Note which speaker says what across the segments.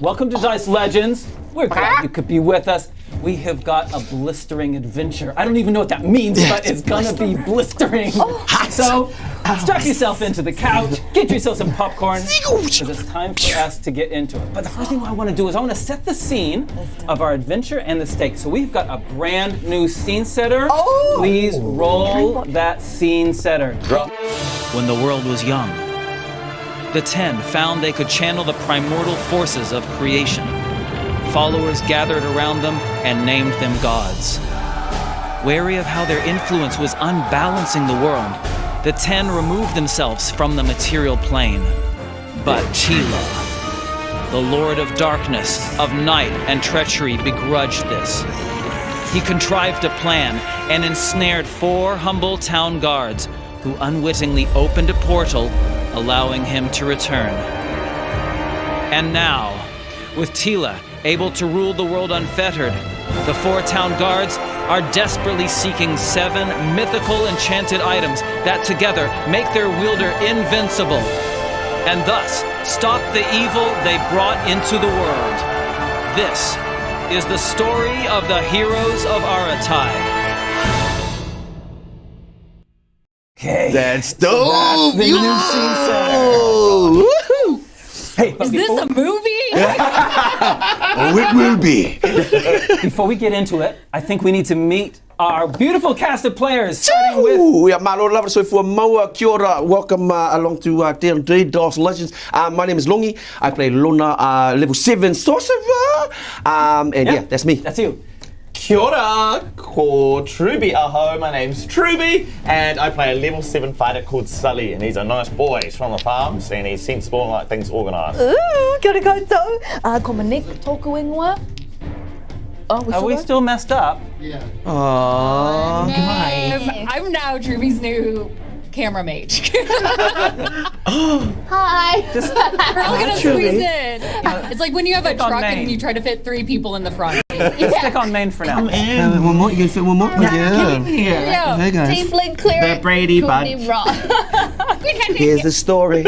Speaker 1: Welcome to Dice Legends. We're glad you could be with us. We have got a blistering adventure. I don't even know what that means, but it's gonna be blistering. So, strap yourself into the couch, get yourself some popcorn, because it's time for us to get into it. But the first thing I want to do is I want to set the scene of our adventure and the stakes. So we've got a brand new scene setter. Please roll that scene setter.
Speaker 2: When the world was young, the 10 found they could channel the primordial forces of creation. Followers gathered around them and named them gods. Wary of how their influence was unbalancing the world, the 10 removed themselves from the material plane. But Chila, the Lord of Darkness, of Night and Treachery, begrudged this. He contrived a plan and ensnared 4 humble town guards who unwittingly opened a portal, allowing him to return. And now, with Tila able to rule the world unfettered, the 4 town guards are desperately seeking 7 mythical enchanted items that together make their wielder invincible, and thus stop the evil they brought into the world. This is the story of the heroes of Aratai.
Speaker 1: Okay.
Speaker 3: That's dope.
Speaker 1: That's the new scene setter.
Speaker 3: Woohoo!
Speaker 1: Hey, but
Speaker 4: Is this a movie?
Speaker 3: Oh, it will be.
Speaker 1: before we get into it, I think we need to meet our beautiful cast of players, starting with...
Speaker 3: We are my Lord Lover, so for Moa, kia ora, welcome along to D&D Dice Legends. My name is Longi. I play Lona, level 7 sorcerer. And yeah, that's me.
Speaker 1: That's you.
Speaker 5: Kia ora, ko Truby aho, my name's Truby, and I play a level 7 fighter called Sully, and he's a nice boy. He's from the farms, and he's sensible and like things organised.
Speaker 4: Kia ora koutou. Ko Monique tōku ingoa.
Speaker 1: Are we still messed up?
Speaker 3: Aww.
Speaker 4: I'm now Truby's new camera mate.
Speaker 6: Hi.
Speaker 1: Just
Speaker 4: We're all gonna squeeze in. It's like when you have a
Speaker 1: Stick on
Speaker 4: truck
Speaker 1: main.
Speaker 4: and you try to fit 3 people in the front.
Speaker 1: stick on main for now.
Speaker 3: One more, you can fit one more? Yeah.
Speaker 4: Yeah.
Speaker 3: Hey guys.
Speaker 6: Tiefling, cleric,
Speaker 5: Brady
Speaker 6: called
Speaker 5: bud.
Speaker 6: Tnemrot.
Speaker 3: Here's the story.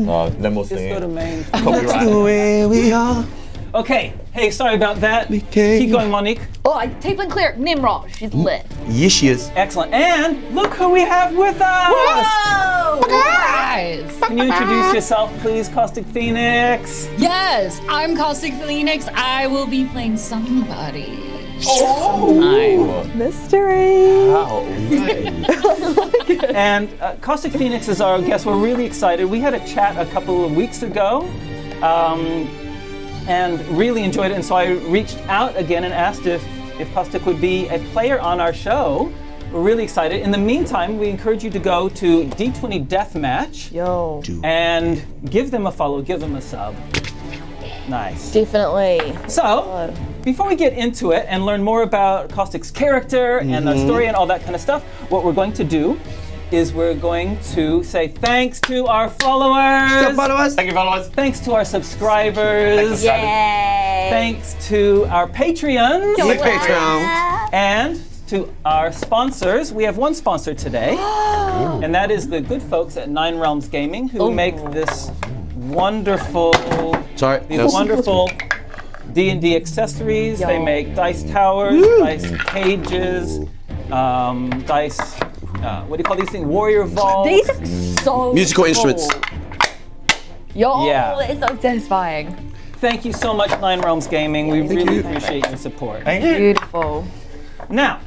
Speaker 5: Oh, no more
Speaker 1: Just go
Speaker 5: singing.
Speaker 1: to main.
Speaker 3: That's
Speaker 5: Copyright.
Speaker 3: the way we are.
Speaker 1: Okay. Hey, sorry about that.
Speaker 3: Okay.
Speaker 1: Keep going, Monique.
Speaker 6: Tiefling, cleric, Tnemrot. She's lit.
Speaker 3: Yes, she is.
Speaker 1: Excellent. And look who we have with us.
Speaker 4: Guys.
Speaker 1: Can you introduce yourself, please, Caustic Phoenix?
Speaker 4: Yes, I'm Caustic Phoenix. I will be playing somebody.
Speaker 5: Wow.
Speaker 1: And Caustic Phoenix is our guest. We're really excited. We had a chat a couple of weeks ago and really enjoyed it. And so I reached out again and asked if Caustic would be a player on our show. We're really excited. In the meantime, we encourage you to go to D20 Deathmatch and give them a follow, give them a sub. Nice.
Speaker 6: Definitely.
Speaker 1: So, before we get into it and learn more about Caustic's character and the story and all that kind of stuff, what we're going to do is we're going to say thanks to our followers.
Speaker 3: Followers.
Speaker 5: Thank you, followers.
Speaker 1: Thanks to our subscribers.
Speaker 6: Yay.
Speaker 1: Thanks to our Patreons.
Speaker 3: Big Patreon.
Speaker 1: And to our sponsors. We have one sponsor today, and that is the good folks at 9 Realms Gaming who make this wonderful, these wonderful D&D accessories. They make dice towers, dice cages, dice, what do you call these things? Warrior vaults.
Speaker 6: These are so
Speaker 3: Musical instruments.
Speaker 6: Yo,
Speaker 1: Yeah.
Speaker 6: it's so satisfying.
Speaker 1: Thank you so much, 9 Realms Gaming. We really appreciate your support.
Speaker 5: Thank you.
Speaker 6: Beautiful.
Speaker 1: Now,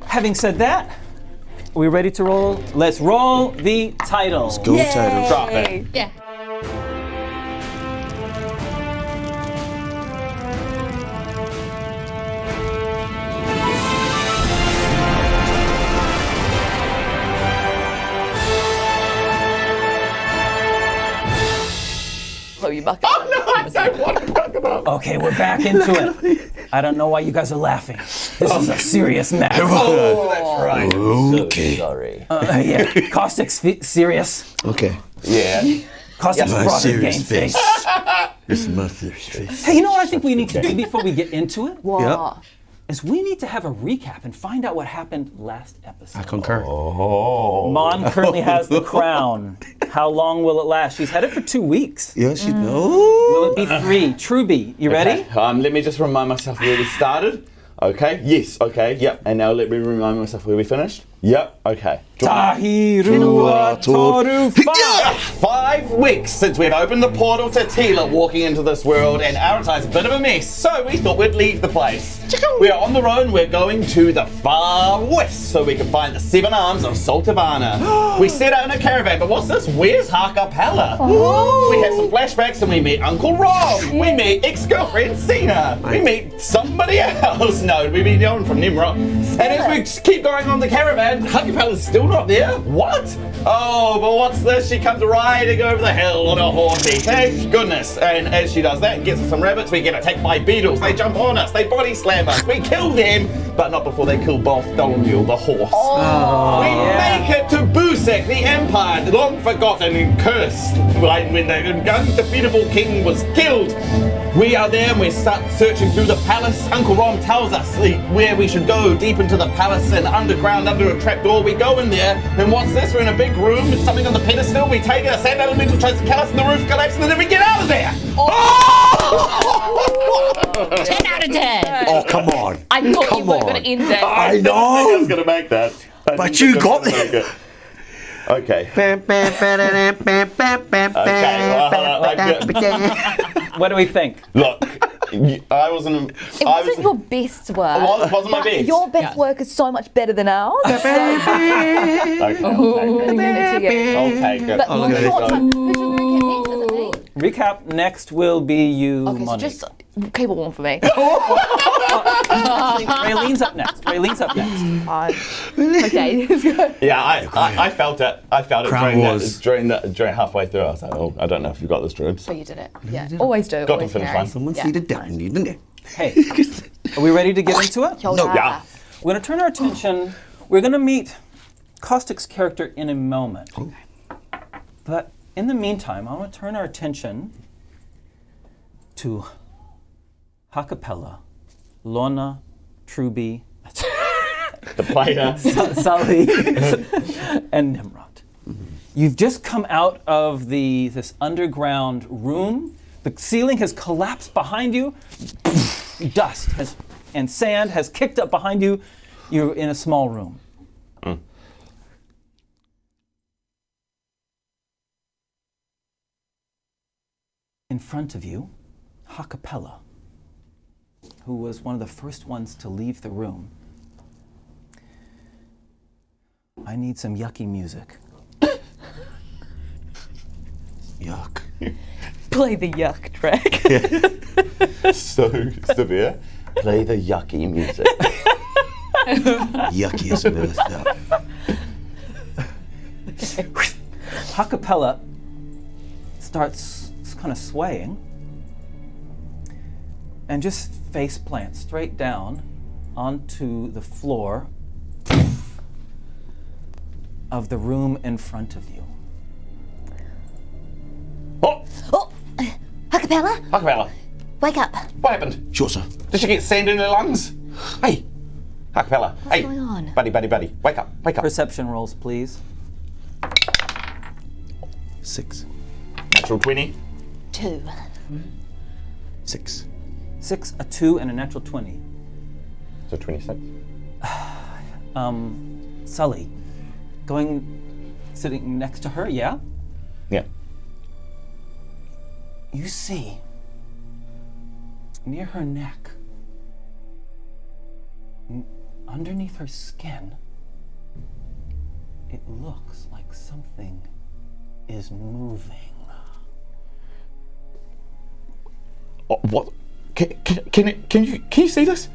Speaker 1: having said that, are we ready to roll? Let's roll the title.
Speaker 3: Go titles.
Speaker 5: Drop it.
Speaker 4: Yeah.
Speaker 6: So you bucket.
Speaker 1: Okay, we're back into it. I don't know why you guys are laughing. This is a serious matter.
Speaker 5: Oh, that's right.
Speaker 3: Okay.
Speaker 5: So sorry.
Speaker 1: Yeah, Caustic's serious.
Speaker 3: Okay.
Speaker 5: Yeah.
Speaker 1: Caustic's
Speaker 3: My
Speaker 1: brought her
Speaker 3: serious
Speaker 1: game
Speaker 3: face.
Speaker 1: face.
Speaker 3: This is my serious face.
Speaker 1: Hey, you know what I think we need to do before we get into it?
Speaker 6: What?
Speaker 1: is we need to have a recap and find out what happened last episode.
Speaker 3: I concur.
Speaker 1: Mon currently has the crown. How long will it last? She's headed for 2 weeks.
Speaker 3: Yeah, she's.
Speaker 1: Will it be 3? Truby, you ready?
Speaker 5: Okay, let me just remind myself where we started. Okay, yes, okay, yep. And now let me remind myself where we finished. Yep, okay.
Speaker 1: Tahirua Toru
Speaker 5: 5 weeks since we've opened the portal to Tila walking into this world, and Aratai's a bit of a mess, so we thought we'd leave the place. We are on the road, we're going to the far west so we can find the 7 arms of Saltavana. We set out in a caravan, but what's this? Where's Ha-Kapella? We have some flashbacks and we meet Uncle Rob. We meet ex-girlfriend Cena. We meet somebody else. No, we meet Yon from Tnemrot. And as we keep going on the caravan, Ha-Kapella's still not there. What? Oh, but what's this? She comes riding over the hill on a horsey. Thank goodness. And as she does that and gets us some rabbits, we get attacked by beetles. They jump on us. They body slam us. We kill them, but not before they kill Bartholomew, the horse. We make it to Busek, the empire, long forgotten and cursed. When the undefeatable king was killed. We are there and we start searching through the palace. Uncle Rom tells us where we should go, deep into the palace and underground, under a trapdoor. We go in there, and what's this? We're in a big room, with something on the pedestal. We take it, a sand elemental tries to kill us, and the roof collapses, and then we get out of there.
Speaker 4: 10 out of 10.
Speaker 3: Oh, come on.
Speaker 6: I thought you were going to end it.
Speaker 3: I
Speaker 5: I was
Speaker 3: know.
Speaker 5: going to make that.
Speaker 3: But you got there.
Speaker 5: Okay.
Speaker 1: What do we think?
Speaker 5: Look, I wasn't.
Speaker 6: It wasn't your best work.
Speaker 5: It wasn't my
Speaker 6: but
Speaker 5: best.
Speaker 6: Your best work is so much better than ours.
Speaker 5: Okay, I'll take it.
Speaker 6: But
Speaker 3: look at
Speaker 6: short
Speaker 3: this.
Speaker 6: time. Who's your recap next? Is it me?
Speaker 1: Recap next will be you,
Speaker 6: Okay, so
Speaker 1: Monique.
Speaker 6: just keep it warm for me.
Speaker 1: Raylene's up next.
Speaker 6: Fine. Okay, let's go.
Speaker 5: Yeah, I felt it. I felt it
Speaker 3: Crowd wars.
Speaker 5: during halfway through. I was like, oh, I don't know if you got this, Dribs.
Speaker 6: So you did it. Yeah, always do.
Speaker 5: Got to
Speaker 6: always
Speaker 5: finish
Speaker 6: carry.
Speaker 5: line.
Speaker 3: Someone
Speaker 6: Yeah.
Speaker 3: see the devil, didn't they?
Speaker 1: Hey, are we ready to get into it?
Speaker 6: No.
Speaker 5: Yeah.
Speaker 1: We're going to turn our attention. We're going to meet Caustic's character in a moment. But in the meantime, I want to turn our attention to Ha-Kapella, Lona, Truby,
Speaker 5: The player.
Speaker 1: Sully, and Tnemrot. You've just come out of this underground room. The ceiling has collapsed behind you. Dust and sand has kicked up behind you. You're in a small room. In front of you, Ha-Kapella, who was one of the first ones to leave the room. I need some yucky music.
Speaker 3: Yuck.
Speaker 6: Play the yuck track.
Speaker 5: So severe. Play the yucky music.
Speaker 3: Yuckiest of earth.
Speaker 1: Ha-Kapella starts kind of swaying and just face plants straight down onto the floor of the room in front of you.
Speaker 5: Oh,
Speaker 6: Oh, Ha-Kapella,
Speaker 5: Ha-Kapella.
Speaker 6: wake up.
Speaker 5: What happened?
Speaker 3: Sure, sir.
Speaker 5: Did she get sand in her lungs? Hey, Ha-Kapella. Hey,
Speaker 6: going on?
Speaker 5: buddy. Wake up.
Speaker 1: Perception rolls, please.
Speaker 3: 6.
Speaker 5: Natural 20.
Speaker 6: 2.
Speaker 3: 6.
Speaker 1: 6, a 2, and a natural 20.
Speaker 5: So 26.
Speaker 1: Sully, sitting next to her, yeah?
Speaker 5: Yeah.
Speaker 1: You see, near her neck, underneath her skin, it looks like something is moving.
Speaker 5: Oh, what? Can you see this?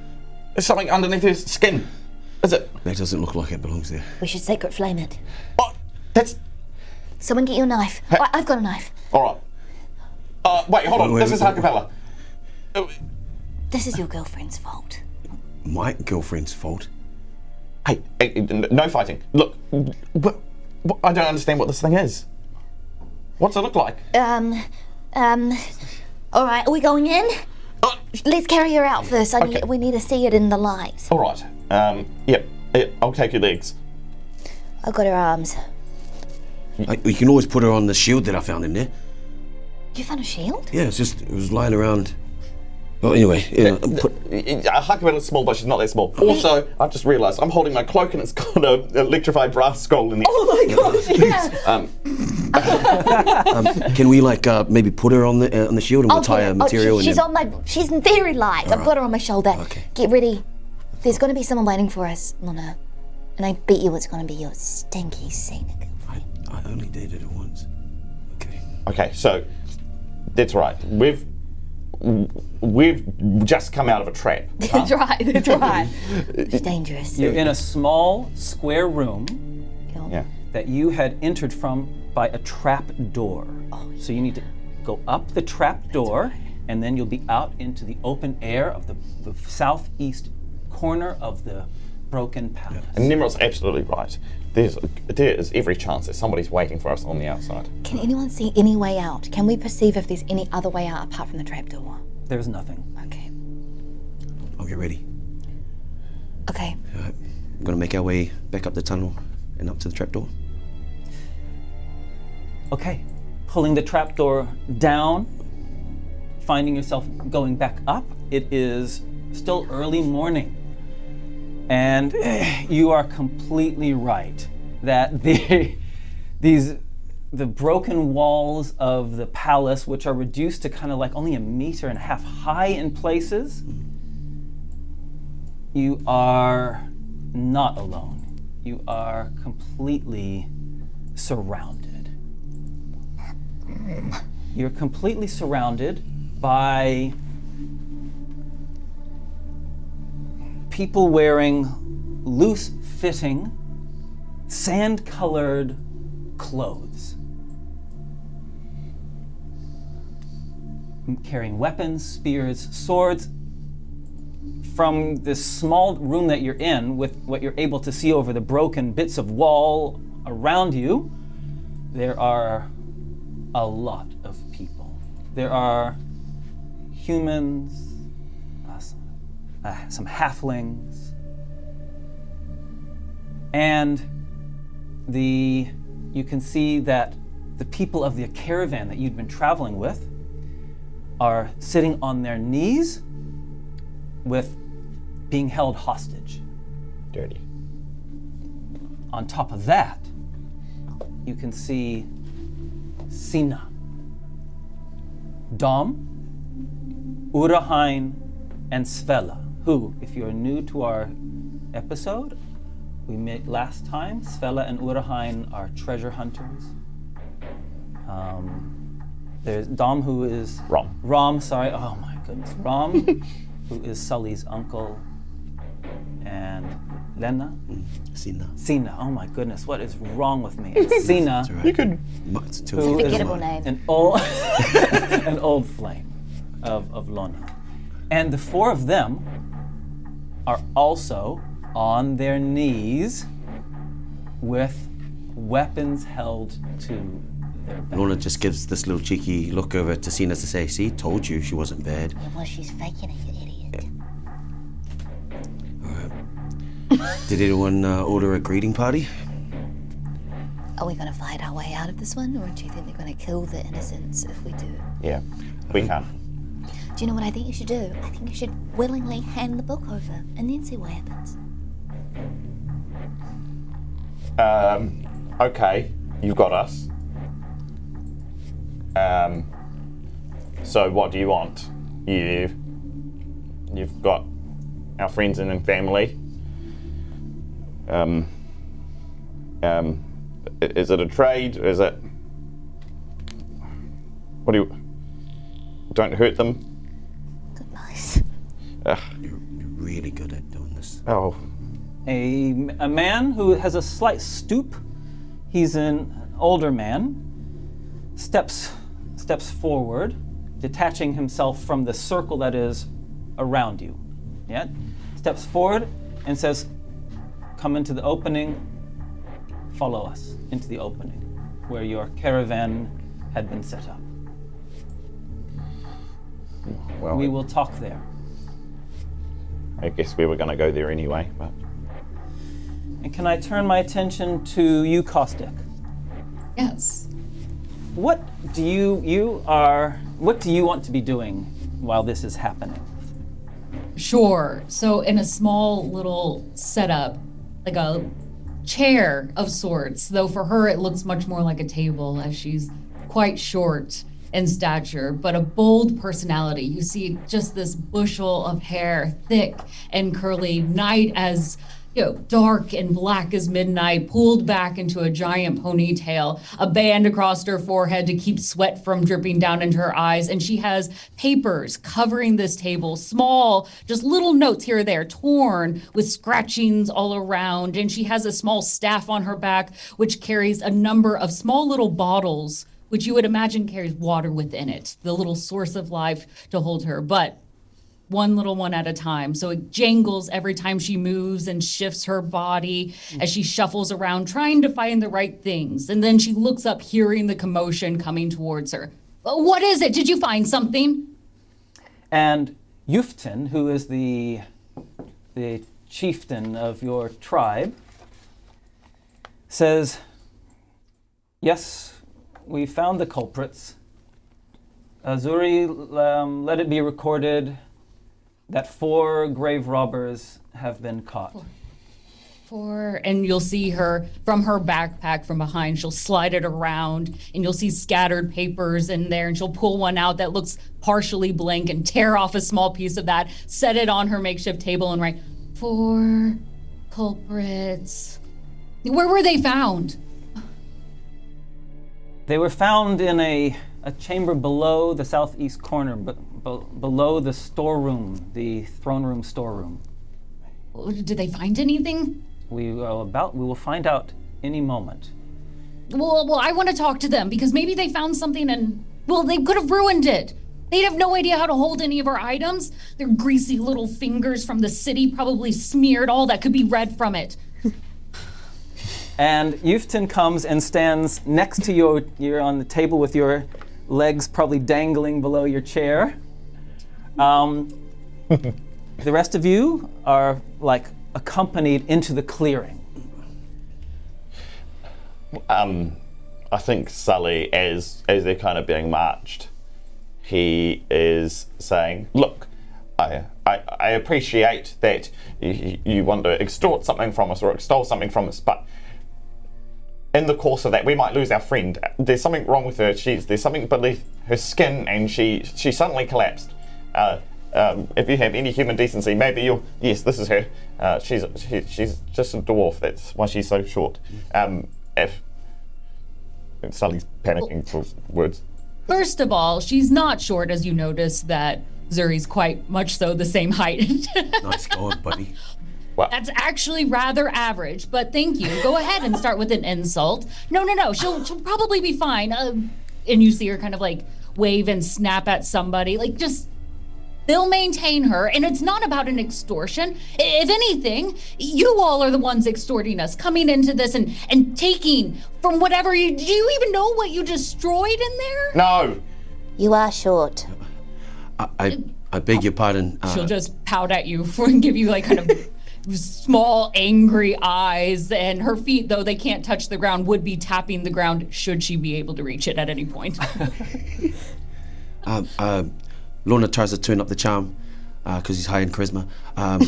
Speaker 5: There's something underneath his skin. Is it?
Speaker 3: That doesn't look like it belongs there.
Speaker 7: We should secret flame it.
Speaker 5: Oh, that's.
Speaker 7: Someone get your knife.
Speaker 5: Hey.
Speaker 7: I've got a knife.
Speaker 5: All right. Wait, hold on.
Speaker 3: Wait,
Speaker 5: This is
Speaker 3: wait.
Speaker 5: Ha-Kapella.
Speaker 7: This is your girlfriend's fault.
Speaker 3: My girlfriend's fault.
Speaker 5: Hey, no fighting. Look, I don't understand what this thing is. What's it look like?
Speaker 7: All right, are we going in?
Speaker 6: Let's carry her out first.
Speaker 5: Okay.
Speaker 6: We need to see it in the light.
Speaker 5: All right. Yep. I'll take your legs.
Speaker 6: I've got her arms.
Speaker 3: You can always put her on the shield that I found in there.
Speaker 6: You found a shield?
Speaker 3: Yeah, it was lying around. Well, anyway, yeah.
Speaker 5: Ha-Kapella's small, but she's not that small. Also, I've just realised I'm holding my cloak and it's got an electrified brass skull in it.
Speaker 6: Oh my gosh, yeah.
Speaker 3: Can we maybe put her on the shield and we'll tie her material in?
Speaker 6: She's very light. I've got her on my shoulder.
Speaker 3: Okay.
Speaker 6: Get ready. There's going to be someone waiting for us, Lona. And I bet you it's going to be your stinky scenic.
Speaker 3: I only dated her once. Okay.
Speaker 5: Okay, so that's right. We've just come out of a trap.
Speaker 6: That's right. It's dangerous.
Speaker 1: You're in a small square room
Speaker 5: Yeah.
Speaker 1: that you had entered from by a trap door. So you need to go up the trap door, and then you'll be out into the open air of the southeast corner of the broken palace.
Speaker 5: And Nimrod's absolutely right. There is every chance that somebody's waiting for us on the outside.
Speaker 6: Can anyone see any way out? Can we perceive if there's any other way out apart from the trapdoor?
Speaker 1: There's nothing.
Speaker 6: Okay.
Speaker 3: I'll get ready.
Speaker 6: Okay.
Speaker 3: Alright. We're gonna make our way back up the tunnel and up to the trapdoor.
Speaker 1: Okay. Pulling the trapdoor down, finding yourself going back up. It is still early morning. And you are completely right that the broken walls of the palace, which are reduced to kind of like only 1.5 meters high in places, you are not alone. You are completely surrounded. You're completely surrounded by people wearing loose-fitting, sand-colored clothes. Carrying weapons, spears, swords. From this small room that you're in, with what you're able to see over the broken bits of wall around you, there are a lot of people. There are humans, some halflings, and you can see that the people of the caravan that you'd been traveling with are sitting on their knees with being held hostage.
Speaker 5: Dirty.
Speaker 1: On top of that, you can see Sina, Dom, Urahain, and Svella, who, if you're new to our episode, we met last time, Svella and Urahain are treasure hunters. There's Dom, who is... Rom, sorry. Oh my goodness. Rom, who is Sully's uncle. And Lena? Sina. Oh my goodness, what is wrong with me? And Sina,
Speaker 3: Right. You could.
Speaker 6: It's a forgettable name.
Speaker 1: an old flame of Lona. And the four of them are also on their knees with weapons held to their back.
Speaker 3: Lona just gives this little cheeky look over to Sina to say, see, told you she wasn't bad.
Speaker 6: Yeah, well, she's faking it, you idiot.
Speaker 3: Did anyone order a greeting party?
Speaker 6: Are we going to fight our way out of this one, or do you think they're going to kill the innocents if we do?
Speaker 5: Yeah, we can.
Speaker 6: Do you know what I think you should do? I think you should willingly hand the book over and then see what happens.
Speaker 5: Okay, you've got us. So what do you want? You've got our friends and family. Is it a trade? Is it? What do you? Don't hurt them.
Speaker 6: Nice.
Speaker 3: You're really good at doing this.
Speaker 5: Oh,
Speaker 1: A man who has a slight stoop. He's an older man. Steps forward, detaching himself from the circle that is around you. Yeah? Steps forward and says, "Come into the opening. Follow us into the opening where your caravan had been set up."
Speaker 5: Well,
Speaker 1: We will talk there.
Speaker 5: I guess we were going to go there anyway, but...
Speaker 1: And can I turn my attention to you, Caustic?
Speaker 4: Yes.
Speaker 1: What do you want to be doing while this is happening?
Speaker 4: Sure. So in a small little setup, like a chair of sorts, though for her it looks much more like a table as she's quite short in stature, but a bold personality. You see just this bushel of hair, thick and curly, night as dark and black as midnight, pulled back into a giant ponytail, a band across her forehead to keep sweat from dripping down into her eyes. And she has papers covering this table, small, just little notes here or there, torn with scratchings all around. And she has a small staff on her back, which carries a number of small little bottles, which you would imagine carries water within it, the little source of life to hold her. But one little one at a time. So it jangles every time she moves and shifts her body as she shuffles around, trying to find the right things. And then she looks up, hearing the commotion coming towards her. What is it? Did you find something?
Speaker 1: And Yuftin, who is the chieftain of your tribe, says, yes, we found the culprits. Azuri, let it be recorded that 4 grave robbers have been caught.
Speaker 4: 4, and you'll see her from her backpack from behind. She'll slide it around, and you'll see scattered papers in there, and she'll pull one out that looks partially blank and tear off a small piece of that, set it on her makeshift table, and write, 4 culprits. Where were they found?
Speaker 1: They were found in a chamber below the southeast corner, but below the storeroom, the throne room storeroom.
Speaker 4: Did they find anything?
Speaker 1: We will find out any moment.
Speaker 4: Well, I want to talk to them because maybe they found something and, they could have ruined it. They'd have no idea how to hold any of our items. Their greasy little fingers from the city probably smeared all that could be read from it.
Speaker 1: And Yuftin comes and stands next to you. You're on the table with your legs probably dangling below your chair. The rest of you are accompanied into the clearing.
Speaker 5: I think Sully, as they're kind of being marched, he is saying, look, I appreciate that you want to extort something from us or extol something from us, but in the course of that, we might lose our friend. There's something wrong with her. There's something beneath her skin, and she suddenly collapsed. If you have any human decency, maybe you'll... Yes, this is her. She's just a dwarf. That's why she's so short. Sully's panicking for words.
Speaker 4: First of all, she's not short, as you notice that Zuri's quite much so the same height.
Speaker 3: Nice going, buddy.
Speaker 5: Well,
Speaker 4: That's actually rather average, but thank you. Go ahead and start with an insult. No. She'll probably be fine. And you see her kind of wave and snap at somebody. They'll maintain her, and it's not about an extortion. If anything, you all are the ones extorting us, coming into this and taking from whatever you... Do you even know what you destroyed in there?
Speaker 5: no.
Speaker 6: You are short.
Speaker 3: I beg your pardon.
Speaker 4: She'll just pout at you and give you kind of small, angry eyes, and her feet, though they can't touch the ground, would be tapping the ground should she be able to reach it at any point.
Speaker 3: Lona tries to turn up the charm because he's high in charisma. I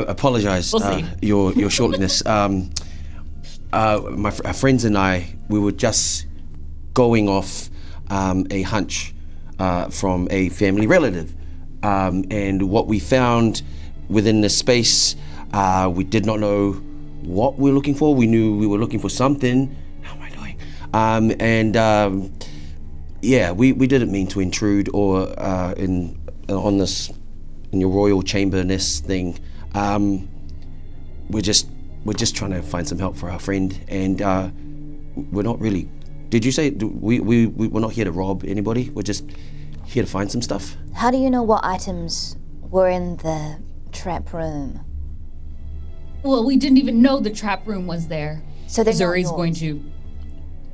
Speaker 3: apologize,
Speaker 4: We'll see.
Speaker 3: your shortliness. My friends and I, we were just going off a hunch from a family relative, and what we found within this space, we did not know what we were looking for. We knew we were looking for something. How am I doing? We didn't mean to intrude or in your royal chamber-ness thing. We're just trying to find some help for our friend, and we're not really. Did you say we're not here to rob anybody? We're just here to find some stuff.
Speaker 6: How do you know what items were in the trap room?
Speaker 4: Well, we didn't even know the trap room was there.
Speaker 6: So they're not
Speaker 4: Zuri's
Speaker 6: yours.
Speaker 4: going to...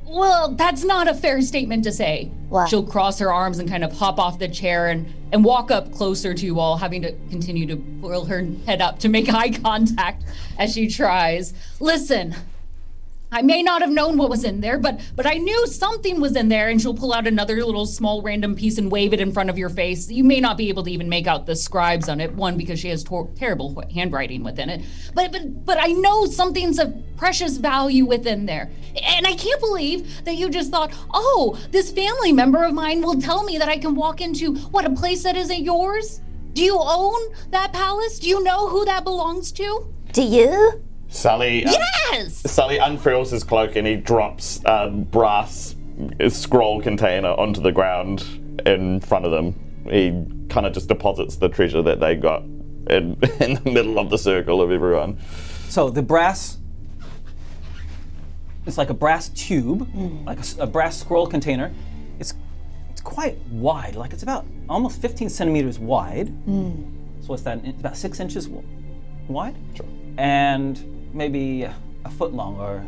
Speaker 4: Well, that's not a fair statement to say.
Speaker 6: What?
Speaker 4: She'll cross her arms and kind of hop off the chair and walk up closer to you all, having to continue to pull her head up to make eye contact as she tries. Listen, I may not have known what was in there, but I knew something was in there, and she'll pull out another little small random piece and wave it in front of your face. You may not be able to even make out the scribes on it, one, because she has terrible handwriting within it, but I know something's of precious value within there. And I can't believe that you just thought, oh, this family member of mine will tell me that I can walk into, a place that isn't yours? Do you own that palace? Do you know who that belongs to?
Speaker 6: Do you?
Speaker 5: Sully.
Speaker 4: Yes!
Speaker 5: Sully unfurls his cloak and he drops a brass scroll container onto the ground in front of them. He kind of just deposits the treasure that they got in the middle of the circle of everyone.
Speaker 1: So the brass, it's like a brass tube, like a brass scroll container. It's quite wide, like it's about almost 15 centimeters wide. So what's that, about 6 inches wide?
Speaker 5: Sure.
Speaker 1: And maybe a foot long or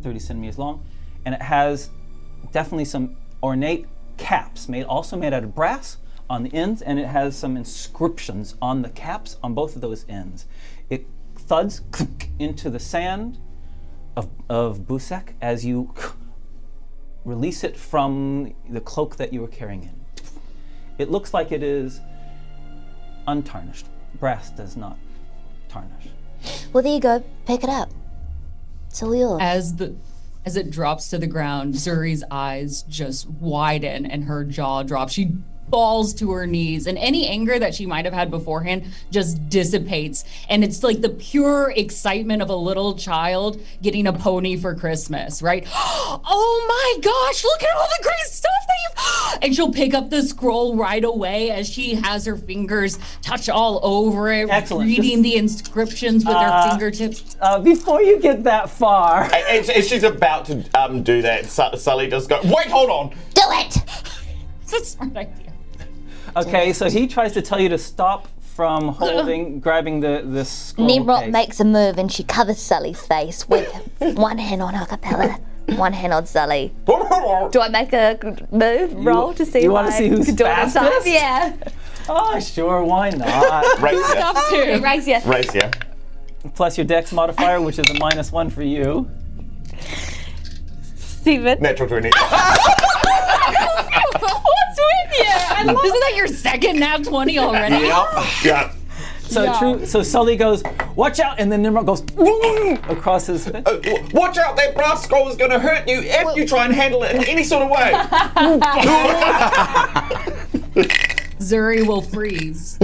Speaker 1: 30 centimeters long. And it has definitely some ornate caps, also made out of brass on the ends, and it has some inscriptions on the caps on both of those ends. It thuds into the sand of Busek as you release it from the cloak that you were carrying in. It looks like it is untarnished. Brass does not tarnish.
Speaker 6: Well, there you go. Pick it up. It's all yours.
Speaker 4: As it drops to the ground, Zuri's eyes just widen and her jaw drops. She falls to her knees, and any anger that she might have had beforehand just dissipates. And it's like the pure excitement of a little child getting a pony for Christmas, right? Oh my gosh, look at all the great stuff that you've... And she'll pick up the scroll right away as she has her fingers touch all over it,
Speaker 1: Excellent.
Speaker 4: reading the inscriptions with her fingertips.
Speaker 1: Before you get that far...
Speaker 5: As she's about to do that, Sully just goes, wait, hold on!
Speaker 6: Do it!
Speaker 4: It's a smart idea.
Speaker 1: Okay, so he tries to tell you to stop from grabbing the scroll.
Speaker 6: Tnemrot
Speaker 1: case.
Speaker 6: makes a move and she covers Sully's face with one hand on Ha-Kapella, one hand on Sully. Do I make a roll to see?
Speaker 1: You want to see who's
Speaker 6: do it on time?
Speaker 1: fastest?
Speaker 6: Yeah.
Speaker 1: Oh, sure, why not?
Speaker 5: Race ya.
Speaker 6: Race ya.
Speaker 1: Plus your dex modifier, which is a -1 for you.
Speaker 6: Steven.
Speaker 5: Natural 20.
Speaker 6: What's with you?
Speaker 4: Isn't that your second nat 20 already?
Speaker 5: Yeah.
Speaker 1: So Sully goes, watch out, and then Tnemrot goes across his face.
Speaker 5: Watch out, that brass scroll is going to hurt you if you try and handle it in any sort of way.
Speaker 4: Zuri will freeze.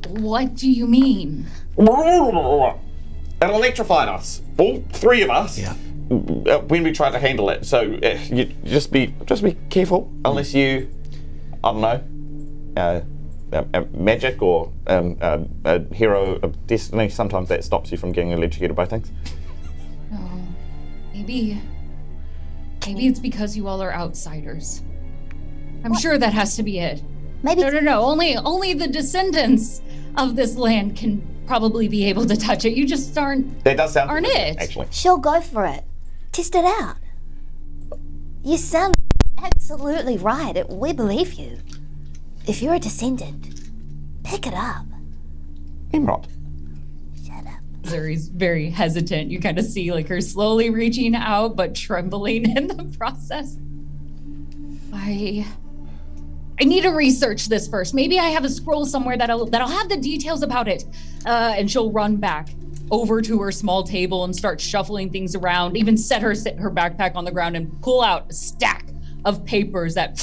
Speaker 4: What do you mean?
Speaker 5: It electrified us, all three of us.
Speaker 3: Yeah.
Speaker 5: When we tried to handle it, so you just be careful, unless you, I don't know, magic or a hero of destiny. Sometimes that stops you from getting electrocuted by things.
Speaker 4: Oh, maybe it's because you all are outsiders. I'm sure that has to be it.
Speaker 6: Maybe.
Speaker 4: No. Only the descendants of this land can probably be able to touch it. You just aren't.
Speaker 5: That does sound
Speaker 4: Aren't
Speaker 5: familiar,
Speaker 4: it?
Speaker 5: actually.
Speaker 6: She'll go for it. Test it out. You sound absolutely right. We believe you. If you're a descendant, pick it up.
Speaker 5: Tnemrot.
Speaker 6: Shut up.
Speaker 4: Zuri's very hesitant. You kind of see like her slowly reaching out, but trembling in the process. I need to research this first. Maybe I have a scroll somewhere that'll have the details about it. And she'll run back over to her small table and start shuffling things around, even set her backpack on the ground and pull out a stack of papers that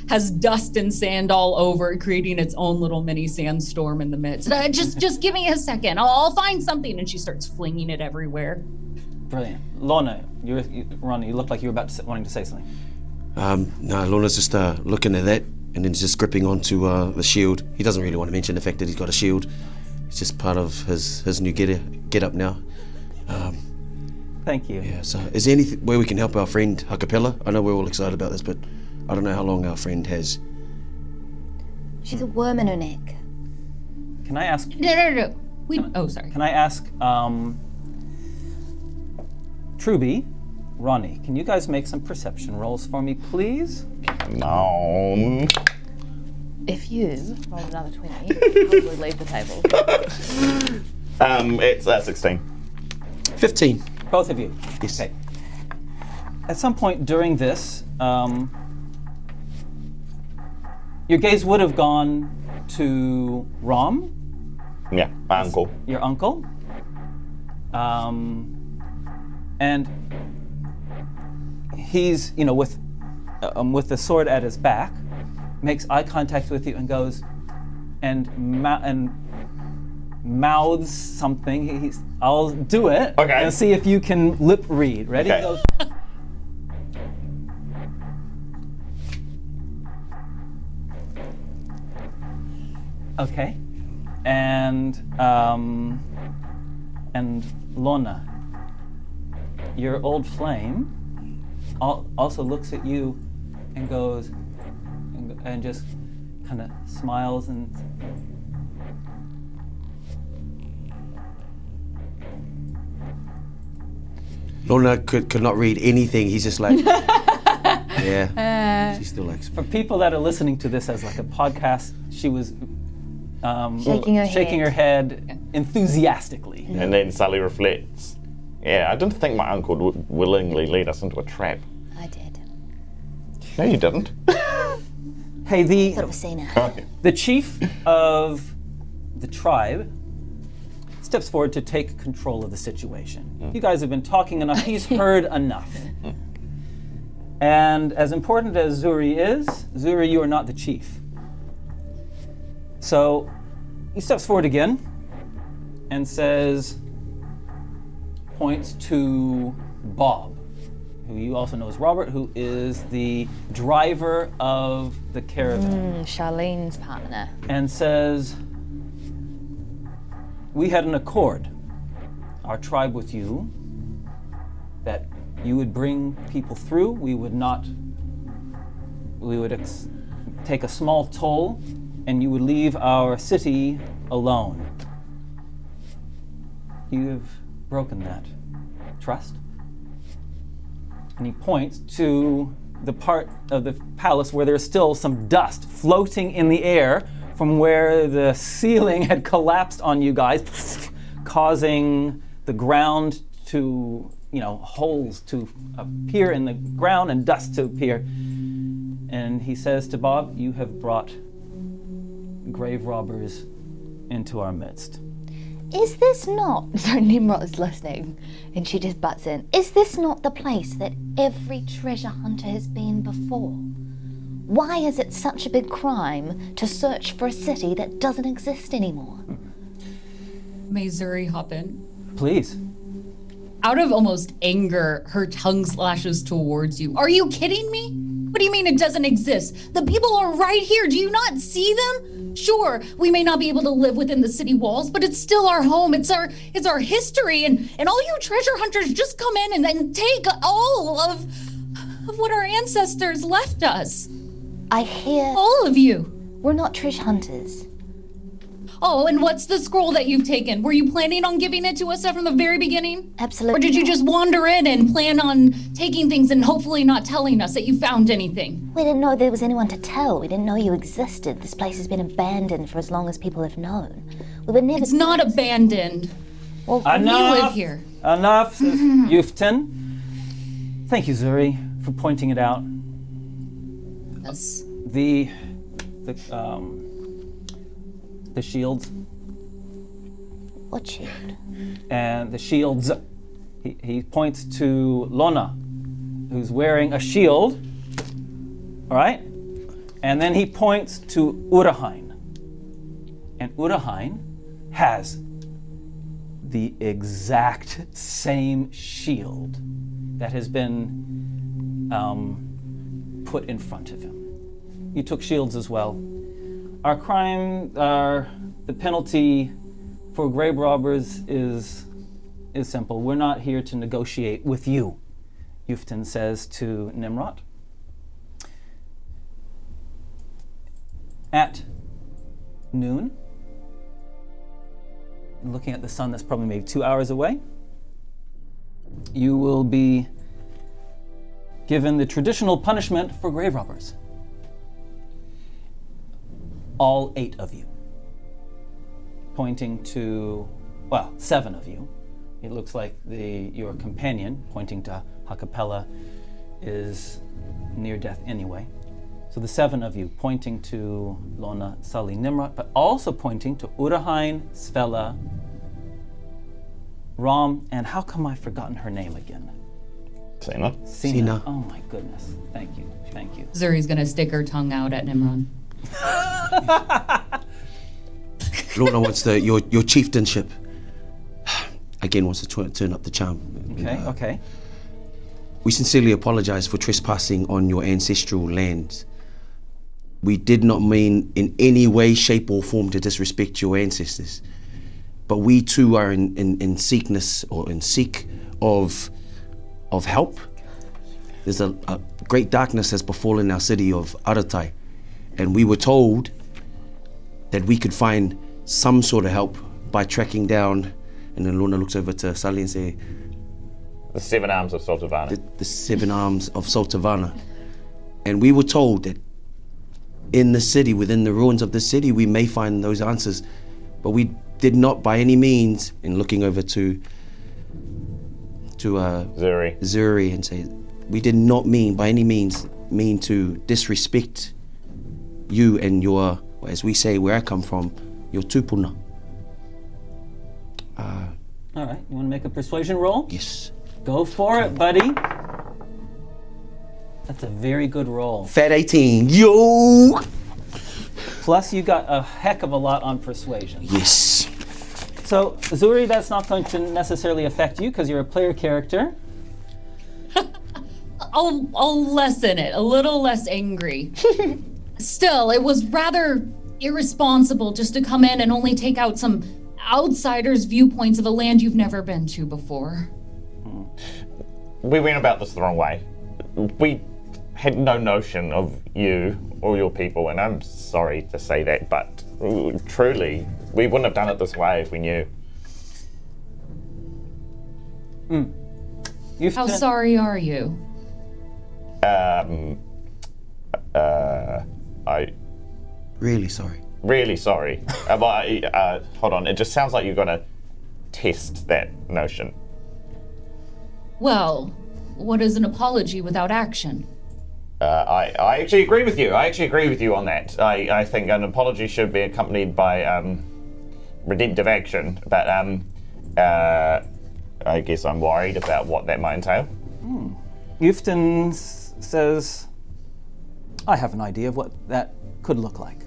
Speaker 4: has dust and sand all over it, creating its own little mini sandstorm in the midst. Just give me a second. I'll find something. And she starts flinging it everywhere.
Speaker 1: Brilliant. Lona, Ron, you look like you were wanting to say something.
Speaker 3: No, Lona's just looking at that and then just gripping onto the shield. He doesn't really want to mention the fact that he's got a shield. It's just part of his new get up now.
Speaker 1: Thank you.
Speaker 3: Yeah, so is there any way we can help our friend Ha-Kapella? I know we're all excited about this, but I don't know how long our friend has.
Speaker 6: She's a worm in her neck.
Speaker 1: Can I ask?
Speaker 4: No. Sorry.
Speaker 1: Can I ask, Truby, Ronnie, can you guys make some perception rolls for me, please?
Speaker 5: No.
Speaker 8: If you roll another 20, I'll probably leave the table.
Speaker 5: It's 16.
Speaker 3: 15.
Speaker 1: Both of you?
Speaker 3: Yes.
Speaker 1: Okay. At some point during this, your gaze would have gone to Rom,
Speaker 5: Yeah, my uncle.
Speaker 1: your uncle, and he's, with the sword at his back, makes eye contact with you and goes, and mouths something. I'll do it.
Speaker 5: Okay.
Speaker 1: And see if you can lip read. Ready?
Speaker 5: Okay.
Speaker 1: He goes, okay. And Lona, your old flame, also looks at you and goes, and just kind of smiles and.
Speaker 3: Lona could not read anything. He's just like, yeah. She's still like,
Speaker 1: For people that are listening to this as like a podcast, she was
Speaker 8: Shaking her
Speaker 1: head enthusiastically.
Speaker 5: And then Sully reflects. Yeah, I didn't think my uncle would willingly lead us into a trap.
Speaker 6: I did.
Speaker 5: No, you didn't.
Speaker 1: Hey,
Speaker 6: Thought it was Cena.
Speaker 5: Okay.
Speaker 1: the chief of the tribe steps forward to take control of the situation. You guys have been talking enough. He's heard enough. And as important as Zuri is, Zuri, you are not the chief. So he steps forward again and points to Bob, who you also know as Robert, who is the driver of the caravan,
Speaker 8: Charlene's partner.
Speaker 1: and says, we had an accord, our tribe with you, that you would bring people through. We would take a small toll, and you would leave our city alone. You have broken that trust. And he points to the part of the palace where there's still some dust floating in the air from where the ceiling had collapsed on you guys, causing the ground to, holes to appear in the ground and dust to appear. And he says to Bob, you have brought grave robbers into our midst.
Speaker 6: Is this not... So Tnemrot is listening, and she just butts in. Is this not the place that every treasure hunter has been before? Why is it such a big crime to search for a city that doesn't exist anymore?
Speaker 4: May Zuri hop in?
Speaker 1: Please.
Speaker 4: Out of almost anger, her tongue slashes towards you. Are you kidding me? What do you mean it doesn't exist? The people are right here. Do you not see them? Sure, we may not be able to live within the city walls, but it's still our home. It's our history. And all you treasure hunters just come in and then take all of what our ancestors left us.
Speaker 6: I hear...
Speaker 4: All of you.
Speaker 6: We're not treasure hunters.
Speaker 4: Oh, and what's the scroll that you've taken? Were you planning on giving it to us from the very beginning?
Speaker 6: Absolutely.
Speaker 4: Or did you just wander in and plan on taking things and hopefully not telling us that you found anything?
Speaker 6: We didn't know there was anyone to tell. We didn't know you existed. This place has been abandoned for as long as people have known. We would never...
Speaker 4: It's not abandoned.
Speaker 6: Well,
Speaker 4: We live here.
Speaker 1: Enough, says Chieftain. Thank you, Zuri, for pointing it out.
Speaker 4: Yes.
Speaker 1: The shields
Speaker 6: what shield?
Speaker 1: and the shields. He points to Lona, who's wearing a shield. All right, and then he points to Urahain, and Urahain has the exact same shield that has been put in front of him. You took shields as well. Our the penalty for grave robbers is simple. We're not here to negotiate with you, Chieftain says to Tnemrot. At noon, looking at the sun that's probably maybe 2 hours away, you will be given the traditional punishment for grave robbers. All 8 of you. Pointing to, 7 of you. It looks like your companion, pointing to Ha-Kapella, is near death anyway. So the 7 of you pointing to Lona, Sully, Tnemrot, but also pointing to Urahain, Svella, Rom, and how come I've forgotten her name again? Sina. Oh my goodness. Thank you.
Speaker 4: Zuri's gonna stick her tongue out at Nimrod.
Speaker 3: Lona wants your chieftainship. Again, wants to turn up the charm.
Speaker 1: Okay.
Speaker 3: We sincerely apologize for trespassing on your ancestral lands. We did not mean in any way, shape, or form to disrespect your ancestors. But we too are in seek of help. There's a great darkness has befallen our city of Aratai, and we were told that we could find some sort of help by tracking down. And then Lona looks over to Sully and says,
Speaker 5: The 7 arms of Sultavana.
Speaker 3: The 7 arms of Sultavana. And we were told that in the city, within the ruins of the city, we may find those answers. But we did not by any means, in looking over to Zuri and say, we did not mean by any means to disrespect you and your, as we say where I come from, your tupuna.
Speaker 1: All right, you want to make a persuasion roll?
Speaker 3: Yes.
Speaker 1: Go for it, buddy. That's a very good roll.
Speaker 3: Fat 18, yo!
Speaker 1: Plus you got a heck of a lot on persuasion.
Speaker 3: Yes.
Speaker 1: So, Zuri, that's not going to necessarily affect you because you're a player character.
Speaker 4: I'll lessen it, a little less angry. Still, it was rather irresponsible just to come in and only take out some outsiders' viewpoints of a land you've never been to before.
Speaker 5: We went about this the wrong way. We had no notion of you or your people, and I'm sorry to say that, but truly, we wouldn't have done it this way if we knew.
Speaker 4: How sorry are you?
Speaker 3: Really sorry.
Speaker 5: Really sorry. Hold on, it just sounds like you're gonna test that notion.
Speaker 4: Well, what is an apology without action?
Speaker 5: I actually agree with you. On that. I think an apology should be accompanied by redemptive action, but I guess I'm worried about what that might entail.
Speaker 1: Chieftain says, I have an idea of what that could look like.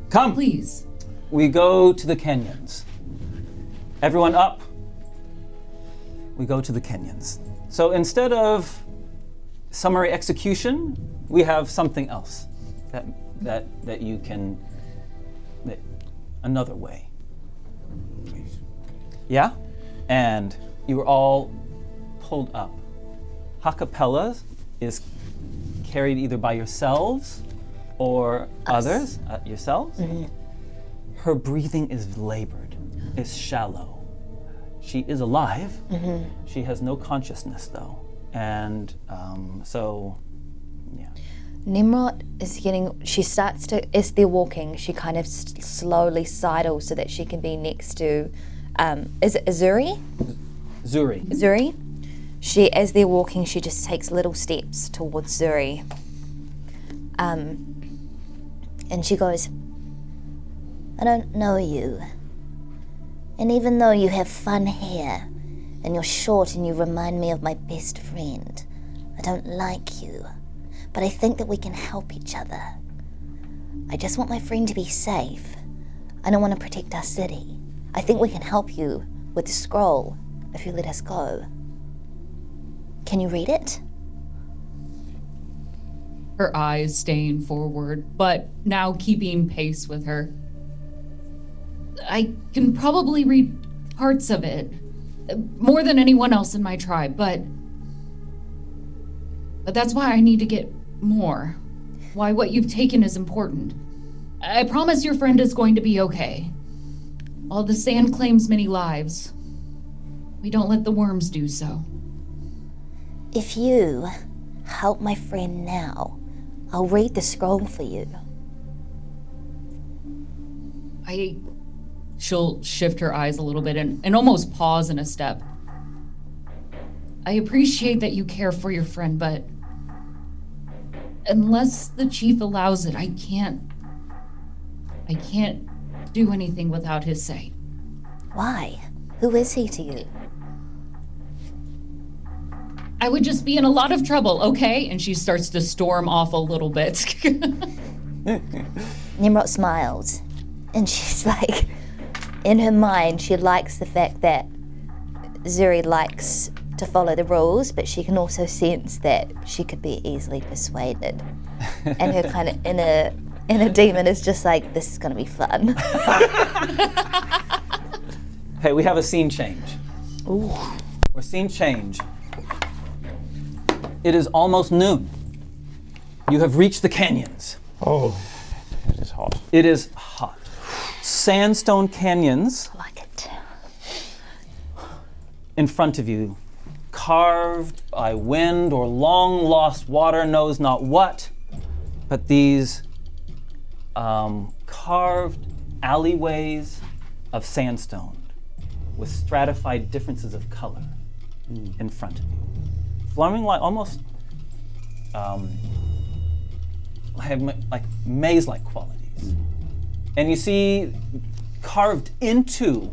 Speaker 1: Come.
Speaker 4: Please.
Speaker 1: We go to the canyons. Everyone up. We go to the canyons. So instead of summary execution, we have something else that you can, another way. Yeah? And you were all pulled up. Ha-Kapella is carried either by yourselves or others, yourselves. Mm-hmm. Her breathing is labored, is shallow. She is alive. Mm-hmm. She has no consciousness though. And yeah.
Speaker 6: Tnemrot is she starts to, as they're walking, she kind of slowly sidles so that she can be next to, is it Zuri? Zuri. As they're walking, she just takes little steps towards Zuri. And she goes,
Speaker 7: I don't know you. And even though you have fun hair, and you're short and you remind me of my best friend, I don't like you. But I think that we can help each other. I just want my friend to be safe. I don't want to protect our city. I think we can help you with the scroll if you let us go. Can you read it?
Speaker 4: Her eyes staying forward, but now keeping pace with her. I can probably read parts of it, more than anyone else in my tribe, but that's why I need to get more. Why what you've taken is important. I promise your friend is going to be okay. While the sand claims many lives, we don't let the worms do so.
Speaker 7: If you help my friend now, I'll read the scroll for you.
Speaker 4: She'll shift her eyes a little bit and almost pause in a step. I appreciate that you care for your friend, but unless the chief allows it, I can't do anything without his say.
Speaker 7: Why? Who is he to you?
Speaker 4: I would just be in a lot of trouble, okay? And she starts to storm off a little bit.
Speaker 7: Nimrod smiled, and she's like, in her mind, she likes the fact that Zuri likes to follow the rules, but she can also sense that she could be easily persuaded. And her kind of inner demon is just like, this is gonna be fun.
Speaker 1: Hey, we have a scene change.
Speaker 7: Ooh.
Speaker 1: We're scene change. It is almost noon. You have reached the canyons.
Speaker 5: Oh, it is hot.
Speaker 1: It is hot. Sandstone canyons
Speaker 7: I like it.
Speaker 1: in front of you, carved by wind or long lost water knows not what, but these carved alleyways of sandstone with stratified differences of color in front of you. Flowing like almost have like maze-like qualities. And you see carved into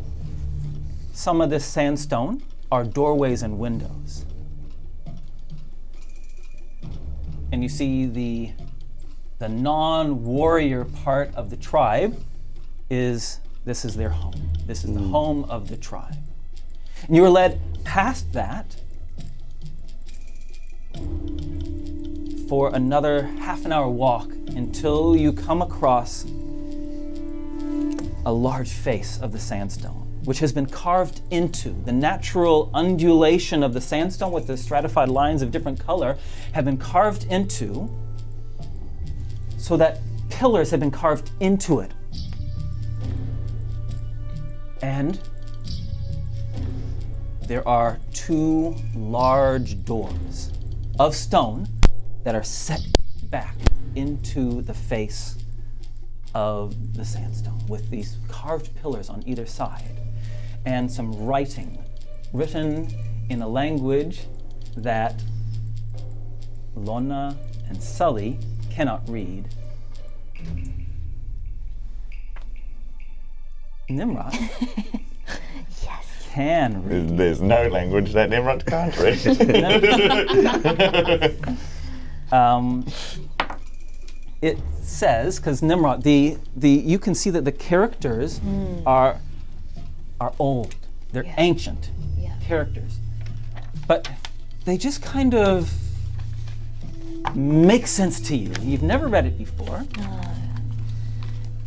Speaker 1: some of this sandstone are doorways and windows. And you see the non-warrior part of the tribe this is their home. This is the home of the tribe. And you are led past that for another half an hour walk until you come across a large face of the sandstone, which has been carved into. The natural undulation of the sandstone with the stratified lines of different color have been carved into so that pillars have been carved into it. And there are two large doors of stone that are set back into the face of the sandstone with these carved pillars on either side and some writing written in a language that Lona and Sully cannot read. Tnemrot can read.
Speaker 5: There's no language that Tnemrot can't read.
Speaker 1: It says, because Tnemrot, you can see that the characters are old. They're ancient characters. But they just kind of make sense to you. You've never read it before.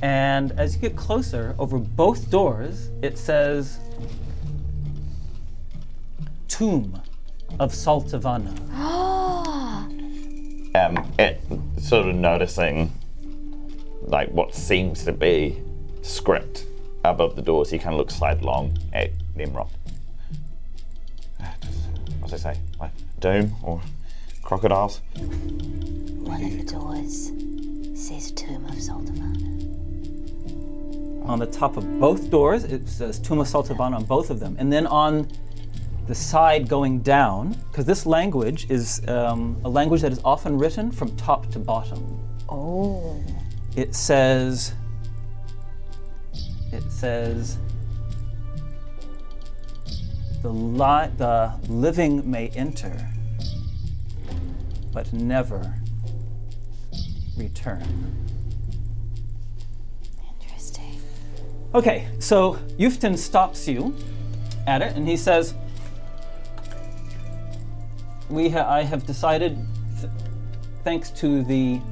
Speaker 1: And as you get closer, over both doors, it says, Tomb of Saltavana.
Speaker 5: Sort of noticing like what seems to be script above the doors, he kind of looks sidelong at Tnemrot. What's it say? Like doom or crocodiles?
Speaker 7: One of the doors says Tomb of Saltavana.
Speaker 1: On the top of both doors, it says Tomb of Saltavana on both of them. And then on the side going down, because this language is a language that is often written from top to bottom.
Speaker 7: Oh.
Speaker 1: It says, the living may enter, but never return.
Speaker 7: Interesting.
Speaker 1: Okay, so Yufton stops you at it, and he says, I have decided, thanks to the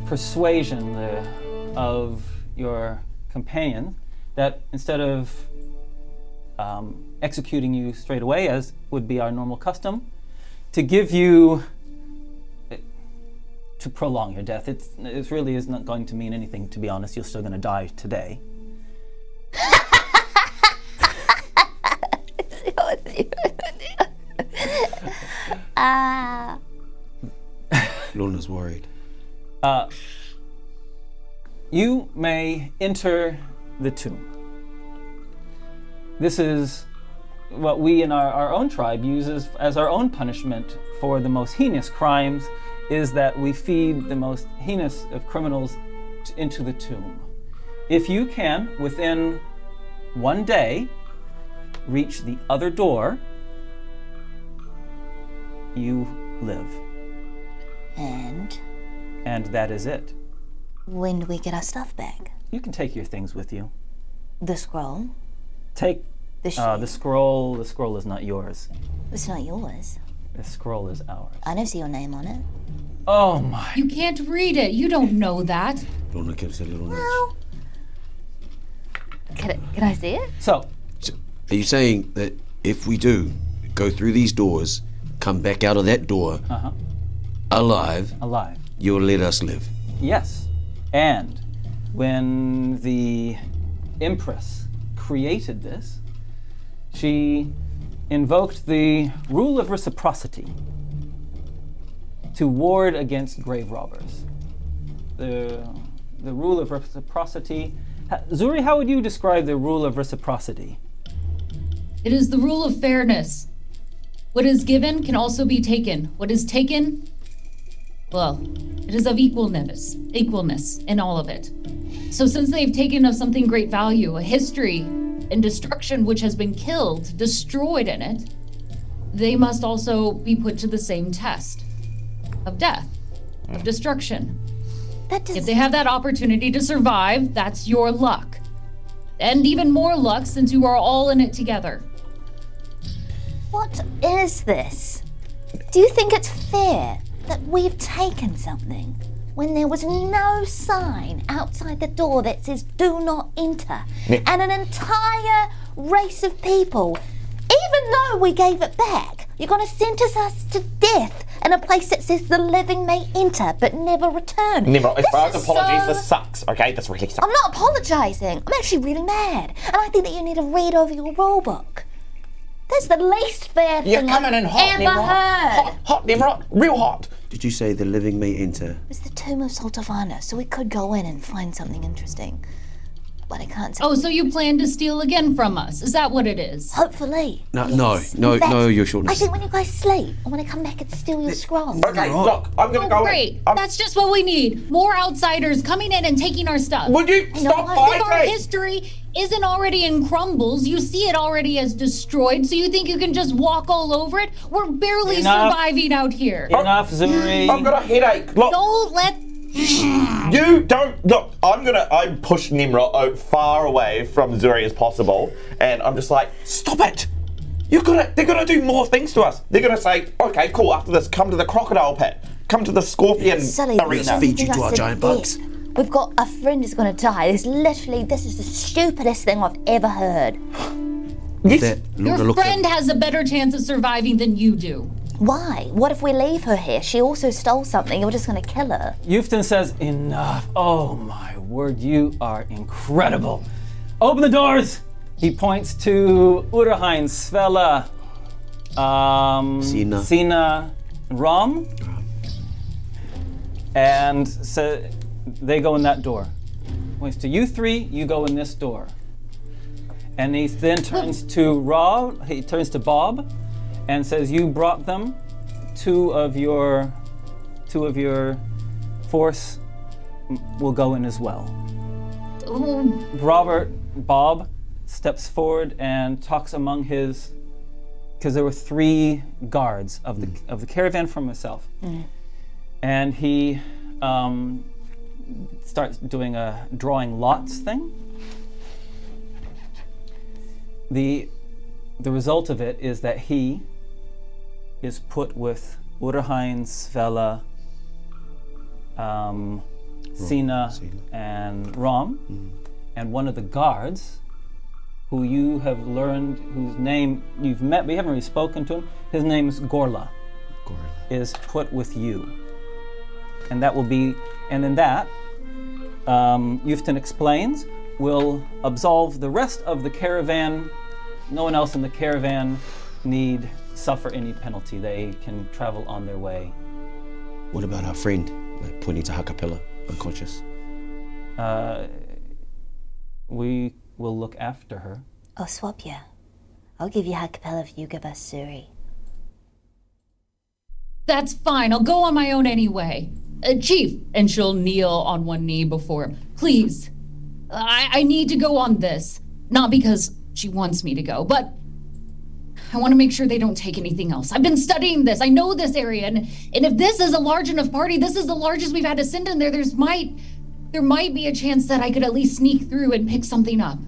Speaker 1: persuasion of your companion, that instead of executing you straight away, as would be our normal custom, to give you, to prolong your death. It really is not going to mean anything, to be honest. You're still going to die today.
Speaker 3: Lona's worried.
Speaker 1: You may enter the tomb. This is what we in our own tribe use as our own punishment for the most heinous crimes, is that we feed the most heinous of criminals into the tomb. If you can, within one day, reach the other door, you live. And that is it.
Speaker 7: When do we get our stuff back?
Speaker 1: You can take your things with you.
Speaker 7: The scroll?
Speaker 1: Take
Speaker 7: The
Speaker 1: the scroll. The scroll is not yours.
Speaker 7: It's not yours.
Speaker 1: The scroll is ours.
Speaker 7: I don't see your name on it.
Speaker 1: Oh my.
Speaker 4: You can't read it. You don't know that.
Speaker 3: Lona gives a little nudge.
Speaker 7: Well, can I see it?
Speaker 1: So,
Speaker 3: Are you saying that if we do go through these doors, come back out of that door alive, you'll let us live?
Speaker 1: yes. And when the Empress created this, she invoked the rule of reciprocity to ward against grave robbers. The rule of reciprocity. Zuri, how would you describe the rule of reciprocity?
Speaker 4: It is the rule of fairness. What is given can also be taken. What is taken, well, it is of equalness in all of it. So since they've taken of something great value, a history and destruction which has been killed, destroyed in it, they must also be put to the same test of death, of destruction. If they have that opportunity to survive, that's your luck. And even more luck since you are all in it together.
Speaker 7: What is this? Do you think it's fair that we've taken something when there was no sign outside the door that says do not enter, and an entire race of people, even though we gave it back, you're going to sentence us to death in a place that says the living may enter but never return?
Speaker 5: Tnemrot, as far as
Speaker 7: This is
Speaker 5: apologies,
Speaker 7: so-
Speaker 5: this sucks, okay? This really sucks.
Speaker 7: I'm not apologising. I'm actually really mad, and I think that you need to read over your rule book. That's the least fair
Speaker 5: You're
Speaker 7: thing
Speaker 5: coming
Speaker 7: I've
Speaker 5: in hot,
Speaker 7: ever
Speaker 5: Tnemrot.
Speaker 7: heard.
Speaker 5: Hot, Tnemrot, real hot.
Speaker 3: Did you say the living may enter?
Speaker 7: It's the tomb of Sultavana, so we could go in and find something interesting. But I can't say.
Speaker 4: Oh, so you plan to steal again from us? Is that what it is?
Speaker 7: Hopefully.
Speaker 3: No,
Speaker 7: Yes.
Speaker 3: no,
Speaker 7: In fact,
Speaker 3: Your Shortness.
Speaker 7: I think when you guys sleep, I want to come back and steal your scroll.
Speaker 5: Okay, look, I'm gonna
Speaker 4: Oh,
Speaker 5: go
Speaker 4: great.
Speaker 5: in.
Speaker 4: That's just what we need. More outsiders coming in and taking our stuff.
Speaker 5: Would you stop
Speaker 7: what?
Speaker 4: If our
Speaker 5: fighting?
Speaker 4: history isn't already in crumbles, you see it already as destroyed, so you think you can just walk all over it? We're barely
Speaker 1: Enough.
Speaker 4: surviving out here.
Speaker 1: Enough, Zuri.
Speaker 5: I've got a headache. Look,
Speaker 4: Don't let...
Speaker 5: you don't look. I push Tnemrot far away from Zuri as possible, and I'm just like, stop it. They're gonna do more things to us. They're gonna say, okay, cool. After this, come to the crocodile pit. Come to the scorpion
Speaker 7: Sully,
Speaker 5: arena.
Speaker 3: feed you
Speaker 7: think
Speaker 3: to
Speaker 7: I
Speaker 3: our
Speaker 7: said
Speaker 3: giant bugs.
Speaker 7: death. We've got a friend who's going to die. This is the stupidest thing I've ever heard.
Speaker 5: Yes.
Speaker 3: That
Speaker 4: Your
Speaker 3: Lona looked
Speaker 4: friend has a better chance of surviving than you do.
Speaker 7: Why? What if we leave her here? She also stole something. You're just going to kill her.
Speaker 1: Yufton says, enough. Oh my word, you are incredible. Open the doors. He points to Urahain, Svela, Sina, Rom. And so they go in that door. Points to you three, you go in this door. And he then turns to he turns to Bob and says, you brought them. Two of your force will go in as well. Bob steps forward and talks among his, because there were 3 guards of the caravan from himself. And he starts doing a drawing lots thing. The result of it is that he is put with Urahain, Svela, Sina, and Rom, and one of the guards, who you have learned, whose name you've met, but you haven't really spoken to him. His name is Gorla. Is put with you. And that will be, and then that, Yufton explains, will absolve the rest of the caravan. No one else in the caravan need suffer any penalty. They can travel on their way.
Speaker 3: What about our friend? Like pointing to Ha-Kapella, unconscious.
Speaker 1: We will look after her.
Speaker 7: I'll swap you. I'll give you Ha-Kapella if you give us Suri.
Speaker 4: That's fine. I'll go on my own anyway. Chief, and she'll kneel on one knee before him. Please, I need to go on this. Not because she wants me to go, but I want to make sure they don't take anything else. I've been studying this. I know this area, and if this is a large enough party, this is the largest we've had to send in there. There might be a chance that I could at least sneak through and pick something up.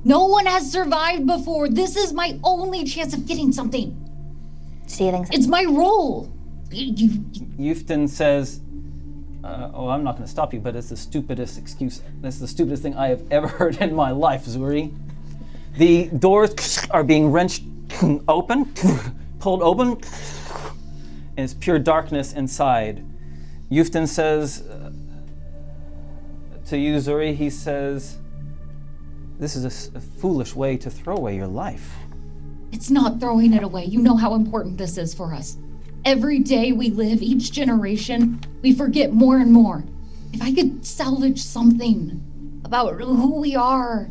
Speaker 4: No one has survived before. This is my only chance of getting something.
Speaker 7: Stealing something.
Speaker 4: It's my role.
Speaker 1: Chieftain says, I'm not going to stop you, but it's the stupidest excuse. That's the stupidest thing I have ever heard in my life, Zuri. The doors are being wrenched open, pulled open, and it's pure darkness inside. Chieftain says to you, Zuri, he says, this is a foolish way to throw away your life.
Speaker 4: It's not throwing it away. You know how important this is for us. Every day we live, each generation, we forget more and more. If I could salvage something about who we are,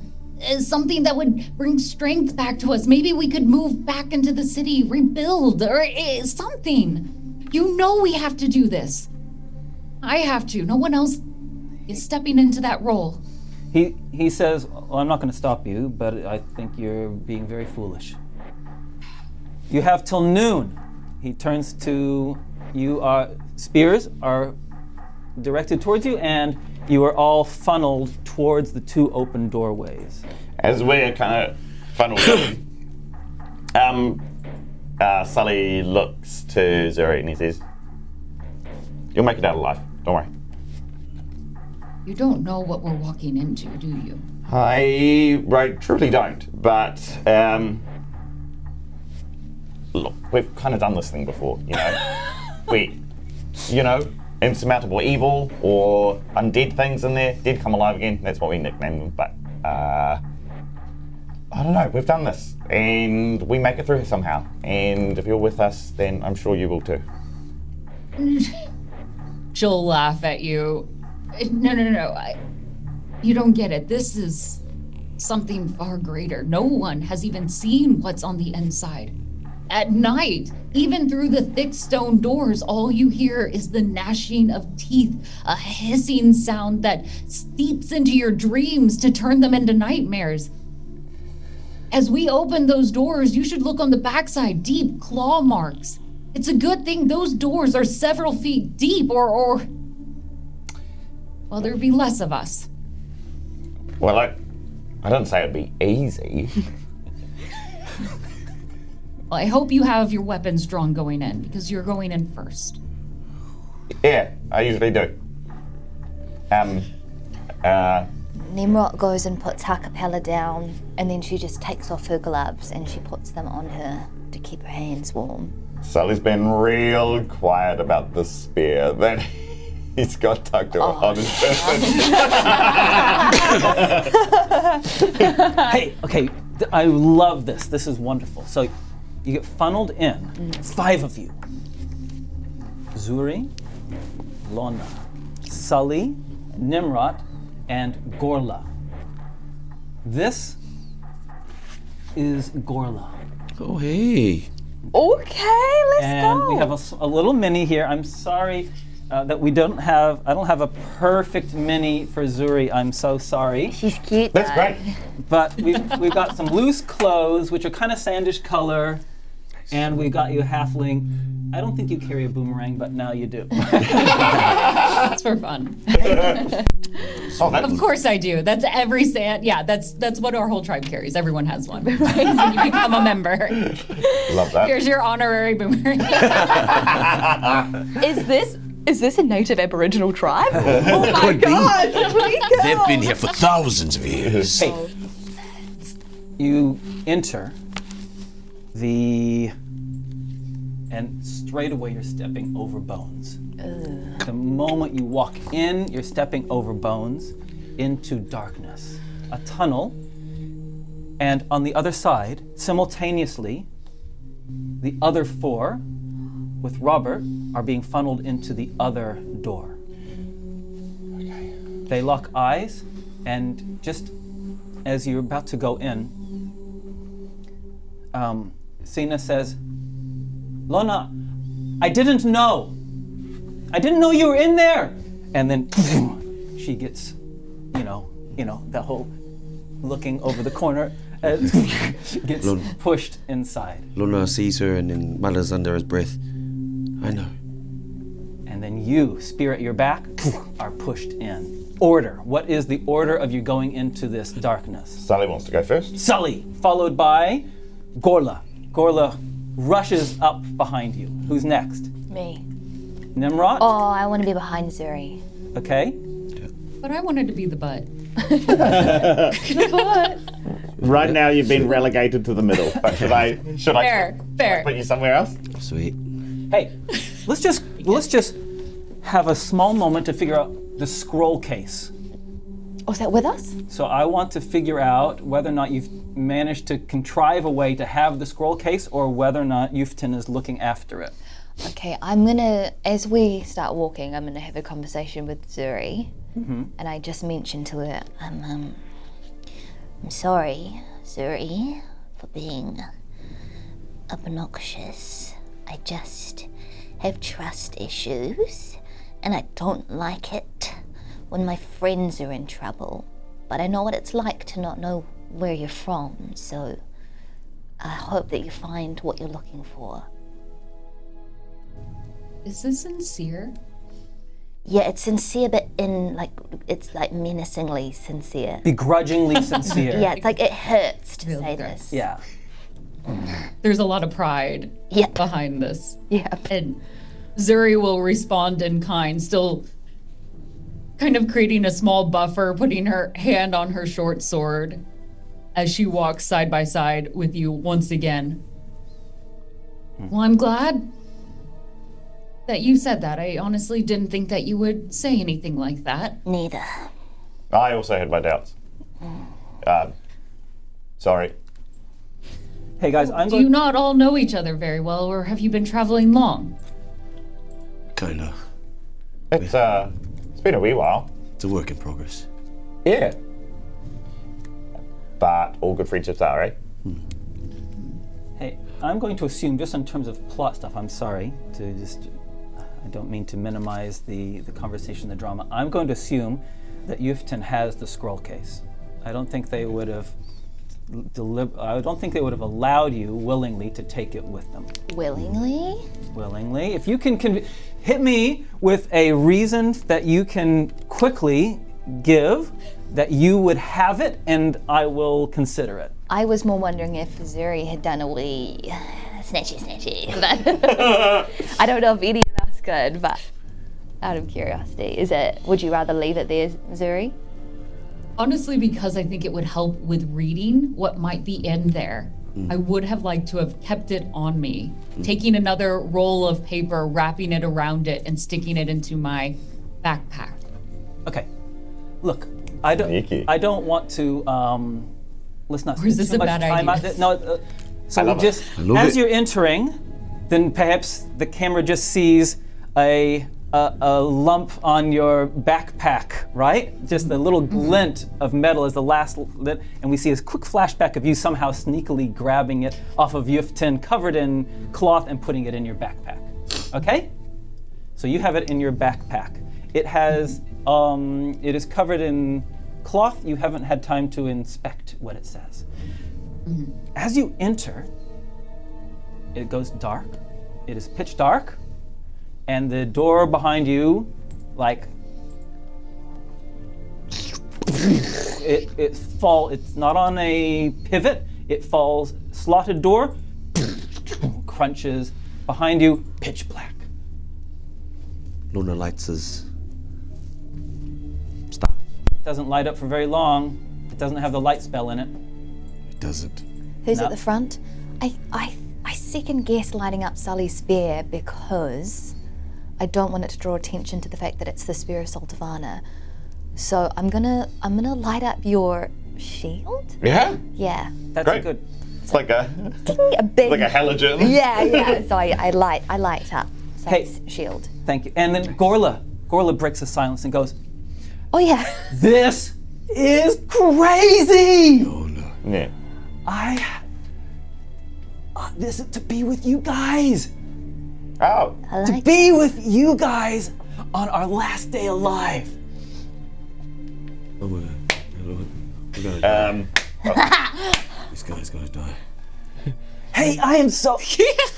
Speaker 4: something that would bring strength back to us, maybe we could move back into the city, rebuild, or something. You know we have to do this. I have to. No one else is stepping into that role.
Speaker 1: He says, well, I'm not going to stop you, but I think you're being very foolish. You have till noon. He turns to you. Spears are directed towards you, and you are all funneled towards the two open doorways.
Speaker 5: As we're kind of funneled in, Sully looks to Zuri and he says, "You'll make it out alive. Don't worry."
Speaker 4: You don't know what we're walking into, do you?
Speaker 5: I truly don't, but look, we've kind of done this thing before, you know. Insurmountable evil or undead things in there, dead come alive again, that's what we nicknamed them, but I don't know, we've done this, and we make it through somehow, and if you're with us, then I'm sure you will too.
Speaker 4: She'll laugh at you. No. You don't get it. This is something far greater. No one has even seen what's on the inside. At night, even through the thick stone doors, all you hear is the gnashing of teeth, a hissing sound that seeps into your dreams to turn them into nightmares. As we open those doors, you should look on the backside, deep claw marks. It's a good thing those doors are several feet deep, or well, there'd be less of us.
Speaker 5: Well, I don't say it'd be easy.
Speaker 4: Well, I hope you have your weapons drawn going in, because you're going in first.
Speaker 5: Yeah, I usually do.
Speaker 6: Tnemrot goes and puts Ha-Kapella down, and then she just takes off her gloves and she puts them on her to keep her hands warm.
Speaker 5: Sully's been real quiet about the spear that he's got tucked on his person.
Speaker 1: Hey, okay, I love this. This is wonderful. So you get funneled in, 5 of you. Zuri, Lona, Sully, Tnemrot, and Gorla. This is Gorla.
Speaker 3: Oh, hey.
Speaker 8: Okay, let's
Speaker 1: And
Speaker 8: go.
Speaker 1: we have a little mini here. I'm sorry that I don't have a perfect mini for Zuri. I'm so sorry.
Speaker 6: She's cute.
Speaker 5: That's
Speaker 6: though.
Speaker 5: great.
Speaker 1: But we've got some loose clothes, which are kind of sandish color, and we got you a halfling. I don't think you carry a boomerang, but now you do.
Speaker 4: That's for fun. Of course I do. That's every that's what our whole tribe carries. Everyone has one. Right? When you become a member.
Speaker 5: Love that.
Speaker 4: Here's your honorary boomerang.
Speaker 8: Is this a native Aboriginal tribe? Oh my god!
Speaker 3: They've been here for thousands of years.
Speaker 1: Hey, you enter and straight away you're stepping over bones. The moment you walk in, you're stepping over bones into darkness. A tunnel And on the other side, simultaneously, the other 4 with Robert are being funneled into the other door. Okay. They lock eyes, and just as you're about to go in, Sina says, Lona, I didn't know. I didn't know you were in there. And then she gets, that whole looking over the corner, gets pushed inside.
Speaker 3: Lona sees her and then mutters under his breath, I know.
Speaker 1: And then you, spirit your back, are pushed in. Order. What is the order of you going into this darkness?
Speaker 5: Sully wants to go first.
Speaker 1: Sully, followed by Gorla. Gorla rushes up behind you. Who's next?
Speaker 8: Me.
Speaker 1: Nimrod?
Speaker 6: Oh, I want to be behind Zuri.
Speaker 1: Okay.
Speaker 4: But I wanted to be the butt.
Speaker 5: Right now you've been relegated to the middle. But should I
Speaker 4: Fair.
Speaker 5: put you somewhere else?
Speaker 3: Sweet.
Speaker 1: Hey, let's just have a small moment to figure out the scroll case.
Speaker 8: Oh, is that with us?
Speaker 1: So I want to figure out whether or not you've managed to contrive a way to have the scroll case, or whether or not Yuftin is looking after it.
Speaker 8: Okay, I'm gonna, as we start walking, I'm gonna have a conversation with Zuri.
Speaker 1: Mm-hmm.
Speaker 8: And I just mentioned to her,
Speaker 7: I'm sorry, Zuri, for being obnoxious. I just have trust issues, and I don't like it when my friends are in trouble. But I know what it's like to not know where you're from, so I hope that you find what you're looking for.
Speaker 4: Is this sincere?
Speaker 7: Yeah, it's sincere, but it's like menacingly sincere.
Speaker 1: Begrudgingly sincere.
Speaker 7: Yeah, it's like it hurts to
Speaker 4: Feels
Speaker 7: say
Speaker 4: good.
Speaker 7: this.
Speaker 1: Yeah.
Speaker 4: There's a lot of pride
Speaker 7: Yeah.
Speaker 4: behind this.
Speaker 8: yeah,
Speaker 4: And Zuri will respond in kind, still kind of creating a small buffer, putting her hand on her short sword as she walks side by side with you once again. Well, I'm glad that you said that. I honestly didn't think that you would say anything like that.
Speaker 7: Neither.
Speaker 5: I also had my doubts. Sorry.
Speaker 1: Hey guys, I'm
Speaker 4: Do
Speaker 1: going.
Speaker 4: you not all know each other very well, or have you been traveling long?
Speaker 3: Kinda.
Speaker 5: It's been a wee while.
Speaker 3: It's a work in progress.
Speaker 5: Yeah. But all good friendships are, eh?
Speaker 1: Hey, I'm going to assume, just in terms of plot stuff, I'm sorry to just. I don't mean to minimize the conversation, the drama. I'm going to assume that Yuftin has the scroll case. I don't think they would have. I don't think they would have allowed you willingly to take it with them.
Speaker 6: Willingly?
Speaker 1: Willingly. If you can hit me with a reason that you can quickly give that you would have it, and I will consider it.
Speaker 6: I was more wondering if Zuri had done a wee snatchy, but I don't know if any of us could, but out of curiosity, would you rather leave it there, Zuri?
Speaker 4: Honestly, because I think it would help with reading what might be in there. I would have liked to have kept it on me, taking another roll of paper, wrapping it around it, and sticking it into my backpack.
Speaker 1: Okay. Look, I don't want to. Let's not
Speaker 4: Or is
Speaker 1: spend
Speaker 4: this
Speaker 1: too
Speaker 4: a
Speaker 1: much
Speaker 4: bad
Speaker 1: time
Speaker 4: idea?
Speaker 1: So
Speaker 5: I
Speaker 1: we
Speaker 5: love
Speaker 1: just,
Speaker 3: I love
Speaker 1: as
Speaker 3: it.
Speaker 1: you're entering, then perhaps the camera just sees a lump on your backpack, right? Just a little glint of metal as the last lit, and we see this quick flashback of you somehow sneakily grabbing it off of Yuftin, covered in cloth, and putting it in your backpack. Okay? So you have it in your backpack. It has, it is covered in cloth. You haven't had time to inspect what it says. As you enter, it goes dark. It is pitch dark. And the door behind you, like, it's not on a pivot, it falls, slotted door, crunches, behind you, pitch black.
Speaker 3: Lona lights his staff.
Speaker 1: It doesn't light up for very long. It doesn't have the light spell in it.
Speaker 3: It doesn't.
Speaker 6: Who's
Speaker 1: No.
Speaker 6: at the front? I second guess lighting up Sully's spear because I don't want it to draw attention to the fact that it's the spear of Saltavana. So I'm gonna light up your shield?
Speaker 5: Yeah,
Speaker 6: Yeah.
Speaker 1: That's
Speaker 5: Great.
Speaker 1: a good.
Speaker 5: it's like a
Speaker 6: A big.
Speaker 5: halogen.
Speaker 6: Yeah. So I light up. So
Speaker 1: Hey.
Speaker 6: it's shield.
Speaker 1: Thank you. And then Gorla breaks the silence and goes,
Speaker 6: Oh yeah.
Speaker 1: "This is crazy.
Speaker 5: Yeah.
Speaker 1: This is to be with you guys.
Speaker 5: Oh,
Speaker 6: I
Speaker 1: To
Speaker 6: like.
Speaker 1: be with you guys on our last day alive."
Speaker 3: Oh my God. We're gonna die. This guy's gonna die.
Speaker 1: Hey, I am so.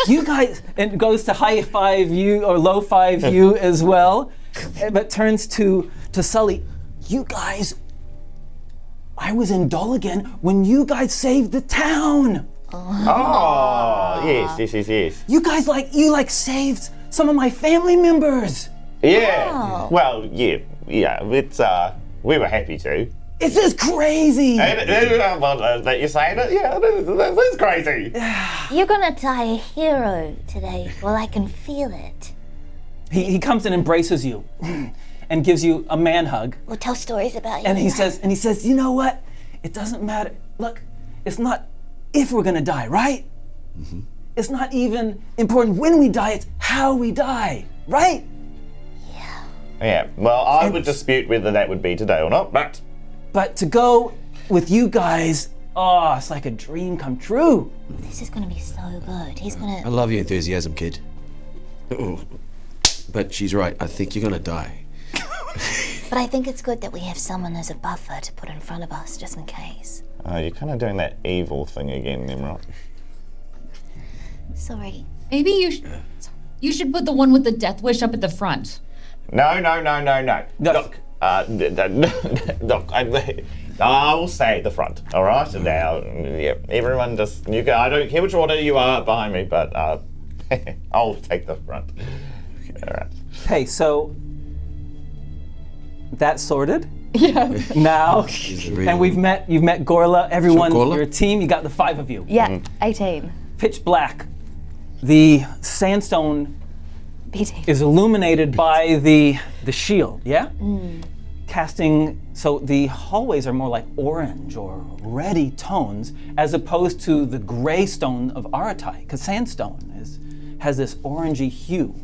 Speaker 1: You guys, and goes to high five you or low five you as well, but turns to Sully. You guys, I was in Doligan when you guys saved the town.
Speaker 5: oh, yes.
Speaker 1: You guys you saved some of my family members.
Speaker 5: Yeah. Well, yeah. It's we were happy to.
Speaker 1: This is crazy.
Speaker 5: That you're saying it, yeah, this is crazy.
Speaker 7: You're gonna die a hero today. Well, I can feel it.
Speaker 1: He comes and embraces you, and gives you a man hug.
Speaker 7: We'll tell stories about you.
Speaker 1: And he says, you know what? It doesn't matter. Look, it's not if we're gonna die, right?
Speaker 3: Mm-hmm.
Speaker 1: It's not even important when we die, it's how we die, right?
Speaker 5: Yeah. Well, I would dispute whether that would be today or not, but
Speaker 1: But to go with you guys, oh, it's like a dream come true.
Speaker 7: This is gonna be so good. He's
Speaker 3: I
Speaker 7: gonna.
Speaker 3: love your enthusiasm, kid. Oh. But she's right. I think you're gonna die.
Speaker 7: But I think it's good that we have someone as a buffer to put in front of us, just in case.
Speaker 5: you're kind of doing that evil thing again, Tnemrot.
Speaker 7: Sorry.
Speaker 4: Maybe you should put the one with the death wish up at the front.
Speaker 5: No.
Speaker 1: No.
Speaker 5: Look, look, I will stay at the front, all right? And now, yeah, everyone just, I don't care which order you are behind me, but I'll take the front. All right.
Speaker 1: Hey, so that's sorted. Yeah. Now, and you've met Gorla, everyone,
Speaker 3: Gorla?
Speaker 1: your team, you got the 5 of you.
Speaker 6: Yeah. 18.
Speaker 1: Pitch black. The sandstone
Speaker 6: Beating.
Speaker 1: is illuminated by the shield, yeah? Casting, so the hallways are more like orange or reddy tones as opposed to the gray stone of Aratai, because sandstone has this orangey hue.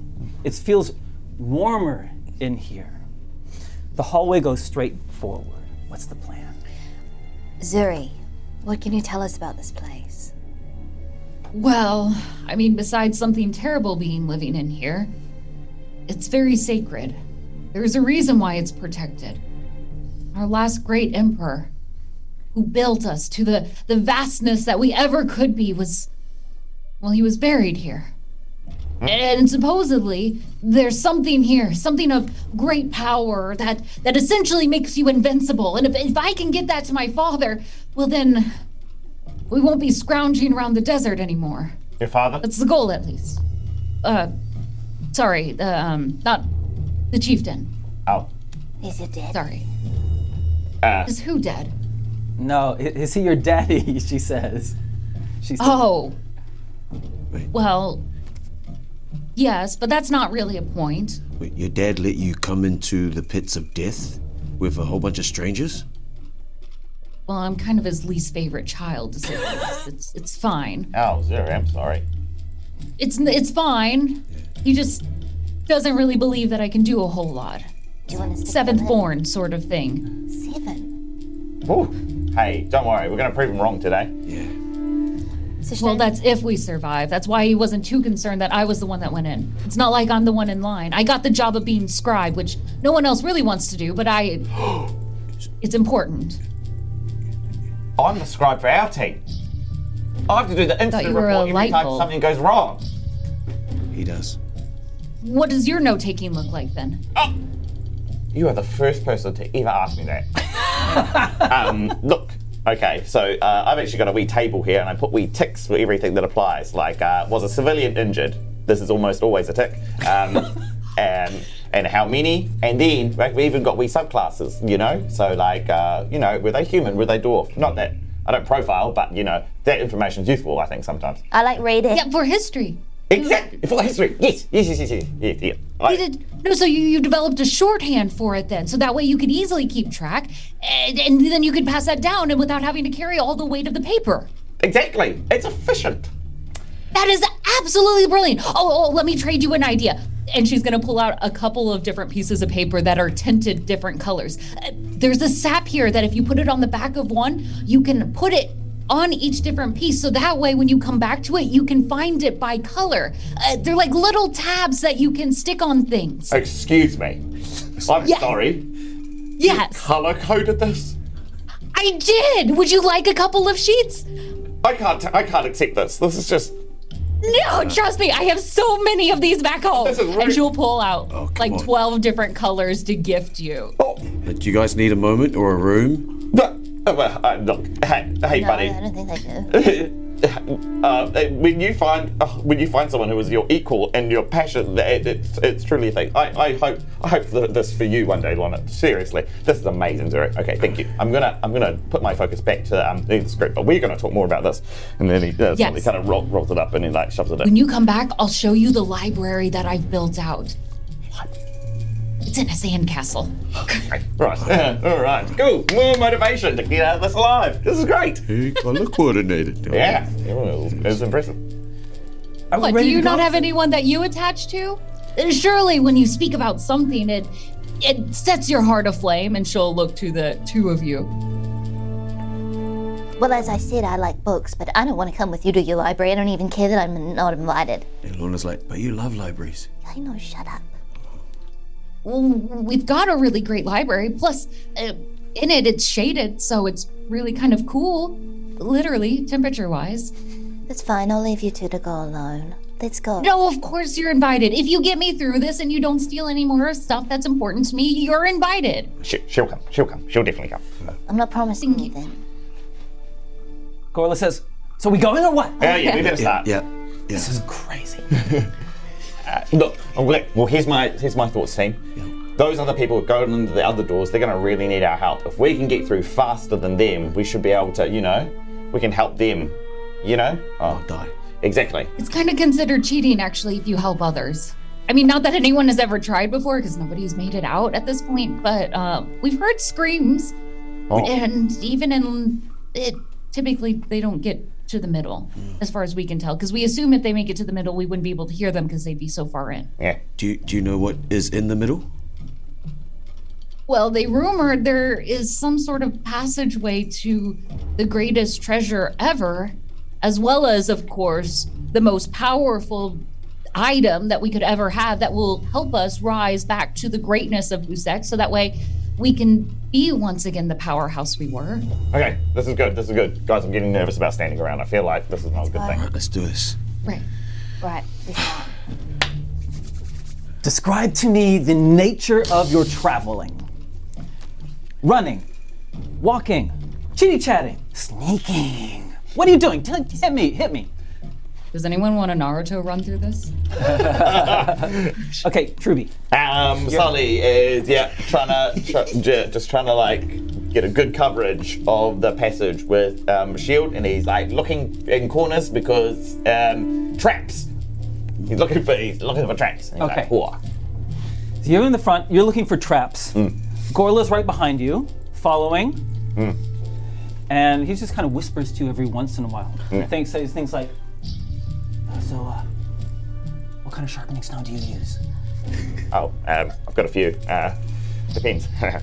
Speaker 1: It feels warmer in here. The hallway goes straight forward. What's the plan?
Speaker 6: Zuri, what can you tell us about this place?
Speaker 4: Well, I mean, besides something terrible being living in here, it's very sacred. There's a reason why it's protected. Our last great emperor, who built us to the vastness that we ever could be, he was buried here. And supposedly, there's something here, something of great power that essentially makes you invincible. And if I can get that to my father, well then, we won't be scrounging around the desert anymore.
Speaker 5: Your father?
Speaker 4: That's the goal, at least. Sorry, not the chieftain.
Speaker 5: Oh.
Speaker 7: Is it dead?
Speaker 4: Sorry. Is who dead?
Speaker 1: No, is he your daddy, she says. She says,
Speaker 4: Oh.
Speaker 3: Wait.
Speaker 4: Well, yes, but that's not really a point.
Speaker 3: Wait, your dad let you come into the pits of death with a whole bunch of strangers?
Speaker 4: Well, I'm kind of his least favorite child, to say the least. It's fine.
Speaker 5: Oh, Zuri, I'm sorry.
Speaker 4: It's fine. He just doesn't really believe that I can do a whole lot.
Speaker 7: Do you want to stick
Speaker 4: Seventh
Speaker 7: with
Speaker 4: born sort of thing.
Speaker 7: it? 7.
Speaker 5: Ooh. Hey, don't worry, we're going to prove him wrong today.
Speaker 3: Yeah.
Speaker 4: Well, that's if we survive. That's why he wasn't too concerned that I was the one that went in. It's not like I'm the one in line. I got the job of being scribe, which no one else really wants to do, but it's important.
Speaker 5: I'm the scribe for our team. I have to do the incident
Speaker 4: you were
Speaker 5: report
Speaker 4: a
Speaker 5: every
Speaker 4: light
Speaker 5: time
Speaker 4: bulb.
Speaker 5: something goes wrong.
Speaker 3: He does.
Speaker 4: What does your note-taking look like, then?
Speaker 5: You are the first person to ever ask me that. Look, okay, so I've actually got a wee table here and I put wee ticks for everything that applies. Like, was a civilian injured? This is almost always a tick. And how many? And then we even got wee subclasses, you know? So like, were they human? Were they dwarf? Not that I don't profile, but that information's useful, I think, sometimes.
Speaker 7: I like reading.
Speaker 4: Yeah, for history.
Speaker 5: Exactly. For history. Yes.
Speaker 4: No, so you developed a shorthand for it then, so that way you could easily keep track, and then you could pass that down and without having to carry all the weight of the paper.
Speaker 5: Exactly. It's efficient.
Speaker 4: That is absolutely brilliant. Oh, let me trade you an idea. And she's gonna pull out a couple of different pieces of paper that are tinted different colors. There's a sap here that if you put it on the back of one, you can put it on each different piece, so that way when you come back to it, you can find it by color. They're like little tabs that you can stick on things.
Speaker 5: Excuse me. I'm sorry.
Speaker 4: Yes.
Speaker 5: Color coded this?
Speaker 4: I did. Would you like a couple of sheets?
Speaker 5: I can't accept this. This is just.
Speaker 4: No, trust me, I have so many of these back home.
Speaker 5: This is
Speaker 4: and she'll pull out like
Speaker 3: on.
Speaker 4: 12 different colors to gift you.
Speaker 3: Do you guys need a moment or a room?
Speaker 5: Look, hey,
Speaker 7: No,
Speaker 5: buddy.
Speaker 7: I don't think they do.
Speaker 5: When you find someone who is your equal and your passion, it's truly a thing. I hope this for you one day, Lona. Seriously, this is amazing, Zurich. Okay, thank you. I'm gonna put my focus back to the script, but we're gonna talk more about this. And then he kind of rolls it up and he like shoves it in.
Speaker 4: When you come back, I'll show you the library that I've built out. It's in a sandcastle.
Speaker 5: Right. All right. Cool. More motivation to get out of this alive. This is great.
Speaker 3: Hey, color coordinated.
Speaker 5: Yeah. It was impressive.
Speaker 4: What, do you not have anyone that you attach to? Surely when you speak about something, it sets your heart aflame, and she'll look to the two of you.
Speaker 7: Well, as I said, I like books, but I don't want to come with you to your library. I don't even care that I'm not invited.
Speaker 3: And Lona's like, but you love libraries.
Speaker 7: I know, shut up.
Speaker 4: Well, we've got a really great library. Plus, in it, it's shaded, so it's really kind of cool. Literally, temperature-wise.
Speaker 7: That's fine, I'll leave you two to go alone. Let's go.
Speaker 4: No, of course you're invited. If you get me through this and you don't steal any more stuff that's important to me, you're invited.
Speaker 5: She'll come. She'll definitely come.
Speaker 7: I'm not promising anything.
Speaker 1: Corla says, so we going or what?
Speaker 5: Yeah, we better start.
Speaker 3: Yeah.
Speaker 1: This is crazy.
Speaker 5: Look, well, here's my thoughts, team. Yeah. Those other people going into the other doors, they're going to really need our help. If we can get through faster than them, we should be able to, we can help them,
Speaker 3: I'll die.
Speaker 5: Exactly.
Speaker 4: It's kind of considered cheating, actually, if you help others. I mean, not that anyone has ever tried before, because nobody's made it out at this point, but we've heard screams, and even in it, typically they don't get to the middle, as far as we can tell, because we assume if they make it to the middle, we wouldn't be able to hear them because they'd be so far in.
Speaker 5: Yeah.
Speaker 3: Do you know what is in the middle?
Speaker 4: Well, they rumored there is some sort of passageway to the greatest treasure ever, as well as, of course, the most powerful item that we could ever have that will help us rise back to the greatness of Busek, so that way we can be once again the powerhouse we were.
Speaker 5: Okay, this is good. Guys, I'm getting nervous about standing around. I feel like this is not a good thing.
Speaker 3: All right, let's do this.
Speaker 4: Right.
Speaker 1: Describe to me the nature of your traveling. Running, walking, chitty-chatting, sneaking. What are you doing? Hit me.
Speaker 4: Does anyone want a Naruto run through this?
Speaker 1: Okay, Truby.
Speaker 5: Sully is trying to like get a good coverage of the passage with shield, and he's like looking in corners because traps. He's looking for traps. And he's
Speaker 1: Okay.
Speaker 5: like, "Whoa."
Speaker 1: So you're in the front. You're looking for traps. Gorla's right behind you, following. And he just kind of whispers to you every once in a while. Says things like, so, what kind of sharpening stone do you use?
Speaker 5: Oh, I've got a few. Depends.
Speaker 1: Yeah.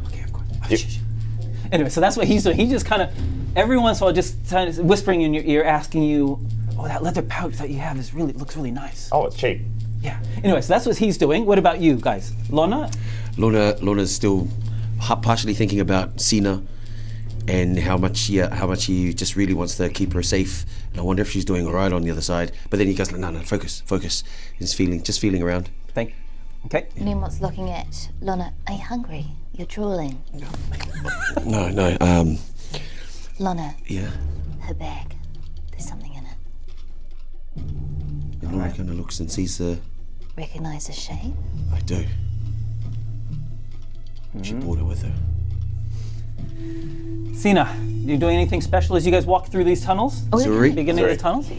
Speaker 1: Okay, of course. Anyway, so that's what he's doing. He just kind of, every once in a while, just kind of whispering in your ear, asking you, oh, that leather pouch that you have looks really nice.
Speaker 5: Oh, it's cheap.
Speaker 1: Yeah. Anyway, so that's what he's doing. What about you guys? Lona?
Speaker 3: Lona's still partially thinking about Sina and how much he just really wants to keep her safe. And I wonder if she's doing all right on the other side. But then he goes, no, focus. He's just feeling around.
Speaker 1: Okay.
Speaker 7: Tnemrot's looking at Lona. Are you hungry? You're drooling.
Speaker 3: No.
Speaker 7: Lona.
Speaker 3: Yeah.
Speaker 7: Her bag. There's something in it.
Speaker 3: And Lona kind of looks and sees the...
Speaker 7: Recognize the shape?
Speaker 3: I do. She brought it with her.
Speaker 1: Sina, you doing anything special as you guys walk through these tunnels?
Speaker 3: Sorry?
Speaker 1: Beginning of the tunnels?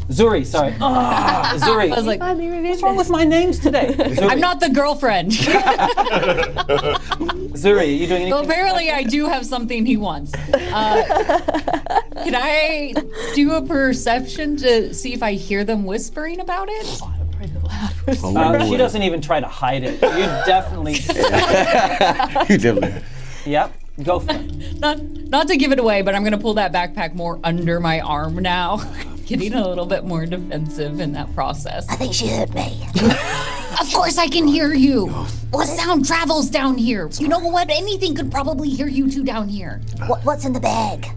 Speaker 1: Zuri, sorry. Zuri.
Speaker 4: I was like,
Speaker 1: What's wrong with my names today? Zuri.
Speaker 4: I'm not the girlfriend.
Speaker 1: Zuri, are you doing anything?
Speaker 4: So apparently I do have something he wants. Can I do a perception to see if I hear them whispering about it?
Speaker 1: She doesn't even try to hide it. You definitely.
Speaker 3: You definitely.
Speaker 1: Yep. Go for it.
Speaker 4: Not to give it away, but I'm gonna pull that backpack more under my arm now. Getting a little bit more defensive in that process.
Speaker 7: I think she heard me.
Speaker 4: Of course I can hear you. What sound travels down here? You know what? Anything could probably hear you two down here.
Speaker 7: What's in the bag?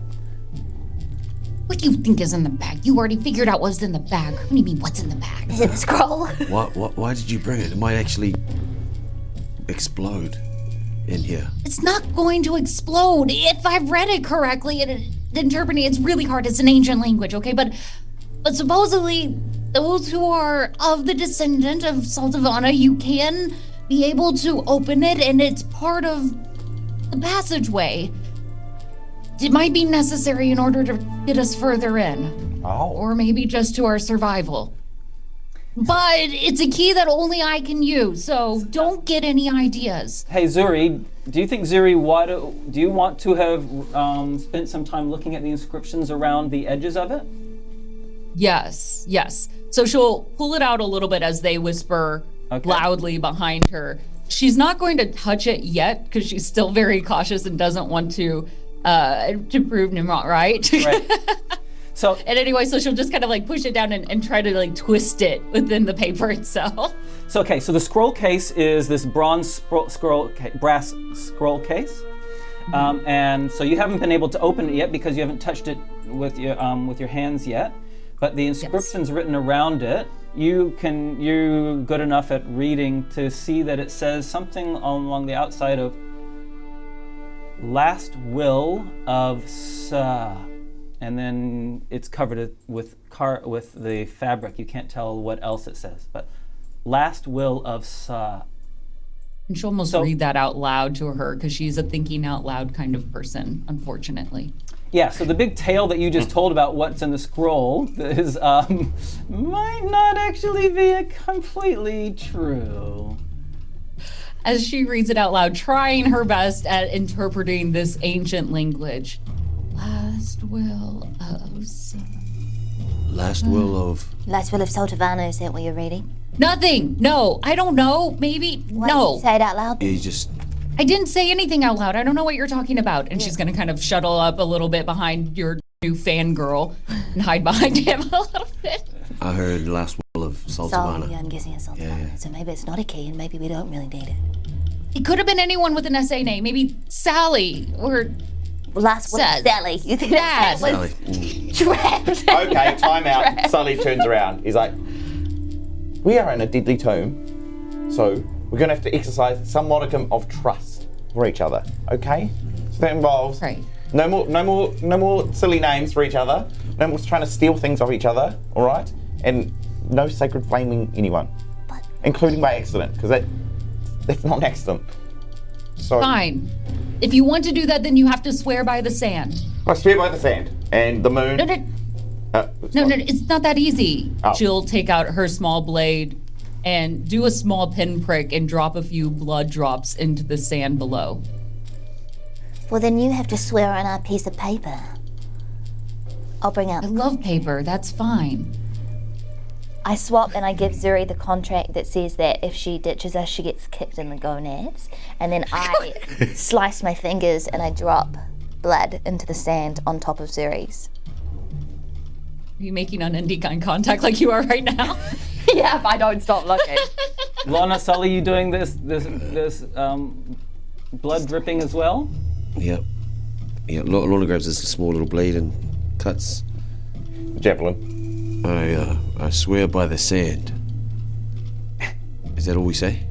Speaker 4: What do you think is in the bag? You already figured out what's in the bag. What do you mean, what's in the bag?
Speaker 7: Is it the scroll?
Speaker 3: Why did you bring it? It might actually explode in here.
Speaker 4: It's not going to explode. If I've read it correctly and interpreting, it's really hard. It's an ancient language, okay? But supposedly, those who are of the descendant of Saltavana, you can be able to open it, and it's part of the passageway. It might be necessary in order to get us further in.
Speaker 5: Oh.
Speaker 4: Or maybe just to our survival. But it's a key that only I can use, so don't get any ideas.
Speaker 1: Hey, Zuri, do you think Zuri, do you want to have spent some time looking at the inscriptions around the edges of it?
Speaker 4: Yes. So she'll pull it out a little bit as they whisper loudly behind her. She's not going to touch it yet because she's still very cautious and doesn't want to prove Tnemrot right.
Speaker 1: Right. So
Speaker 4: she'll just kind of like push it down and try to like twist it within the paper itself.
Speaker 1: So the scroll case is this bronze brass scroll case, and so you haven't been able to open it yet because you haven't touched it with your hands yet. But the inscriptions written around it, you're good enough at reading to see that it says something along the outside of "Last Will of Sa." And then it's covered with the fabric. You can't tell what else it says, but "Last Will of Sa."
Speaker 4: And she'll almost read that out loud to her because she's a thinking out loud kind of person, unfortunately.
Speaker 1: Yeah, so the big tale that you just told about what's in the scroll is might not actually be completely true.
Speaker 4: As she reads it out loud, trying her best at interpreting this ancient language. Last will of
Speaker 3: Last will of
Speaker 7: Saltavana, is that what you're reading?
Speaker 4: Nothing. No, I don't know. Maybe.
Speaker 7: Why did you say it out loud?
Speaker 3: You just.
Speaker 4: I didn't say anything out loud. I don't know what you're talking about. And she's gonna kind of shuttle up a little bit behind your new fangirl and hide behind him a little bit.
Speaker 3: I heard last will of Saltavana.
Speaker 7: So, yeah, I'm guessing it's Saltavana.
Speaker 3: Yeah.
Speaker 7: So maybe it's not a key, and maybe we don't really need it.
Speaker 4: It could have been anyone with an SA name. Maybe Sally or.
Speaker 7: Last one, Sally. You think that was trapped?
Speaker 5: Okay, time out. Sully turns around. He's like, we are in a deadly tomb, so we're going to have to exercise some modicum of trust for each other, okay? So that involves no more silly names for each other, no more trying to steal things off each other, all right? And no sacred flaming anyone, including by accident, because that's not an accident. So,
Speaker 4: fine. If you want to do that, then you have to swear by the sand.
Speaker 5: I swear by the sand and the moon.
Speaker 4: No, it's not that easy.
Speaker 5: Oh.
Speaker 4: She'll take out her small blade and do a small pinprick and drop a few blood drops into the sand below.
Speaker 7: Well, then you have to swear on our piece of paper. I'll bring up.
Speaker 4: I love paper. That's fine.
Speaker 6: I swap and I give Zuri the contract that says that if she ditches us, she gets kicked in the gonads. And then I slice my fingers and I drop blood into the sand on top of Zuri's.
Speaker 4: Are you making unending eye contact like you are right now?
Speaker 8: Yeah, if I don't stop looking.
Speaker 1: Lona, Sully, you doing this blood dripping as well?
Speaker 3: Yep. Yeah, Lona grabs this small little blade and cuts.
Speaker 5: Javelin.
Speaker 3: I swear by the sand. Is that all we say?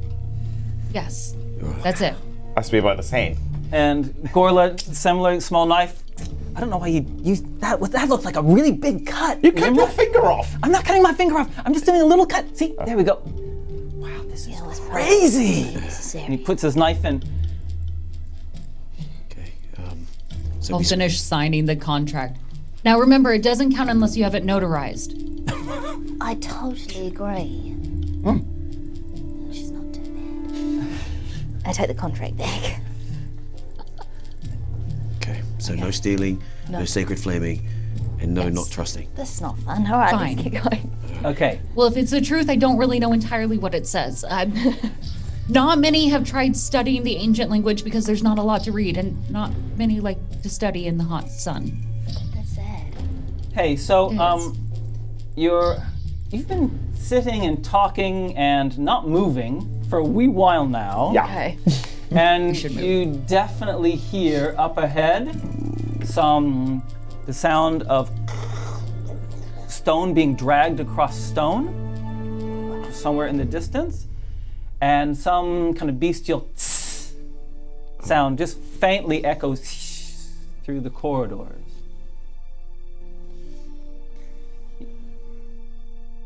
Speaker 4: Yes. That's it.
Speaker 5: I swear by the sand.
Speaker 1: And Gorla, similar small knife. I don't know why you used that. That looks like a really big cut.
Speaker 5: You cut your finger off.
Speaker 1: I'm not cutting my finger off. I'm just doing a little cut. See, there we go. Wow, this is crazy. And he puts his knife in.
Speaker 3: Okay.
Speaker 4: I'll finish signing the contract. Now remember, it doesn't count unless you have it notarized.
Speaker 7: I totally agree. She's not too bad. I take the contract back.
Speaker 3: Okay, so no stealing, no sacred flaming, and no not trusting.
Speaker 6: This is not fun. All right,
Speaker 4: Fine.
Speaker 6: let's keep going.
Speaker 1: Okay.
Speaker 4: Well, if it's the truth, I don't really know entirely what it says. Not many have tried studying the ancient language because there's not a lot to read, and not many like to study in the hot sun.
Speaker 6: That's sad.
Speaker 1: Hey, so
Speaker 4: Yes.
Speaker 1: you've been sitting and talking and not moving for a wee while now.
Speaker 5: Yeah.
Speaker 6: Okay.
Speaker 1: And
Speaker 4: should move.
Speaker 1: you definitely hear up ahead the sound of stone being dragged across stone somewhere in the distance, and some kind of bestial sound just faintly echoes through the corridors.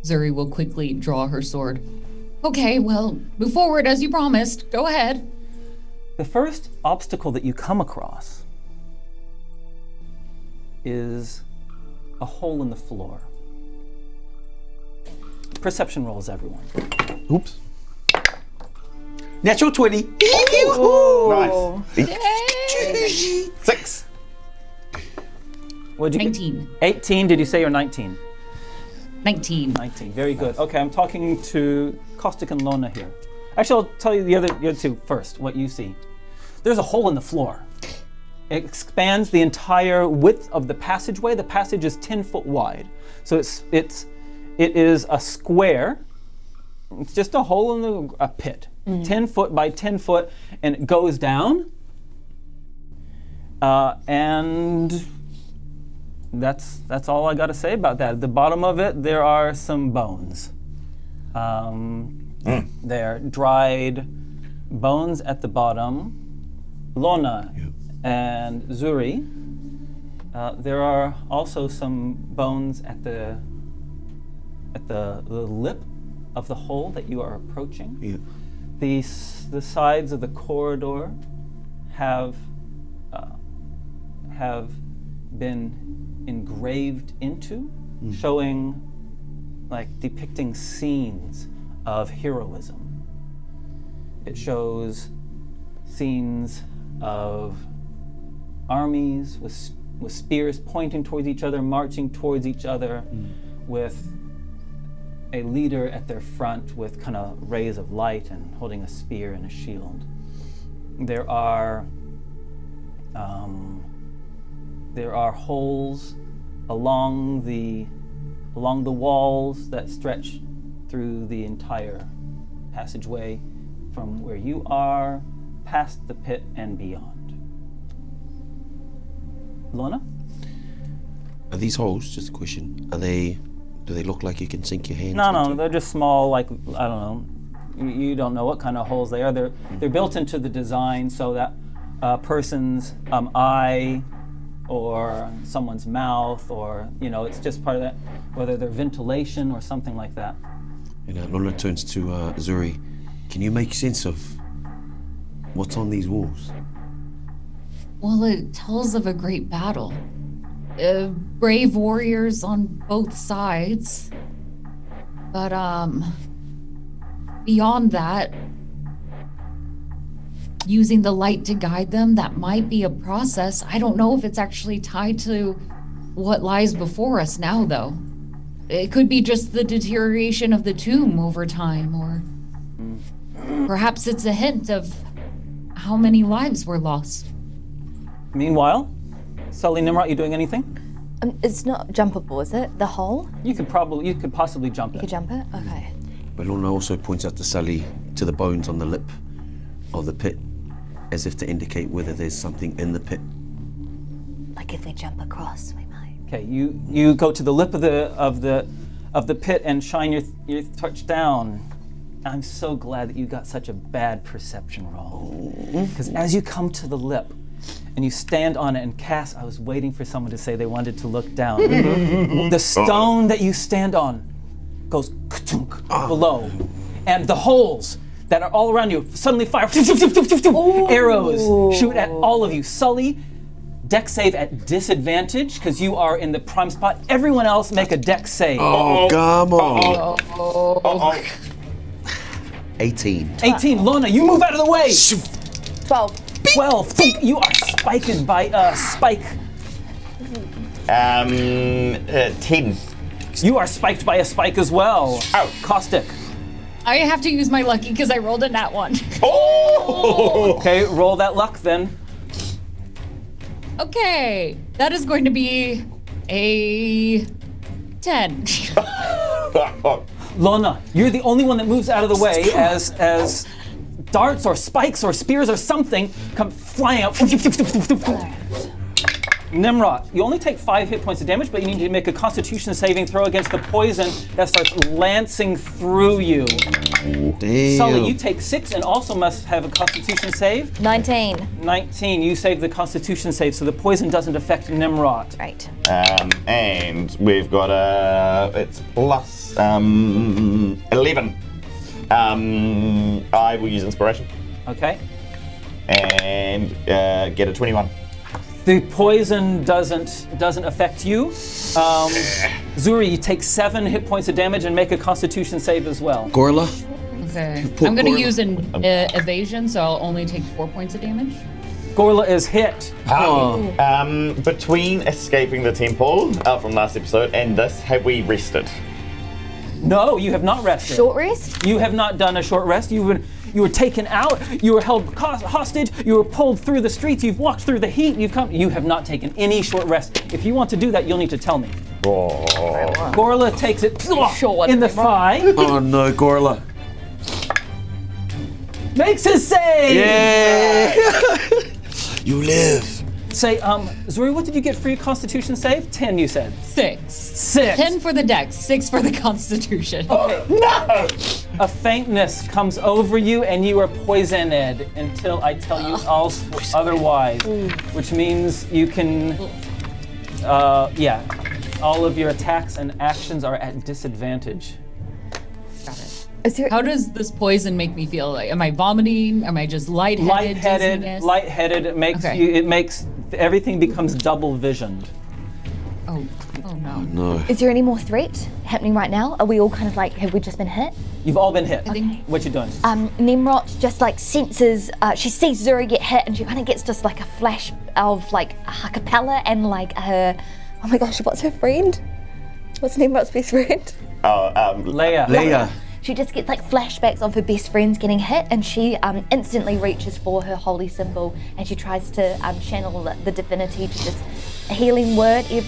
Speaker 4: Zuri will quickly draw her sword. Okay, well, move forward as you promised. Go ahead.
Speaker 1: The first obstacle that you come across is a hole in the floor. Perception rolls, everyone.
Speaker 3: Oops. Natural 20.
Speaker 5: Nice. 6.
Speaker 1: What'd you
Speaker 4: 19.
Speaker 1: get? 18, did you say, or 19?
Speaker 4: 19.
Speaker 1: 19, very good. Okay, I'm talking to Caustic and Lona here. Actually, I'll tell you the other two first, what you see. There's a hole in the floor. It expands the entire width of the passageway. The passage is 10 foot wide. So it is a square. It's just a hole in a pit. 10 foot by 10 foot, and it goes down. And that's all I got to say about that. At the bottom of it, there are some bones. They're dried bones at the bottom. Lona and Zuri. There are also some bones at the lip of the hole that you are approaching.
Speaker 3: Yeah.
Speaker 1: The sides of the corridor have been engraved into, showing, like, depicting scenes of heroism. It shows scenes of armies with spears pointing towards each other, marching towards each other, with a leader at their front with kind of rays of light and holding a spear and a shield. There are holes along the walls that stretch through the entire passageway from where you are, past the pit and beyond. Lona?
Speaker 3: Are these holes, just a question, do they look like you can sink your hands
Speaker 1: No,
Speaker 3: into?
Speaker 1: they're just small, like, I don't know. You don't know what kind of holes they are. They're built into the design so that a person's eye or someone's mouth, or, it's just part of that, whether they're ventilation or something like that.
Speaker 3: And Lona turns to Zuri. Can you make sense of what's on these walls?
Speaker 4: Well, it tells of a great battle. Brave warriors on both sides. But, beyond that, using the light to guide them, that might be a process. I don't know if it's actually tied to what lies before us now, though. It could be just the deterioration of the tomb over time, or perhaps it's a hint of how many lives were lost.
Speaker 1: Meanwhile, Sully, Tnemrot, you doing anything?
Speaker 6: It's not jumpable, is it? The hole?
Speaker 1: You could possibly jump
Speaker 6: You
Speaker 1: it.
Speaker 6: could jump it? Okay.
Speaker 3: But Lona also points out to Sully to the bones on the lip of the pit, as if to indicate whether there's something in the pit.
Speaker 6: Like if we jump across, we might.
Speaker 1: Okay, you go to the lip of the pit and shine your torch down. I'm so glad that you got such a bad perception roll, because as you come to the lip and you stand on it and cast, I was waiting for someone to say they wanted to look down. The stone that you stand on goes ka-tunk below, and the holes that are all around you suddenly fire. Arrows shoot at all of you. Sully dex save at disadvantage because you are in the prime spot. Everyone else make a dex save.
Speaker 3: Oh, come on.
Speaker 5: Uh-oh.
Speaker 3: 18.
Speaker 1: 18. Lona, you move out of the way.
Speaker 8: 12.
Speaker 1: 12. You are spiked by a spike.
Speaker 5: 10.
Speaker 1: You are spiked by a spike as well.
Speaker 5: Ow.
Speaker 1: Caustic.
Speaker 4: I have to use my lucky because I rolled a nat 1.
Speaker 5: Oh!
Speaker 1: Okay, roll that luck then.
Speaker 4: Okay, that is going to be a 10.
Speaker 1: Lona, you're the only one that moves out of the way as darts or spikes or spears or something come flying out. Tnemrot, you only take 5 hit points of damage, but you need to make a Constitution saving throw against the poison that starts lancing through you.
Speaker 3: Damn.
Speaker 1: Sully, you take 6 and also must have a Constitution save.
Speaker 6: 19.
Speaker 1: 19, you save the Constitution save, so the poison doesn't affect Tnemrot.
Speaker 6: Right.
Speaker 5: And we've got it's plus 11. I will use inspiration
Speaker 1: Okay.
Speaker 5: and get a 21.
Speaker 1: The poison doesn't affect you. Zuri, you take 7 hit points of damage and make a Constitution save as well.
Speaker 3: Gorla?
Speaker 4: Okay.
Speaker 3: Poor
Speaker 4: I'm going to
Speaker 3: Gorla.
Speaker 4: use an evasion, so I'll only take 4 points of damage.
Speaker 1: Gorla is hit.
Speaker 5: Between escaping the temple from last episode and this, have we rested?
Speaker 1: No, you have not rested.
Speaker 6: Short rest?
Speaker 1: You have not done a short rest. You were taken out. You were held hostage. You were pulled through the streets. You've walked through the heat. You have not taken any short rest. If you want to do that, you'll need to tell me.
Speaker 5: Oh.
Speaker 1: Gorla takes it in the thigh.
Speaker 3: Oh no, Gorla.
Speaker 1: Makes his save.
Speaker 3: Yeah! You live.
Speaker 1: Say, Zuri, what did you get for your Constitution save? 10, you said.
Speaker 4: 6.
Speaker 1: 6.
Speaker 4: 10 for the dex, 6 for the constitution.
Speaker 1: Okay. No! A faintness comes over you and you are poisoned until I tell you otherwise, which means you can, all of your attacks and actions are at disadvantage.
Speaker 4: Got it.
Speaker 6: Is there,
Speaker 4: How does this poison make me feel? Like, am I vomiting? Am I just lightheaded? Dizziness?
Speaker 1: Lightheaded. It makes
Speaker 4: Okay.
Speaker 1: you. It makes everything becomes double visioned.
Speaker 4: Oh no.
Speaker 3: No.
Speaker 6: is there any more threat happening right now? Are we all kind of like, have we just been hit?
Speaker 1: You've all been hit.
Speaker 4: think-
Speaker 1: What you doing?
Speaker 6: Tnemrot just like senses, she sees Zuri get hit and she kind of gets just like a flash of like a Ha-Kapella and like her, oh my gosh, what's her friend? What's Tnemrot's best friend?
Speaker 1: Leia.
Speaker 3: Leia.
Speaker 6: She just gets like flashbacks of her best friends getting hit and she instantly reaches for her holy symbol and she tries to channel the divinity to just a healing word to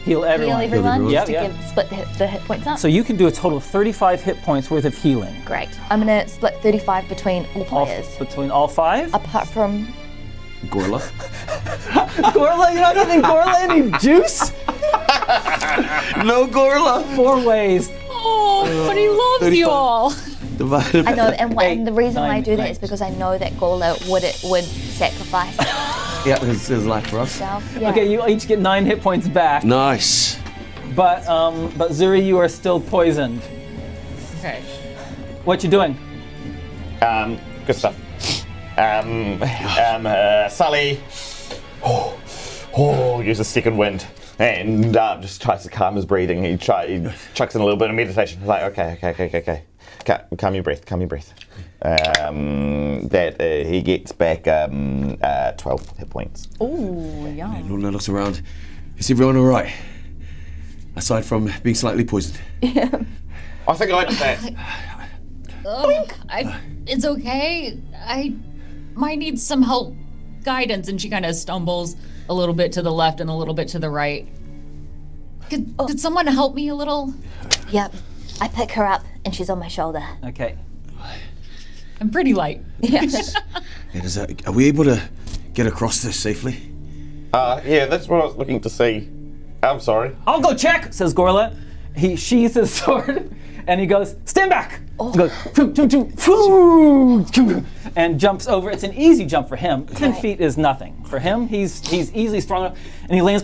Speaker 1: Heal everyone.
Speaker 6: heal everyone,
Speaker 1: Yeah,
Speaker 6: to
Speaker 1: yeah.
Speaker 6: split the hit points up.
Speaker 1: So you can do a total of 35 hit points worth of healing.
Speaker 6: Great. I'm gonna split 35 between all players.
Speaker 1: Between all 5.
Speaker 6: Apart from
Speaker 3: Gorla.
Speaker 1: Gorla, you're not giving Gorla any juice?
Speaker 3: No Gorla.
Speaker 1: 4 ways.
Speaker 4: Oh, but he loves you
Speaker 3: 35.
Speaker 4: all.
Speaker 3: Divided.
Speaker 6: I know, and the reason why I
Speaker 1: 9,
Speaker 6: do that
Speaker 1: 9.
Speaker 6: is because I know that Gorla would sacrifice
Speaker 3: Yeah, his life for us.
Speaker 6: himself. Yeah.
Speaker 1: Okay, you each get 9 hit points back.
Speaker 3: Nice.
Speaker 1: But Zuri, you are still poisoned.
Speaker 4: Okay.
Speaker 1: What you doing?
Speaker 5: Good stuff. Sully. Use a second wind and just tries to calm his breathing. He chucks in a little bit of meditation. He's like, okay. Calm your breath. He gets back 12 hit points.
Speaker 8: Ooh, yum.
Speaker 3: Lona looks around. Is everyone all right? Aside from being slightly poisoned.
Speaker 5: I think I did that.
Speaker 4: It's okay. I might need some help, guidance, and she kind of stumbles a little bit to the left and a little bit to the right. Could someone help me a little?
Speaker 6: Yep. I pick her up and she's on my shoulder.
Speaker 1: Okay.
Speaker 4: I'm pretty light.
Speaker 3: Yeah, are we able to get across this safely?
Speaker 5: Yeah, that's what I was looking to see. I'm sorry.
Speaker 1: I'll go check, says Gorla. He sheathes his sword and he goes, stand back! He goes, "Choo, choo, choo, choo, choo," and jumps over. It's an easy jump for him. 10 feet is nothing. For him, he's easily strong enough. And he lands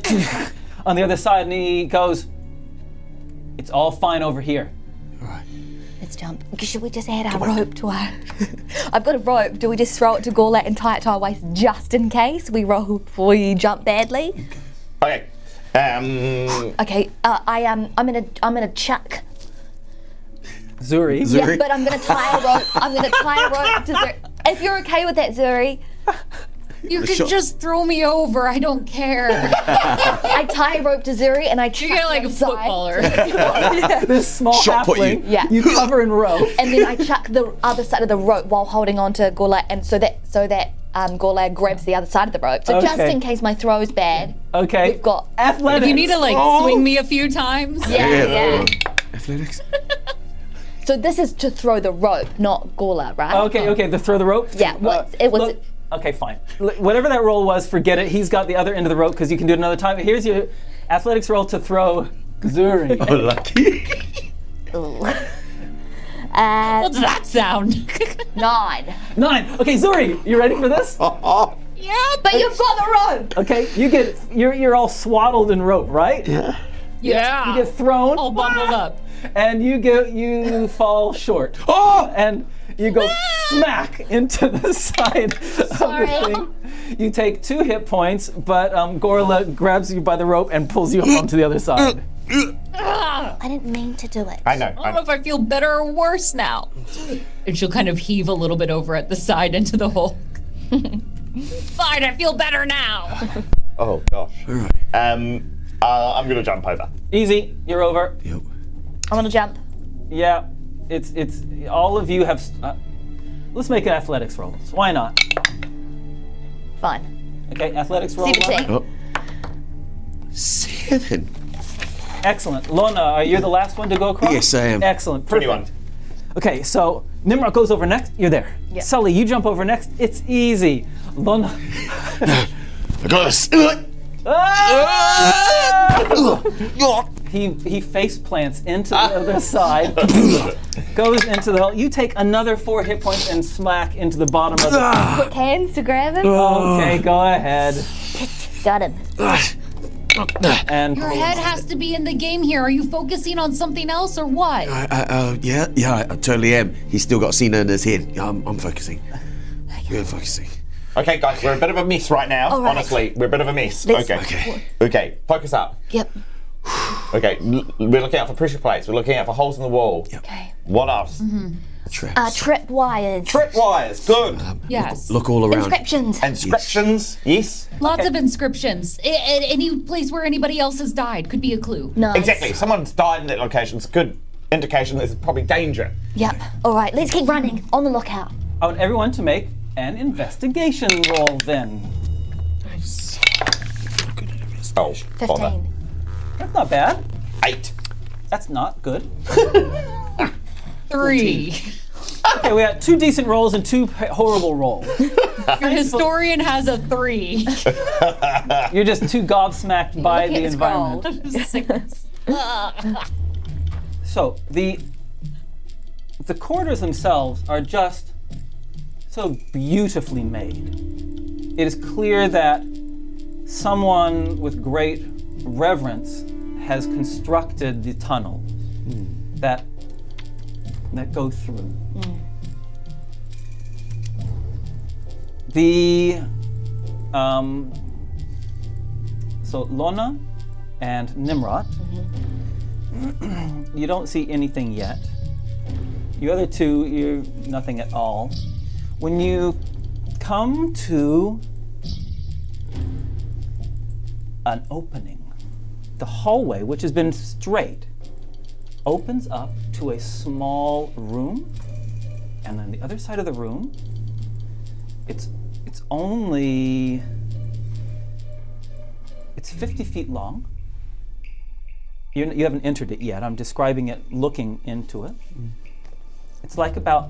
Speaker 1: on the other side and he goes, it's all fine over here.
Speaker 6: Let's jump. Should we just add our rope to our... I've got a rope. Do we just throw it to Gorlat and tie it to our waist just in case we jump badly?
Speaker 5: Okay.
Speaker 6: Okay. I'm gonna chuck.
Speaker 1: Zuri.
Speaker 6: Yeah, but I'm gonna tie a rope. I'm gonna tie a rope to Zuri. If you're okay with that, Zuri.
Speaker 4: You can just throw me over. I don't care.
Speaker 6: I tie a rope to Zuri and I chuck
Speaker 4: You get like a
Speaker 6: the side.
Speaker 4: footballer.
Speaker 1: This small
Speaker 3: Shot put
Speaker 1: halfling,
Speaker 6: you. Yeah.
Speaker 1: you cover in rope.
Speaker 6: And then I chuck the other side of the rope while holding on to Gorlat, and so that Gorlat grabs the other side of the rope. So just
Speaker 1: Okay.
Speaker 6: in case my throw is bad,
Speaker 1: Okay.
Speaker 6: we've got.
Speaker 1: athletics.
Speaker 4: If you need to like swing me a few times.
Speaker 6: Yeah.
Speaker 3: Athletics.
Speaker 6: So this is to throw the rope, not Gorlat, right?
Speaker 1: Okay, the throw the rope?
Speaker 6: Yeah, it was.
Speaker 1: Okay, fine. Whatever that roll was, forget it. He's got the other end of the rope because you can do it another time. Here's your athletics roll to throw Zuri.
Speaker 3: Oh, lucky.
Speaker 4: What's that sound?
Speaker 6: 9.
Speaker 1: 9. Okay, Zuri, you ready for this?
Speaker 4: Yeah,
Speaker 6: But you've got the rope.
Speaker 1: Okay, you're all swaddled in rope, right?
Speaker 4: yeah.
Speaker 1: You get thrown.
Speaker 4: All bundled up.
Speaker 1: And you fall short. Oh! And you go smack into the side of the thing. You take 2 hit points, but Gorla grabs you by the rope and pulls you up onto the other side.
Speaker 7: I didn't mean to do it.
Speaker 5: I know.
Speaker 4: I don't know if I feel better or worse now. And she'll kind of heave a little bit over at the side into the hole. Fine, I feel better now.
Speaker 5: Oh gosh.
Speaker 3: All right.
Speaker 5: I'm gonna jump over.
Speaker 1: Easy, you're over.
Speaker 3: Yep.
Speaker 6: I'm gonna jump.
Speaker 1: Yeah, it's all of you have. Let's make an athletics roll. Why not?
Speaker 6: Fine.
Speaker 1: Okay, athletics roll.
Speaker 6: 17.
Speaker 1: Lona.
Speaker 3: Oh. 7.
Speaker 1: Excellent. Lona, are you the last one to go across?
Speaker 3: Yes, I am.
Speaker 1: Excellent. Perfect.
Speaker 5: 21.
Speaker 1: Okay, so Tnemrot goes over next. You're there.
Speaker 6: Yep.
Speaker 1: Sully, you jump over next. It's easy. Lona.
Speaker 3: I got this.
Speaker 1: He face plants into the other side, goes into the hole. You take another 4 hit points and smack into the bottom of the.
Speaker 6: Quick hands to grab him.
Speaker 1: Okay, go ahead.
Speaker 6: Got him.
Speaker 1: And
Speaker 4: Your head has to be in the game here. Are you focusing on something else or what?
Speaker 3: Yeah, I totally am. He's still got Cena in his head. Yeah, I'm focusing. You're focusing.
Speaker 5: Okay, guys, we're a bit of a mess right now.
Speaker 6: All right.
Speaker 5: Honestly, we're a bit of a mess.
Speaker 6: Let's-
Speaker 5: Okay, focus up.
Speaker 6: Yep.
Speaker 5: Okay, we're looking out for pressure plates. We're looking out for holes in the wall.
Speaker 6: Okay.
Speaker 5: What else?
Speaker 3: Traps.
Speaker 6: Trip wires.
Speaker 5: Trip wires. Good.
Speaker 4: Yes.
Speaker 3: Look all around.
Speaker 6: Inscriptions.
Speaker 5: Inscriptions. Yes.
Speaker 4: Lots of inscriptions. Any place where anybody else has died could be a clue.
Speaker 6: Nice.
Speaker 5: Exactly. Someone's died in that location. It's a good indication there's probably danger.
Speaker 6: Yep. All right, let's keep running. On the lookout.
Speaker 1: I want everyone to make an investigation roll then.
Speaker 5: Oh,
Speaker 6: 15.
Speaker 5: bother.
Speaker 1: That's not bad.
Speaker 5: 8.
Speaker 1: That's not good.
Speaker 4: 3.
Speaker 1: Okay, we got 2 decent rolls and 2 horrible rolls.
Speaker 4: Your historian has a 3.
Speaker 1: You're just too gobsmacked by the environment.
Speaker 4: 6.
Speaker 1: So the corridors themselves are just so beautifully made. It is clear that someone with great reverence has constructed the tunnels that go through. The so Lona and Tnemrot, you don't see anything yet. You other two, you're nothing at all. When you come to an opening, the hallway, which has been straight, opens up to a small room, and on the other side of the room, it's 50 feet long. You haven't entered it yet. I'm describing it looking into it. It's like about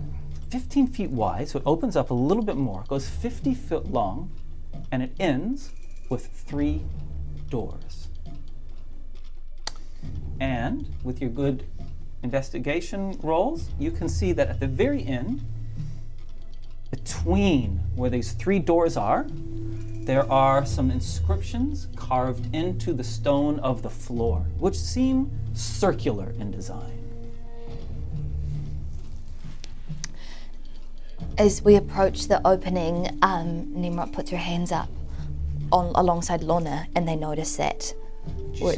Speaker 1: 15 feet wide, so it opens up a little bit more, goes 50 feet long, and it ends with 3 doors. And with your good investigation rolls, you can see that at the very end, between where these 3 doors are, there are some inscriptions carved into the stone of the floor, which seem circular in design.
Speaker 6: As we approach the opening, Tnemrot puts her hands up alongside Lona, and they notice that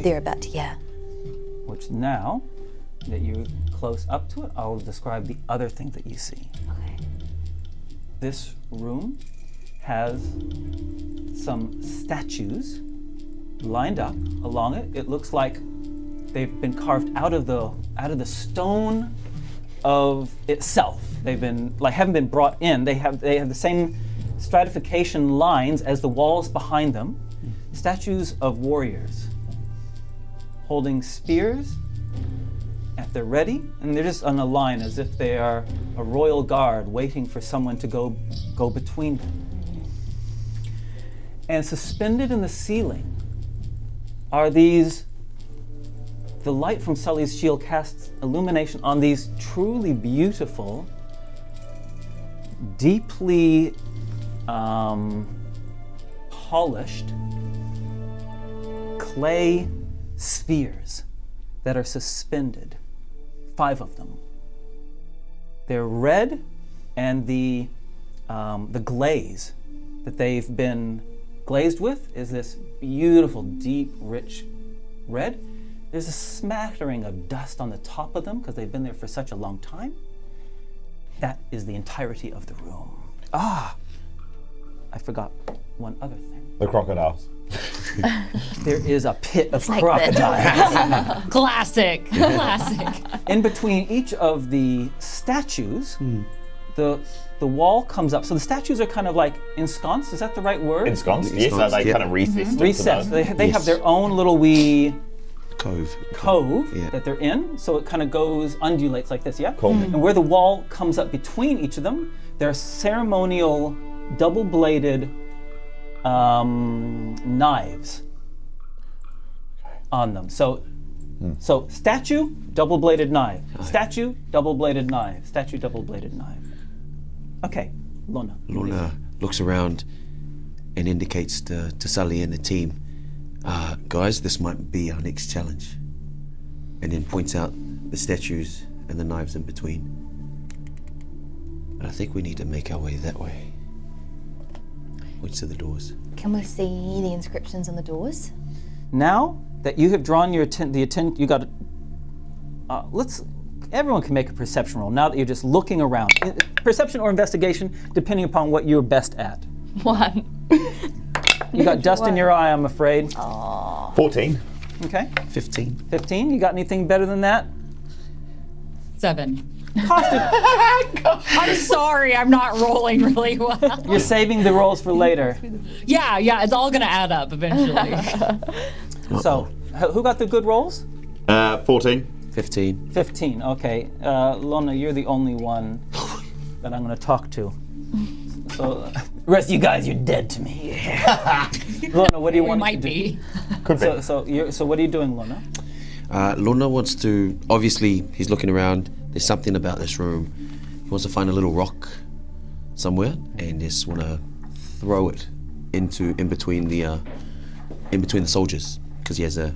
Speaker 6: they're about to,
Speaker 1: Which now that you're close up to it, I'll describe the other thing that you see.
Speaker 6: Okay.
Speaker 1: This room has some statues lined up along it. It looks like they've been carved out of the stone of itself. They've been haven't been brought in. They have the same stratification lines as the walls behind them. Statues of warriors holding spears at the ready, and they're just on a line as if they are a royal guard waiting for someone to go between them. And suspended in the ceiling are the light from Sully's shield casts illumination on these truly beautiful, deeply polished clay spheres that are suspended, 5 of them. They're red, and the glaze that they've been glazed with is this beautiful, deep, rich red. There's a smattering of dust on the top of them because they've been there for such a long time. That is the entirety of the room. I forgot one other thing.
Speaker 5: The crocodiles.
Speaker 1: There is a pit of crocodiles.
Speaker 4: Classic.
Speaker 1: In between each of the statues, the wall comes up. So the statues are kind of like ensconced. Is that the right word?
Speaker 5: Ensconced, yes. So they kind of recessed.
Speaker 1: Recessed. They have their own little wee
Speaker 3: cove
Speaker 1: that they're in. So it kind of undulates like this, yeah?
Speaker 5: Cool.
Speaker 1: And where the wall comes up between each of them, there are ceremonial double-bladed knives on them. So statue, double-bladed knife. Statue, double-bladed knife. Statue, double-bladed knife. Okay, Lona.
Speaker 3: Lona looks around and indicates to Sully and the team, guys, this might be our next challenge. And then points out the statues and the knives in between. And I think we need to make our way that way. Points to the doors.
Speaker 6: Can we see the inscriptions on the doors?
Speaker 1: Now that you have drawn the attention, you got. Everyone can make a perception roll. Now that you're just looking around, perception or investigation, depending upon what you're best at.
Speaker 8: 1.
Speaker 1: You got dust in your eye, I'm afraid.
Speaker 5: 14.
Speaker 1: Okay.
Speaker 3: 15.
Speaker 1: 15. You got anything better than that?
Speaker 4: 7.
Speaker 1: I'm
Speaker 4: sorry, I'm not rolling really well.
Speaker 1: You're saving the rolls for later.
Speaker 4: Yeah, it's all gonna add up eventually.
Speaker 1: So, who got the good rolls?
Speaker 5: 14.
Speaker 3: 15.
Speaker 1: 15, okay. Lona, you're the only one that I'm gonna talk to. So, the rest of you guys, you're dead to me. Lona, what do you want to do?
Speaker 4: Be.
Speaker 5: Could be.
Speaker 1: So what are you doing, Lona?
Speaker 3: Lona wants to, obviously, he's looking around. There's something about this room. He wants to find a little rock somewhere and just want to throw it in between the soldiers because he has a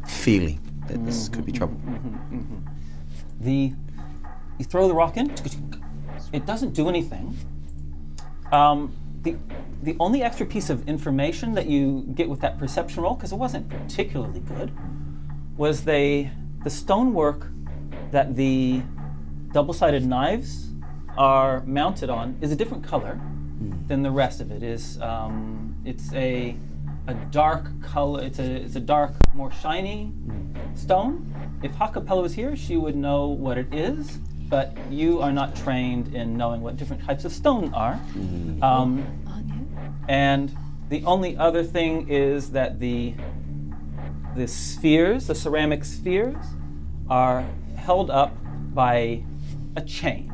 Speaker 3: feeling that this could be trouble.
Speaker 1: You throw the rock in. It doesn't do anything. The only extra piece of information that you get with that perception roll, because it wasn't particularly good, was the stonework that the double-sided knives are mounted on is a different color than the rest of it. It's a dark color. It's a dark, more shiny stone. If Ha-Kapella was here, she would know what it is, but you are not trained in knowing what different types of stone are. And the only other thing is that the spheres, the ceramic spheres, are held up by a chain.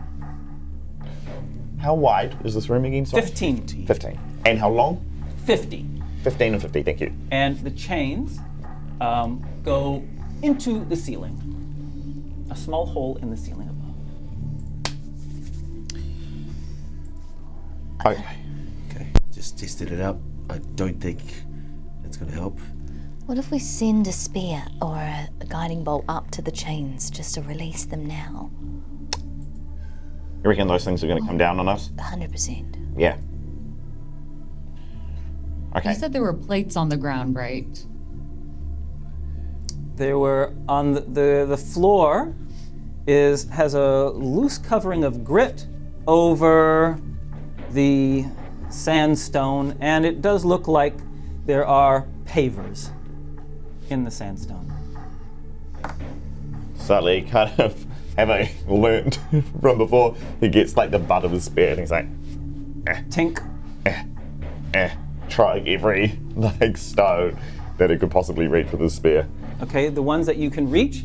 Speaker 5: How wide is this room again? Sorry?
Speaker 1: 15.
Speaker 5: 15. And how long?
Speaker 1: 50.
Speaker 5: 15 and 50, thank you.
Speaker 1: And the chains go into the ceiling. A small hole in the ceiling above.
Speaker 5: Okay.
Speaker 3: Just tested it out. I don't think it's going to help.
Speaker 6: What if we send a spear or a guiding bolt up to the chains just to release them now?
Speaker 5: You reckon those things are going to come down on us?
Speaker 6: 100%.
Speaker 5: Yeah. Okay.
Speaker 4: You said there were plates on the ground, right?
Speaker 1: There were on the floor has a loose covering of grit over the sandstone, and it does look like there are pavers in the sandstone.
Speaker 5: Sully kind of, having learnt from before, he gets like the butt of his spear and he's like,
Speaker 1: Tink.
Speaker 5: try every like stone that he could possibly reach with his spear.
Speaker 1: Okay, the ones that you can reach,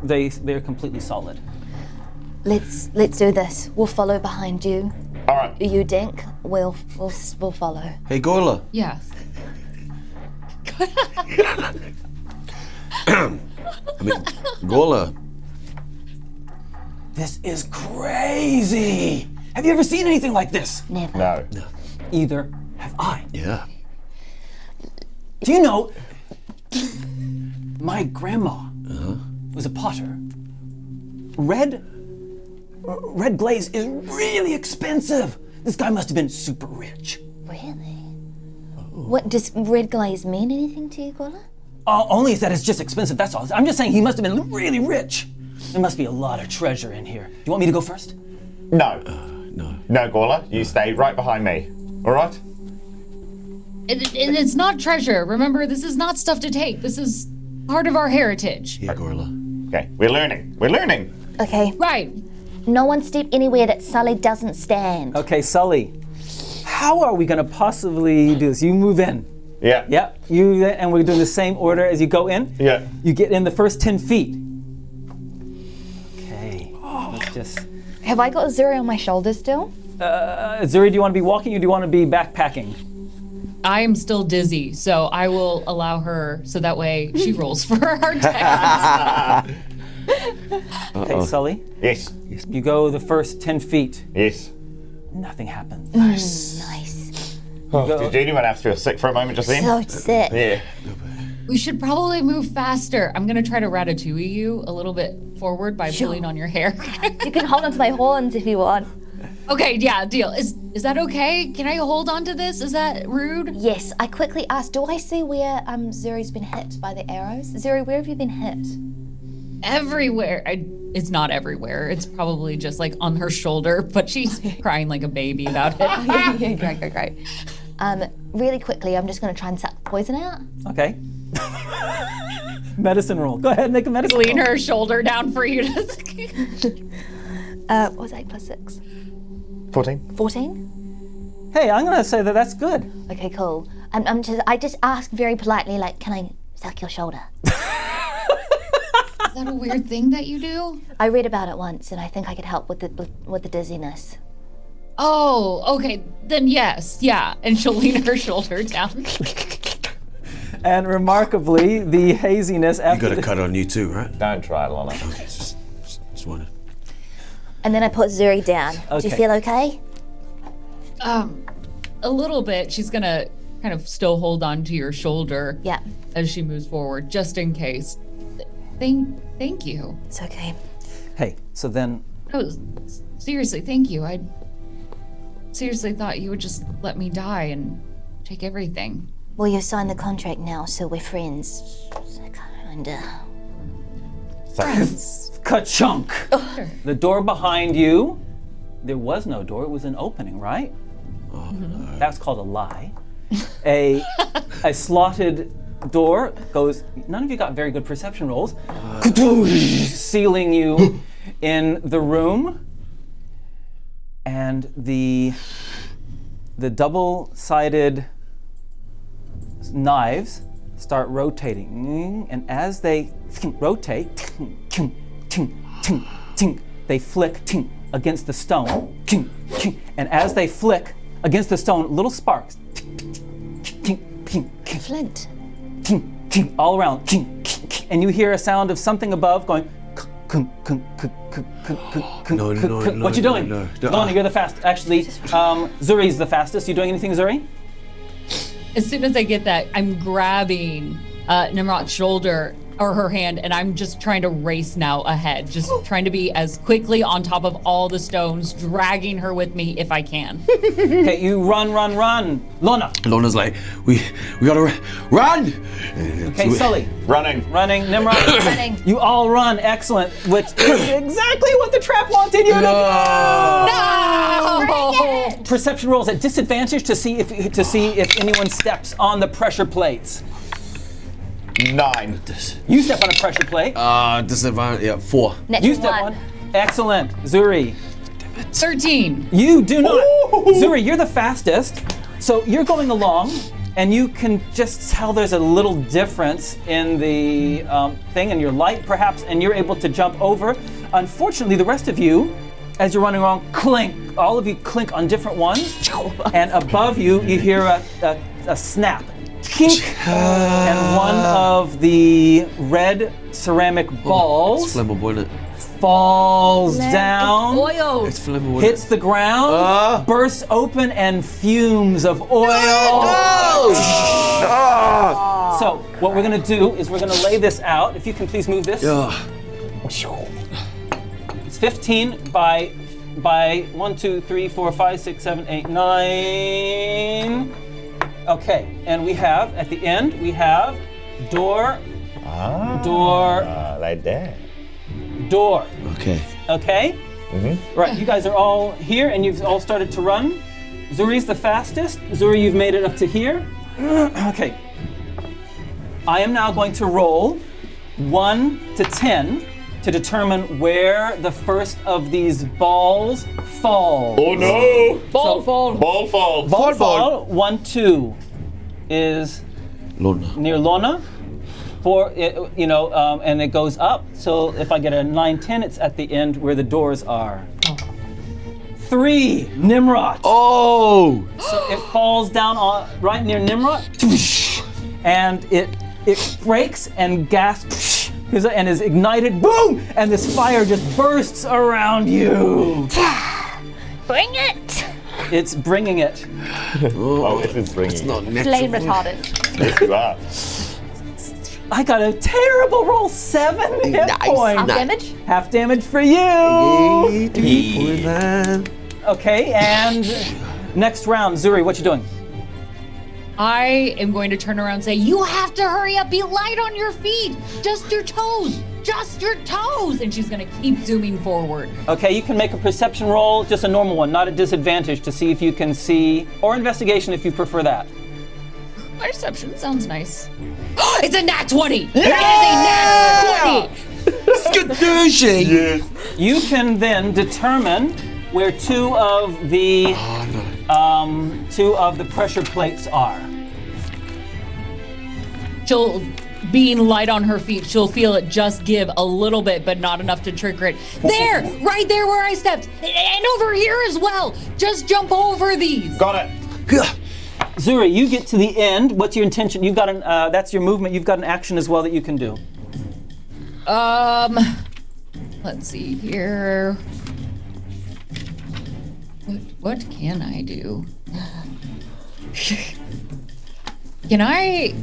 Speaker 1: they're completely solid.
Speaker 6: Let's do this. We'll follow behind you.
Speaker 5: All right.
Speaker 6: You dink. We'll follow.
Speaker 3: Hey, Gorla.
Speaker 4: Yes.
Speaker 3: Gorla.
Speaker 1: This is crazy! Have you ever seen anything like this?
Speaker 6: Never.
Speaker 5: No.
Speaker 1: Either have I.
Speaker 3: Yeah.
Speaker 1: Do you know, my grandma was a potter. Red glaze is really expensive. This guy must have been super rich.
Speaker 6: Really? What, does red glaze mean anything to you, Gola?
Speaker 1: Only that it's just expensive, that's all. I'm just saying he must have been really rich. There must be a lot of treasure in here. Do you want me to go first?
Speaker 5: No.
Speaker 3: No.
Speaker 5: No, Gorla, you stay right behind me. All right?
Speaker 4: It's not treasure. Remember, this is not stuff to take. This is part of our heritage.
Speaker 3: Yeah, Gorla.
Speaker 5: Okay, we're learning. We're learning.
Speaker 6: Okay.
Speaker 4: Right.
Speaker 6: No one step anywhere that Sully doesn't stand.
Speaker 1: Okay, Sully, how are we gonna possibly do this? You move in.
Speaker 5: Yeah.
Speaker 1: Yep, and we're doing the same order as you go in.
Speaker 5: Yeah.
Speaker 1: You get in the first 10 feet. Okay, let's just...
Speaker 8: Have I got Zuri on my shoulder still?
Speaker 1: Zuri, do you want to be walking or do you want to be backpacking?
Speaker 4: I am still dizzy, so I will allow her so that way she rolls for our text.
Speaker 1: Okay, Sully,
Speaker 5: Yes.
Speaker 1: you go the first 10 feet.
Speaker 5: Yes.
Speaker 1: Nothing happens.
Speaker 6: Nice.
Speaker 5: Oh, did anyone else feel sick for a moment just then?
Speaker 6: So sick.
Speaker 5: Yeah.
Speaker 4: We should probably move faster. I'm gonna try to ratatouille you a little bit forward by pulling on your hair.
Speaker 6: You can hold onto my horns if you want.
Speaker 4: Okay, yeah, deal. Is that okay? Can I hold on to this? Is that rude?
Speaker 6: Yes, I quickly asked, do I see where Zuri's been hit by the arrows? Zuri, where have you been hit?
Speaker 4: Everywhere. It's not everywhere. It's probably just like on her shoulder, but she's crying like a baby about it.
Speaker 8: Great.
Speaker 6: Really quickly, I'm just going to try and suck the poison out.
Speaker 1: Okay. Medicine roll. Go ahead, make a medicine
Speaker 4: Lean
Speaker 1: roll.
Speaker 4: her shoulder down for you to.
Speaker 6: What was 8 plus 6?
Speaker 5: 14.
Speaker 6: 14?
Speaker 1: Hey, I'm gonna say that's good.
Speaker 6: Okay, cool. I just asked very politely, like, can I suck your shoulder?
Speaker 4: Is that a weird thing that you do?
Speaker 6: I read about it once, and I think I could help with the dizziness.
Speaker 4: Oh, okay. Then yes, yeah. And she'll lean her shoulder down.
Speaker 1: And remarkably, the haziness
Speaker 3: You
Speaker 1: after
Speaker 3: got a cut on you too, right?
Speaker 5: Don't try it, Lona.
Speaker 3: Just wanted.
Speaker 6: And then I put Zuri down. Do you
Speaker 1: Okay.
Speaker 6: feel okay?
Speaker 4: A little bit. She's gonna kind of still hold on to your shoulder
Speaker 6: Yeah,
Speaker 4: as she moves forward, just in case. Thank you.
Speaker 6: it's okay.
Speaker 1: Hey, so then,
Speaker 4: Oh, seriously, thank you. I seriously thought you would just let me die and take everything.
Speaker 6: Well, you signed the contract now, so we're friends. Kinda.
Speaker 1: ka-chunk. The door behind you, there was no door, it was an opening, right? That's called a lie. A slotted door goes, none of you got very good perception rolls, sealing you in the room. And the double-sided knives start rotating, and as they rotate, they flick against the stone, and as they flick against the stone, little sparks
Speaker 6: Flint.
Speaker 1: all around, and you hear a sound of something above going.
Speaker 3: No,
Speaker 1: What you doing?
Speaker 3: no.
Speaker 1: Lona, you're the fastest. Actually, Zuri's the fastest. You doing anything, Zuri?
Speaker 4: As soon as I get that, I'm grabbing Tnemrot's shoulder or her hand, and I'm just trying to race now ahead, just trying to be as quickly on top of all the stones, dragging her with me if I can.
Speaker 1: Okay, you run. Lona.
Speaker 3: Lona's like, we gotta run.
Speaker 1: Okay, Sully.
Speaker 5: Running.
Speaker 1: Nimrod.
Speaker 6: Running.
Speaker 1: You all run. Excellent. Which is exactly what the trap wanted you to do.
Speaker 4: No!
Speaker 1: Perception rolls at disadvantage to see if anyone steps on the pressure plates.
Speaker 5: 9.
Speaker 1: You step on a pressure plate.
Speaker 3: Disadvantage. Yeah, 4.
Speaker 6: Natural
Speaker 1: You step
Speaker 6: one.
Speaker 1: on. Excellent. Zuri.
Speaker 4: 13.
Speaker 1: You do not. Zuri, you're the fastest. So you're going along, and you can just tell there's a little difference in the thing, and your light perhaps, and you're able to jump over. Unfortunately, the rest of you, as you're running along, clink. All of you clink on different ones, and above you, you hear a snap. Kink, and one of the red ceramic balls
Speaker 3: It's flammable, isn't it?
Speaker 1: falls down,
Speaker 8: Oil.
Speaker 3: It's flammable.
Speaker 1: hits the ground, bursts open, and fumes of oil. So what we're gonna do is we're gonna lay this out. If you can please move this. It's 15 by 1, 2, 3, 4, 5, 6, 7, 8, 9. Okay, and we have at the end door,
Speaker 5: Like that.
Speaker 1: door.
Speaker 3: Okay.
Speaker 1: Okay? Right, you guys are all here and you've all started to run. Zuri's the fastest. Zuri, you've made it up to here. Okay. I am now going to roll 1 to 10 to determine where the first of these balls falls.
Speaker 5: Oh no!
Speaker 8: Ball fall.
Speaker 5: Ball fall.
Speaker 1: Ball. 1, 2 is
Speaker 3: Lona.
Speaker 1: near Lona. 4, and it goes up. So if I get a 9, 10, it's at the end where the doors are. 3, Nimrod.
Speaker 3: Oh!
Speaker 1: So it falls down right near Nimrod, and it breaks and gasps and is ignited. Boom! And this fire just bursts around you.
Speaker 6: Bring it!
Speaker 1: It's bringing it.
Speaker 5: Oh, it is bringing.
Speaker 3: It's not natural.
Speaker 8: Flame retardant.
Speaker 5: Yes, you are.
Speaker 1: I got a terrible roll, 7 hit
Speaker 3: Nice.
Speaker 1: points.
Speaker 8: Half damage.
Speaker 1: Half damage for you. Okay, and next round, Zuri, what you doing?
Speaker 4: I am going to turn around and say, you have to hurry up, be light on your feet, just your toes, and she's gonna keep zooming forward.
Speaker 1: Okay, you can make a perception roll, just a normal one, not at disadvantage, to see if you can see, or investigation if you prefer that.
Speaker 4: Perception sounds nice. It's a nat 20! It is a nat 20!
Speaker 3: Skadooshing!
Speaker 1: You can then determine where two of the pressure plates are.
Speaker 4: She'll, being light on her feet, she'll feel it just give a little bit, but not enough to trigger it. There! Right there where I stepped! And over here as well! Just jump over these!
Speaker 5: Got it.
Speaker 1: Zuri, you get to the end. What's your intention? You've got that's your movement. You've got an action as well that you can do.
Speaker 4: Let's see here. What can I do? Can I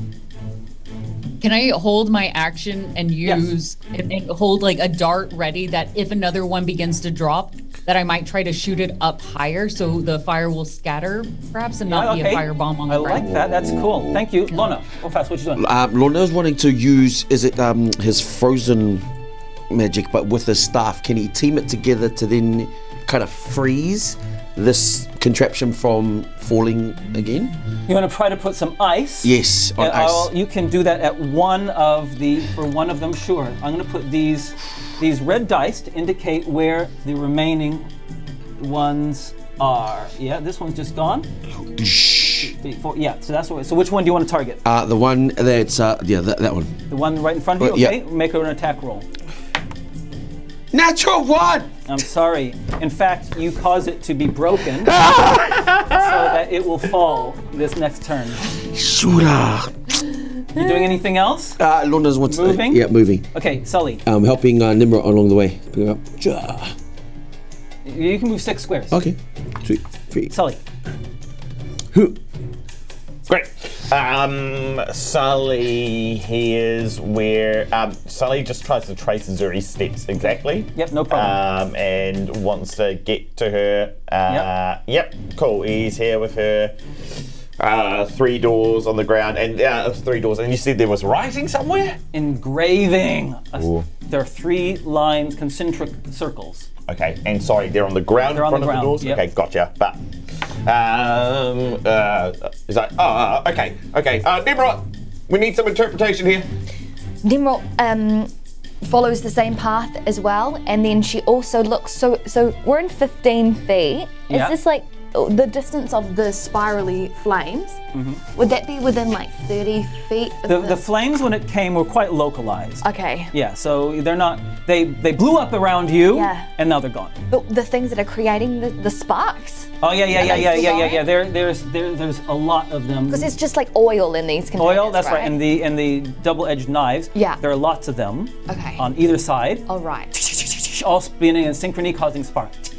Speaker 4: hold my action and use and hold like a dart ready that if another one begins to drop, that I might try to shoot it up higher so the fire will scatter, perhaps, and not be a firebomb on the ground.
Speaker 1: I like that. That's cool. Thank you. Lona, go fast. What you doing?
Speaker 3: Lona's wanting to use, his frozen magic, but with his staff. Can he team it together to then kind of freeze this contraption from falling again?
Speaker 1: You want to try to put some ice?
Speaker 3: Yes, on ice.
Speaker 1: You can do that at one of them, sure. I'm going to put these red dice to indicate where the remaining ones are. Yeah, this one's just gone. 2, 3, 4. Yeah, so that's what. So which one do you want to target?
Speaker 3: The one that's that one.
Speaker 1: The one right in front of you.
Speaker 3: Yeah.
Speaker 1: Okay, make an attack roll.
Speaker 3: Natural one.
Speaker 1: I'm sorry. In fact, you cause it to be broken so that it will fall this next turn.
Speaker 3: Shooter.
Speaker 1: You doing anything else?
Speaker 3: Lona's wants
Speaker 1: Moving?
Speaker 3: moving.
Speaker 1: Okay, Sully.
Speaker 3: Helping Tnemrot along the way. Pick up.
Speaker 1: You can move 6 squares.
Speaker 3: Okay. 2, 3.
Speaker 1: Sully.
Speaker 5: Great. Sully hears where Sully just tries to trace Zuri's steps exactly.
Speaker 1: Yep, no problem.
Speaker 5: And wants to get to her. Yep, cool. He's here with her. 3 doors on the ground, and 3 doors. And you said there was writing somewhere?
Speaker 1: Engraving. There are 3 lines, concentric circles.
Speaker 5: Okay, and sorry, they're on the ground in front of the doors?
Speaker 1: Yep.
Speaker 5: Okay, gotcha. But, is that, okay. Tnemrot, we need some interpretation here.
Speaker 6: Tnemrot follows the same path as well, and then she also looks, so we're in 15 feet.
Speaker 1: Yeah.
Speaker 6: Is this like the distance of the spirally flames? Would that be within like 30 feet of
Speaker 1: The flames, when it came, were quite localized.
Speaker 6: Okay.
Speaker 1: Yeah, so they're not, they blew up around you,
Speaker 6: Yeah.
Speaker 1: and now they're gone.
Speaker 6: But the things that are creating the sparks?
Speaker 1: Oh, yeah. There's a lot of them.
Speaker 6: Because it's just like oil in these containers,
Speaker 1: Oil, that's right, and the double-edged knives.
Speaker 6: Yeah.
Speaker 1: There are lots of them.
Speaker 6: Okay.
Speaker 1: On either side.
Speaker 6: All right.
Speaker 1: All spinning in synchrony, causing sparks.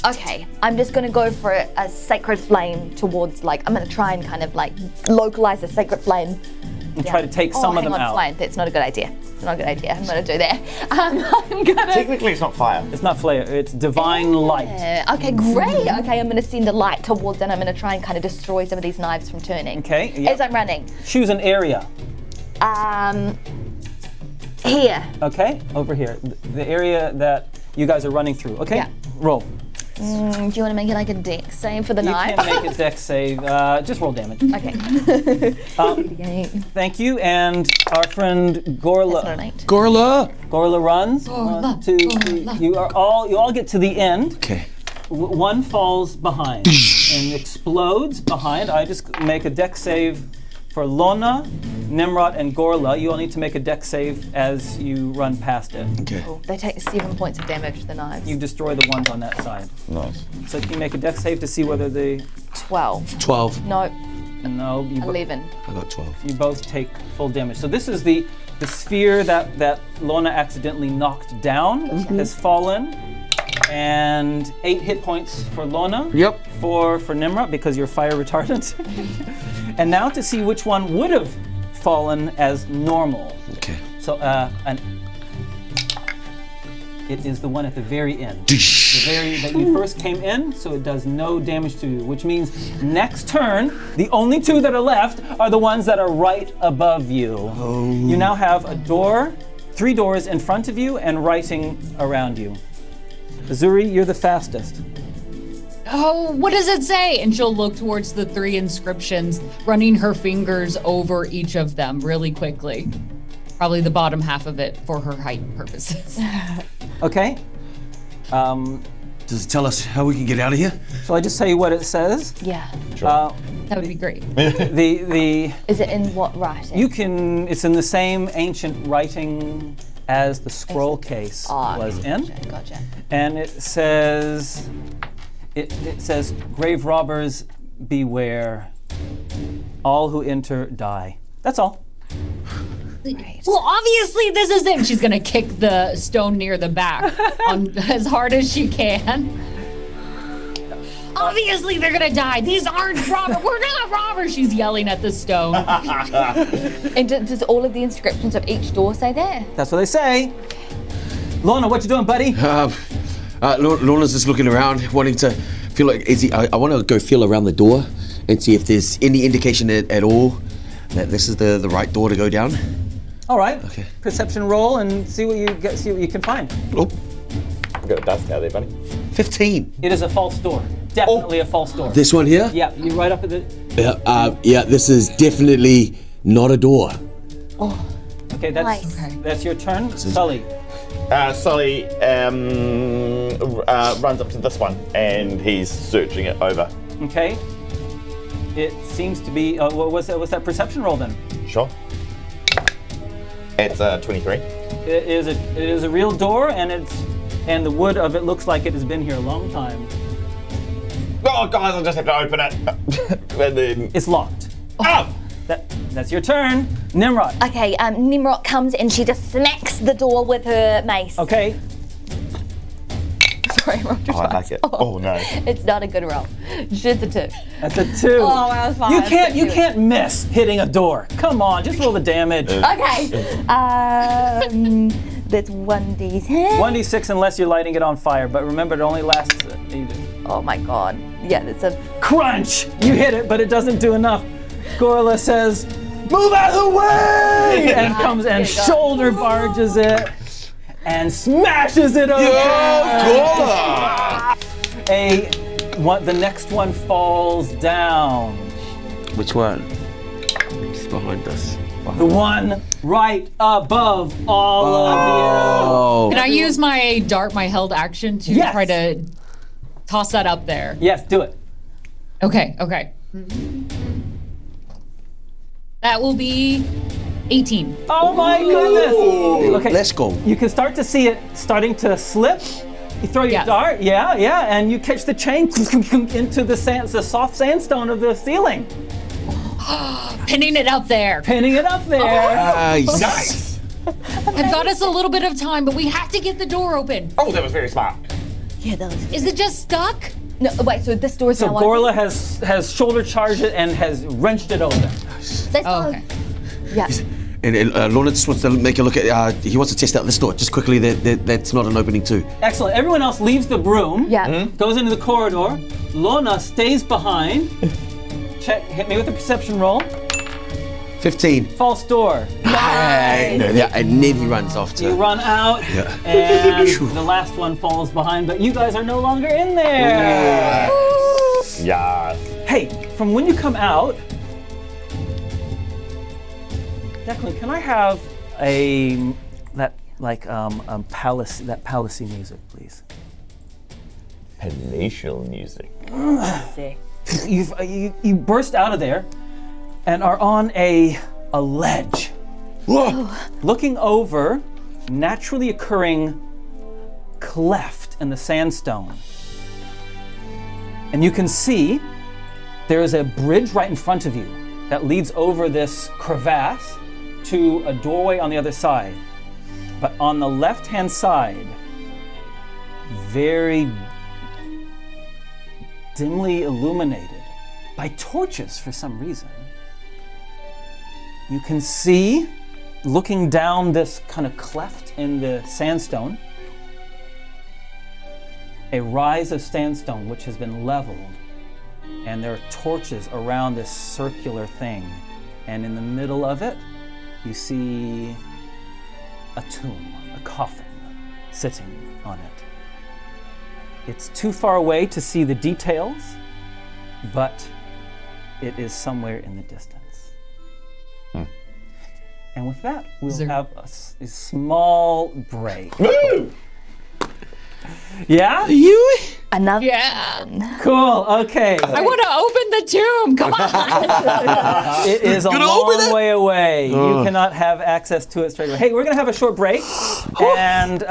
Speaker 6: Okay, I'm just gonna go for a sacred flame towards, like, I'm gonna try and kind of like localize a sacred flame.
Speaker 1: And try to take some of them out.
Speaker 6: Flame. That's not a good idea. It's not a good idea. I'm gonna do that. I'm gonna.
Speaker 5: Technically, it's not fire.
Speaker 1: It's not flare, it's divine light.
Speaker 6: Okay, great. Okay, I'm gonna send a light towards it. I'm gonna try and kind of destroy some of these knives from turning.
Speaker 1: Okay, yeah.
Speaker 6: As I'm running.
Speaker 1: Choose an area.
Speaker 6: Here.
Speaker 1: Okay, over here. The area that you guys are running through. Okay,
Speaker 6: Yeah.
Speaker 1: roll.
Speaker 6: Do you want to make it like a dex save for the
Speaker 1: You
Speaker 6: knife?
Speaker 1: can make a dex save. Just roll damage.
Speaker 6: Okay.
Speaker 1: Thank you, and our friend Gorla.
Speaker 6: That's not an 8.
Speaker 1: Gorla runs. 1, 2, 3. You all get to the end.
Speaker 3: Okay.
Speaker 1: One falls behind and explodes behind. I just make a dex save for Lona, Tnemrot, and Gorla. You all need to make a dex save as you run past it.
Speaker 3: Okay.
Speaker 6: They take 7 points of damage, the knives.
Speaker 1: You destroy the ones on that side.
Speaker 5: Nice.
Speaker 1: So can you make a dex save to see whether the
Speaker 6: 12.
Speaker 3: 12.
Speaker 6: No,
Speaker 1: no you
Speaker 6: 11.
Speaker 3: I got 12.
Speaker 1: You both take full damage. So this is the sphere that Lona accidentally knocked down has fallen, and 8 hit points for Lona.
Speaker 3: Yep.
Speaker 1: 4 for Tnemrot because you're fire retardant. And now to see which one would have fallen as normal.
Speaker 3: Okay.
Speaker 1: So it is the one at the very end. The very that you first came in, so it does no damage to you, which means next turn, the only 2 that are left are the ones that are right above you.
Speaker 3: Oh.
Speaker 1: You now have a door, 3 doors in front of you and writing around you. Zuri, you're the fastest.
Speaker 4: Oh, what does it say? And she'll look towards the 3 inscriptions, running her fingers over each of them really quickly. Probably the bottom half of it for her height purposes.
Speaker 1: Okay.
Speaker 3: Does it tell us how we can get out of here?
Speaker 1: Shall I just tell you what it says?
Speaker 6: Yeah.
Speaker 4: That would be great.
Speaker 1: The
Speaker 6: Is it in what writing?
Speaker 1: it's in the same ancient writing as the scroll case was in.
Speaker 6: Gotcha.
Speaker 1: And it says it says grave robbers beware. All who enter die. That's all.
Speaker 4: Well, obviously this is it. She's gonna kick the stone near the back as hard as she can. Obviously they're gonna die. These aren't robbers. We're not robbers. She's yelling at the stone.
Speaker 6: And does all of the inscriptions of each door say that?
Speaker 1: That's what they say. Lona, what you doing, buddy?
Speaker 3: Lona's just looking around, wanting to feel like, I want to go feel around the door and see if there's any indication at all that this is the right door to go down.
Speaker 1: All right.
Speaker 3: Okay.
Speaker 1: Perception roll and see what you get. See what you can find.
Speaker 3: Oh,
Speaker 5: I've got a dust out there, buddy.
Speaker 3: 15.
Speaker 1: It is a false door. Definitely a false door.
Speaker 3: This one here?
Speaker 1: Yeah, you're right up at the.
Speaker 3: Yeah, this is definitely not a door.
Speaker 1: Okay, that's your turn, Sully.
Speaker 5: Sully runs up to this one and he's searching it over.
Speaker 1: Okay. It seems to be. What's that perception roll then?
Speaker 5: Sure. It's 23.
Speaker 1: It is a real door, and the wood of it looks like it has been here a long time.
Speaker 5: Oh, guys, I'll just have to open it. And then...
Speaker 1: It's locked.
Speaker 5: Oh!
Speaker 1: That's your turn, Tnemrot.
Speaker 6: Okay, Tnemrot comes and she just smacks the door with her mace.
Speaker 1: Okay.
Speaker 8: Sorry, I rolled your
Speaker 5: Oh, I like it. Oh, no.
Speaker 8: It's not a good roll. Just a 2.
Speaker 1: That's a 2.
Speaker 8: Oh, I was fine.
Speaker 1: You can't miss hitting a door. Come on, just roll the damage.
Speaker 8: Okay. That's 1d6.
Speaker 1: 1d6 unless you're lighting it on fire, but remember it only lasts.
Speaker 8: Oh my god. Yeah, that's a.
Speaker 1: Crunch! You hit it, but it doesn't do enough. Gorla says, "Move out of the way!" and comes and shoulder barges it and smashes it open. The next one falls down.
Speaker 3: Which one? It's behind us.
Speaker 1: The one right above all of you.
Speaker 4: Can I use my dart, my held action, to
Speaker 1: Yes.
Speaker 4: try to toss that up there?
Speaker 1: Yes, do it.
Speaker 4: Okay. That will be 18.
Speaker 1: Oh my goodness! Okay,
Speaker 3: Let's go.
Speaker 1: you can start to see it starting to slip. You throw your
Speaker 4: Yes.
Speaker 1: dart, yeah, and you catch the chain into the soft sandstone of the ceiling,
Speaker 4: Pinning it up there.
Speaker 1: pinning it up there.
Speaker 3: Nice.
Speaker 4: I've got us a little bit of time, but we have to get the door open.
Speaker 5: Oh, that was very smart.
Speaker 8: Yeah, that was.
Speaker 4: Is it just stuck?
Speaker 8: No, wait, so this door's
Speaker 1: So
Speaker 8: now
Speaker 1: Gorla has shoulder charged it and has wrenched it open.
Speaker 8: Let's
Speaker 4: Oh,
Speaker 8: go.
Speaker 4: okay.
Speaker 8: Yeah.
Speaker 3: And Lona just wants to make a look at. He wants to test out this door. Just quickly, that's not an opening too.
Speaker 1: Excellent. Everyone else leaves the room.
Speaker 8: Yeah.
Speaker 1: Goes into the corridor. Lona stays behind. Hit me with a perception roll.
Speaker 3: 15.
Speaker 1: False door.
Speaker 3: Yeah, and then he runs off
Speaker 1: You
Speaker 3: to.
Speaker 1: run out,
Speaker 3: Yeah.
Speaker 1: and the last one falls behind, but you guys are no longer in there.
Speaker 5: Yeah.
Speaker 1: Hey, from when you come out, Declan, can I have that palacey music, please?
Speaker 5: Palatial music.
Speaker 1: You burst out of there and are on a ledge.
Speaker 3: Whoa!
Speaker 1: Looking over naturally occurring cleft in the sandstone. And you can see there is a bridge right in front of you that leads over this crevasse to a doorway on the other side. But on the left-hand side, very dimly illuminated by torches for some reason, you can see, looking down this kind of cleft in the sandstone, a rise of sandstone which has been leveled, and there are torches around this circular thing. And in the middle of it, you see a tomb, a coffin, sitting on it. It's too far away to see the details, but it is somewhere in the distance. And with that, we'll have a small break.
Speaker 5: Woo!
Speaker 1: Yeah?
Speaker 3: You?
Speaker 8: Another.
Speaker 4: Yeah.
Speaker 1: Cool, okay.
Speaker 4: I want to open the tomb. Come on.
Speaker 1: It is a long way away. You cannot have access to it straight away. Hey, we're gonna have a short break, and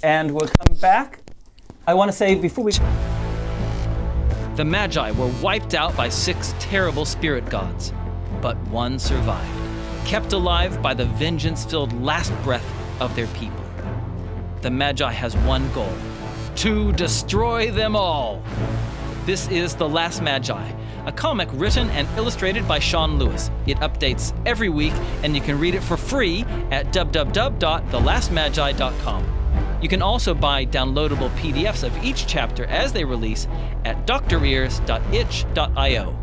Speaker 1: and we'll come back. I want to say before we.
Speaker 2: The Magi were wiped out by 6 terrible spirit gods, but one survived, kept alive by the vengeance-filled last breath of their people. The Magi has one goal: to destroy them all. This is The Last Magi, a comic written and illustrated by Sean Lewis. It updates every week, and you can read it for free at www.thelastmagi.com. You can also buy downloadable PDFs of each chapter as they release at drears.itch.io.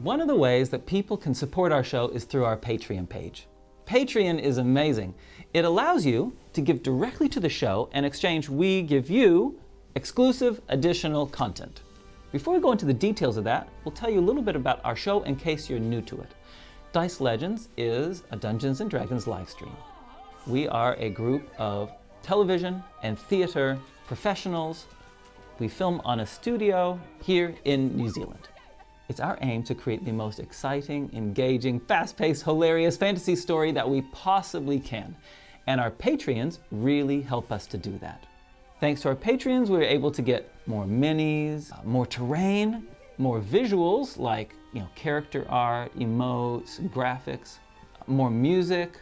Speaker 1: One of the ways that people can support our show is through our Patreon page. Patreon is amazing. It allows you to give directly to the show, and in exchange we give you exclusive additional content. Before we go into the details of that, we'll tell you a little bit about our show in case you're new to it. Dice Legends is a Dungeons & Dragons live stream. We are a group of television and theater professionals. We film on a studio here in New Zealand. It's our aim to create the most exciting, engaging, fast-paced, hilarious fantasy story that we possibly can. And our Patreons really help us to do that. Thanks to our Patreons, we're able to get more minis, more terrain, more visuals like character art, emotes, graphics, more music,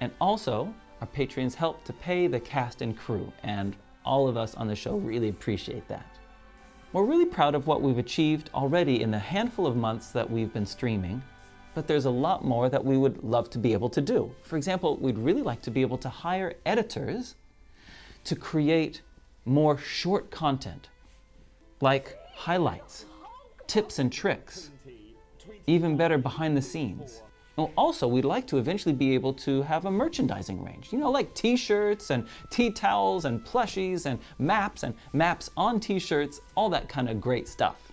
Speaker 1: and also our Patreons help to pay the cast and crew, and all of us on the show really appreciate that. We're really proud of what we've achieved already in the handful of months that we've been streaming, but there's a lot more that we would love to be able to do. For example, we'd really like to be able to hire editors to create more short content, like highlights, tips and tricks, even better behind the scenes. Well, also, we'd like to eventually be able to have a merchandising range, like t-shirts and tea towels and plushies and maps on t-shirts, all that kind of great stuff.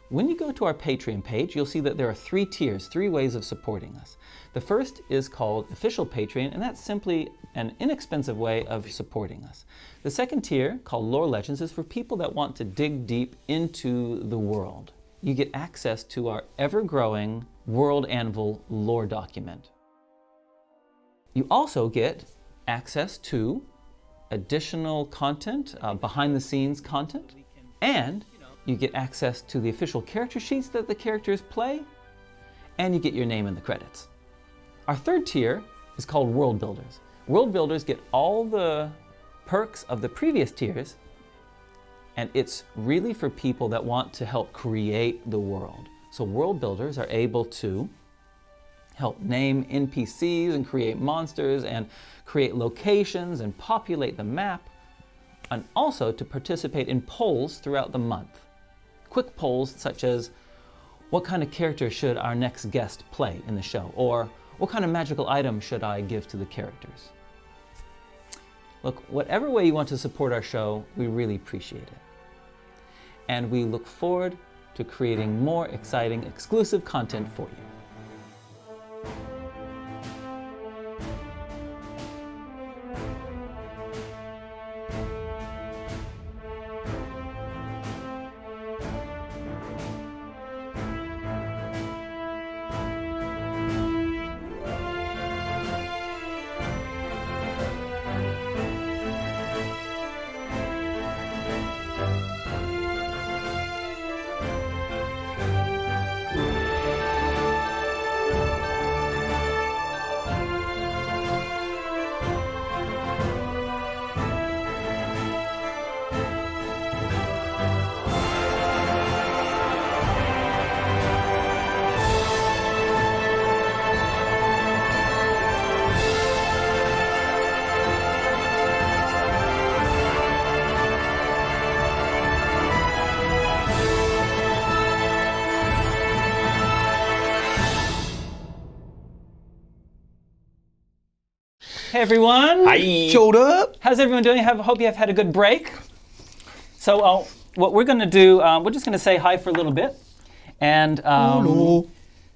Speaker 1: When you go to our Patreon page, you'll see that there are 3 tiers, 3 ways of supporting us. The first is called Official Patreon, and that's simply an inexpensive way of supporting us. The second tier, called Lore Legends, is for people that want to dig deep into the world. You get access to our ever-growing World Anvil lore document. You also get access to additional content, behind-the-scenes content, and you get access to the official character sheets that the characters play, and you get your name in the credits. Our third tier is called World Builders. World Builders get all the perks of the previous tiers, and it's really for people that want to help create the world. So World Builders are able to help name NPCs and create monsters and create locations and populate the map, and also to participate in polls throughout the month. Quick polls such as, what kind of character should our next guest play in the show? Or what kind of magical item should I give to the characters? Look, whatever way you want to support our show, we really appreciate it. And we look forward to creating more exciting, exclusive content for you. Hey everyone.
Speaker 5: Hi.
Speaker 3: Showed up.
Speaker 1: How's everyone doing? Hope you have had a good break. So what we're going to do, we're just going to say hi for a little bit. And
Speaker 3: Hello.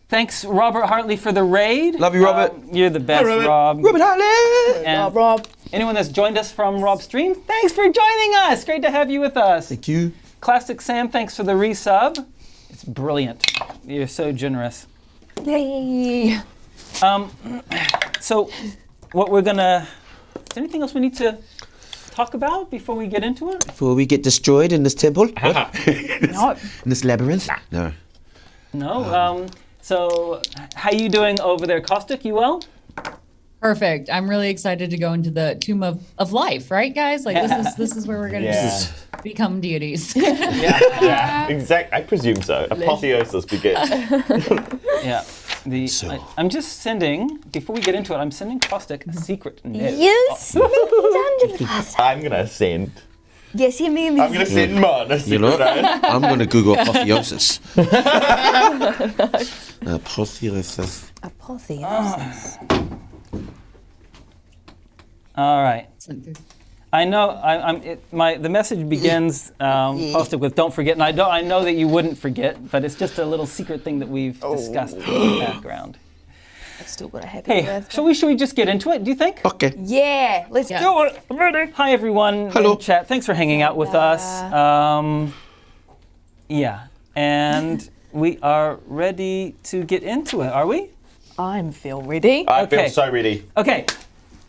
Speaker 1: thanks, Robert Hartley, for the raid.
Speaker 3: Love you, Robert.
Speaker 1: You're the best, Rob.
Speaker 3: Robert Hartley.
Speaker 1: And
Speaker 8: Rob.
Speaker 1: anyone that's joined us from Rob's stream, thanks for joining us. Great to have you with us.
Speaker 3: Thank you.
Speaker 1: Classic Sam, thanks for the resub. It's brilliant. You're so generous.
Speaker 8: Yay.
Speaker 1: So what we're gonna, is there anything else we need to talk about before we get into it?
Speaker 3: Before we get destroyed in this temple?
Speaker 8: No.
Speaker 3: In this labyrinth? No.
Speaker 1: No. So how you doing over there, Caustic? You well?
Speaker 4: Perfect. I'm really excited to go into the Tomb of Life, right, guys? Like this is where we're gonna just become deities.
Speaker 5: Yeah, exactly. I presume so. Apotheosis begins.
Speaker 1: Yeah. I'm just sending, before we get into it, I'm sending Caustic a secret note.
Speaker 7: You sneaky dungeon master.
Speaker 5: I'm gonna send
Speaker 6: Yes, you mean
Speaker 5: I'm gonna send mine.
Speaker 3: You know, I'm going to Google apotheosis. Apotheosis.
Speaker 6: Apotheosis.
Speaker 1: All right. I know. The message begins posted with "Don't forget," and I know that you wouldn't forget, but it's just a little secret thing that we've discussed in the background.
Speaker 8: I've still got a happy
Speaker 1: Hey,
Speaker 8: birthday.
Speaker 1: should we just get into it? Do you think?
Speaker 3: Okay.
Speaker 6: Yeah, let's do it.
Speaker 1: I'm ready. Hi everyone.
Speaker 3: Hello.
Speaker 1: In chat. Thanks for hanging out with us. Yeah, and we are ready to get into it. Are we?
Speaker 8: I feel ready.
Speaker 5: I feel
Speaker 1: Okay.
Speaker 5: so ready.
Speaker 1: Okay.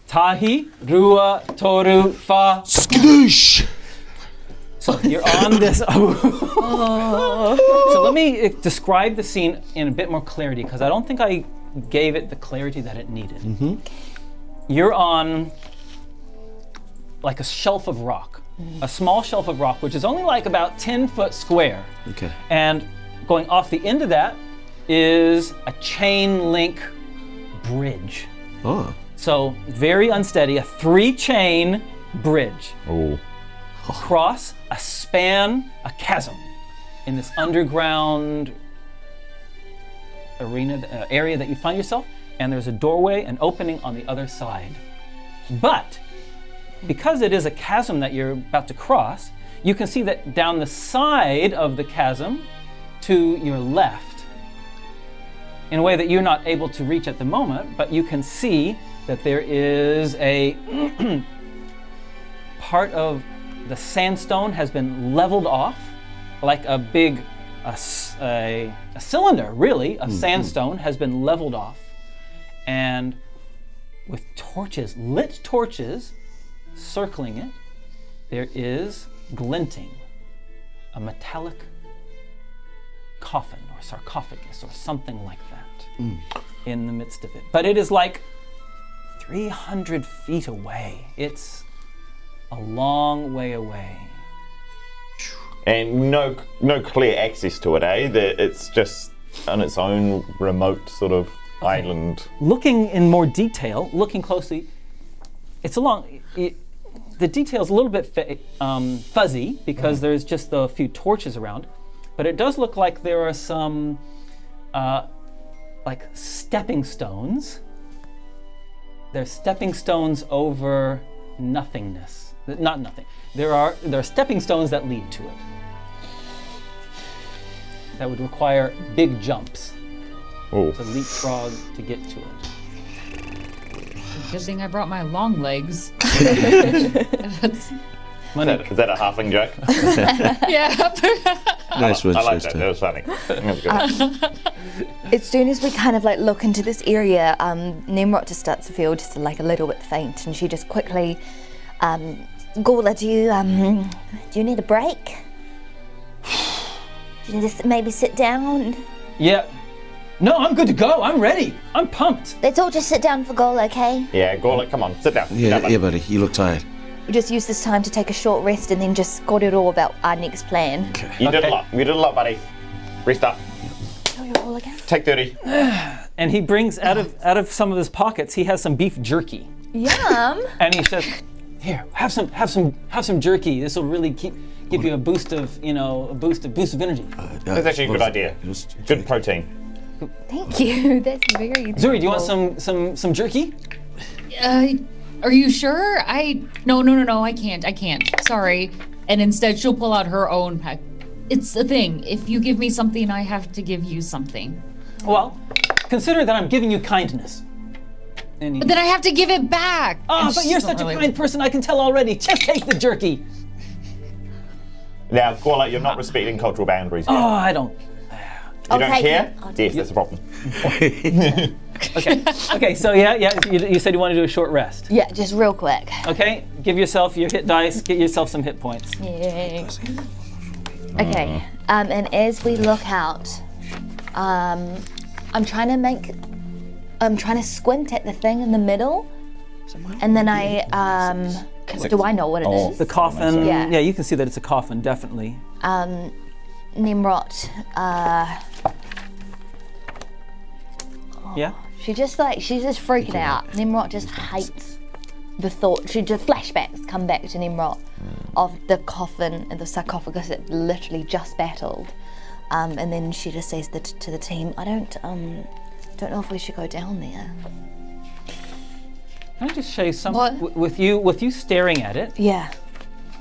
Speaker 1: Tahi, Rua, Toru, Fa.
Speaker 3: Skadoosh!
Speaker 1: So you're on this. So let me describe the scene in a bit more clarity, because I don't think I gave it the clarity that it needed. You're on like a shelf of rock, a small shelf of rock, which is only like about 10 foot square.
Speaker 3: Okay.
Speaker 1: And going off the end of that is a chain link bridge.
Speaker 3: Oh.
Speaker 1: So very unsteady, a 3-chain bridge.
Speaker 5: Oh.
Speaker 1: Across a span, a chasm in this underground arena, area that you find yourself, and there's a doorway, an opening on the other side. But because it is a chasm that you're about to cross, you can see that down the side of the chasm to your left, in a way that you're not able to reach at the moment, but you can see that there is a part of the sandstone has been leveled off, like a big a cylinder, really, of sandstone has been leveled off, and with torches, lit torches, circling it, there is glinting a metallic coffin or sarcophagus or something like that in the midst of it. But it is like 300 feet away. It's a long way away.
Speaker 5: And no clear access to it, eh? It's just on its own remote sort of island.
Speaker 1: Looking in more detail, looking closely, it's the detail's a little bit fuzzy because there's just a few torches around, but it does look like there are some like stepping stones. There's stepping stones over nothingness. Not nothing. There are stepping stones that lead to it. That would require big jumps
Speaker 5: Oh.
Speaker 1: to leapfrog to get to it.
Speaker 4: Good thing I brought my long legs. That's-
Speaker 5: Is that a halfling joke?
Speaker 4: yeah.
Speaker 3: Nice one,
Speaker 5: I like that.
Speaker 3: sister.
Speaker 5: That was funny. That was good.
Speaker 6: As soon as we kind of like look into this area, Tnemrot just starts to feel just like a little bit faint, and she just quickly, Gawler, do you need a break? Do you need to maybe sit down?
Speaker 1: Yeah. No, I'm good to go. I'm ready. I'm pumped.
Speaker 7: Let's all just sit down for Gawler, okay?
Speaker 5: Yeah, Gorlick, come on, sit down.
Speaker 3: Yeah,
Speaker 5: Come on.
Speaker 3: yeah, buddy. You look tired.
Speaker 6: We'll just use this time to take a short rest and then just sort it all about our next plan.
Speaker 5: You did a lot. You did a lot, buddy. Rest up.
Speaker 6: All again?
Speaker 5: Take 30.
Speaker 1: And he brings out of some of his pockets, he has some beef jerky.
Speaker 6: Yum!
Speaker 1: And he says, "Here, have some jerky. This will really give you a boost of energy."
Speaker 5: That's actually a good idea. Good protein.
Speaker 6: Thank you. That's very.
Speaker 1: Zuri, do you want some jerky?
Speaker 4: Are you sure? No, I can't. Sorry. And instead she'll pull out her own pack. It's a thing. If you give me something, I have to give you something.
Speaker 1: Well, consider that I'm giving you kindness. And
Speaker 4: But then I have to give it back.
Speaker 1: oh,
Speaker 4: And
Speaker 1: but
Speaker 4: she's
Speaker 1: you're
Speaker 4: not
Speaker 1: such a
Speaker 4: really-
Speaker 1: kind person, I can tell already. Just take the jerky.
Speaker 5: Now, Gorlick, you're not respecting cultural boundaries here.
Speaker 1: Oh, I don't.
Speaker 5: You don't
Speaker 7: take
Speaker 5: care?
Speaker 7: it. I'll
Speaker 5: Yes, that's a problem.
Speaker 1: Okay, so yeah, you said you want to do a short rest.
Speaker 6: Yeah, just real quick.
Speaker 1: Okay, give yourself your hit dice, get yourself some hit points.
Speaker 6: Yay. Okay, and as we look out, I'm trying to squint at the thing in the middle, and then do I know what it is?
Speaker 1: The coffin,
Speaker 6: Yeah.
Speaker 1: yeah, you can see that it's a coffin, definitely.
Speaker 6: Tnemrot,
Speaker 1: Yeah?
Speaker 6: she's just freaking out. Tnemrot just hates the thought. Flashbacks come back to Tnemrot
Speaker 8: of the coffin and the sarcophagus that literally just battled. And then she just says to the team, I don't know if we should go down there.
Speaker 1: Can I just show you
Speaker 4: What?
Speaker 1: with you staring at it?
Speaker 8: Yeah.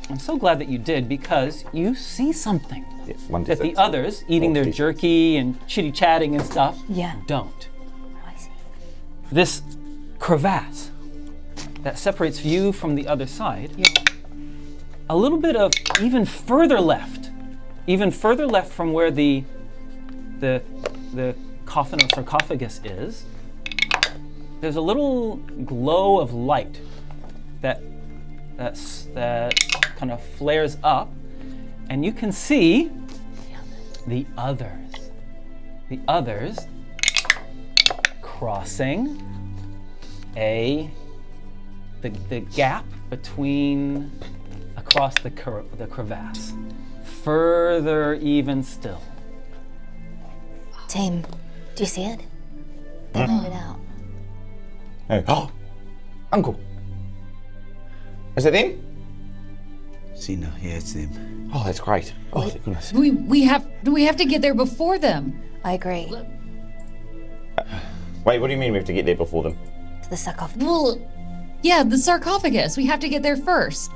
Speaker 1: I'm so glad that you did, because you see something
Speaker 5: Yes, 1 to
Speaker 1: that the
Speaker 5: 6.
Speaker 1: others, eating their
Speaker 5: Okay.
Speaker 1: jerky and chitty-chatting and stuff,
Speaker 8: Yeah.
Speaker 1: don't.
Speaker 8: I see.
Speaker 1: This crevasse that separates you from the other side, a little bit of even further left from where the coffin or sarcophagus is, there's a little glow of light that kind of flares up, and you can see the others. The others crossing the gap between across the crevasse. Further even still.
Speaker 6: Team, do you see it? They made it out.
Speaker 5: Oh, Uncle. Is it them?
Speaker 3: See, no, yeah, it's them.
Speaker 5: Oh, that's great. Oh, thank goodness.
Speaker 4: We have to get there before them.
Speaker 8: I agree.
Speaker 5: Wait, what do you mean we have to get there before them?
Speaker 6: To the sarcophagus.
Speaker 4: Well, yeah, the sarcophagus. We have to get there first.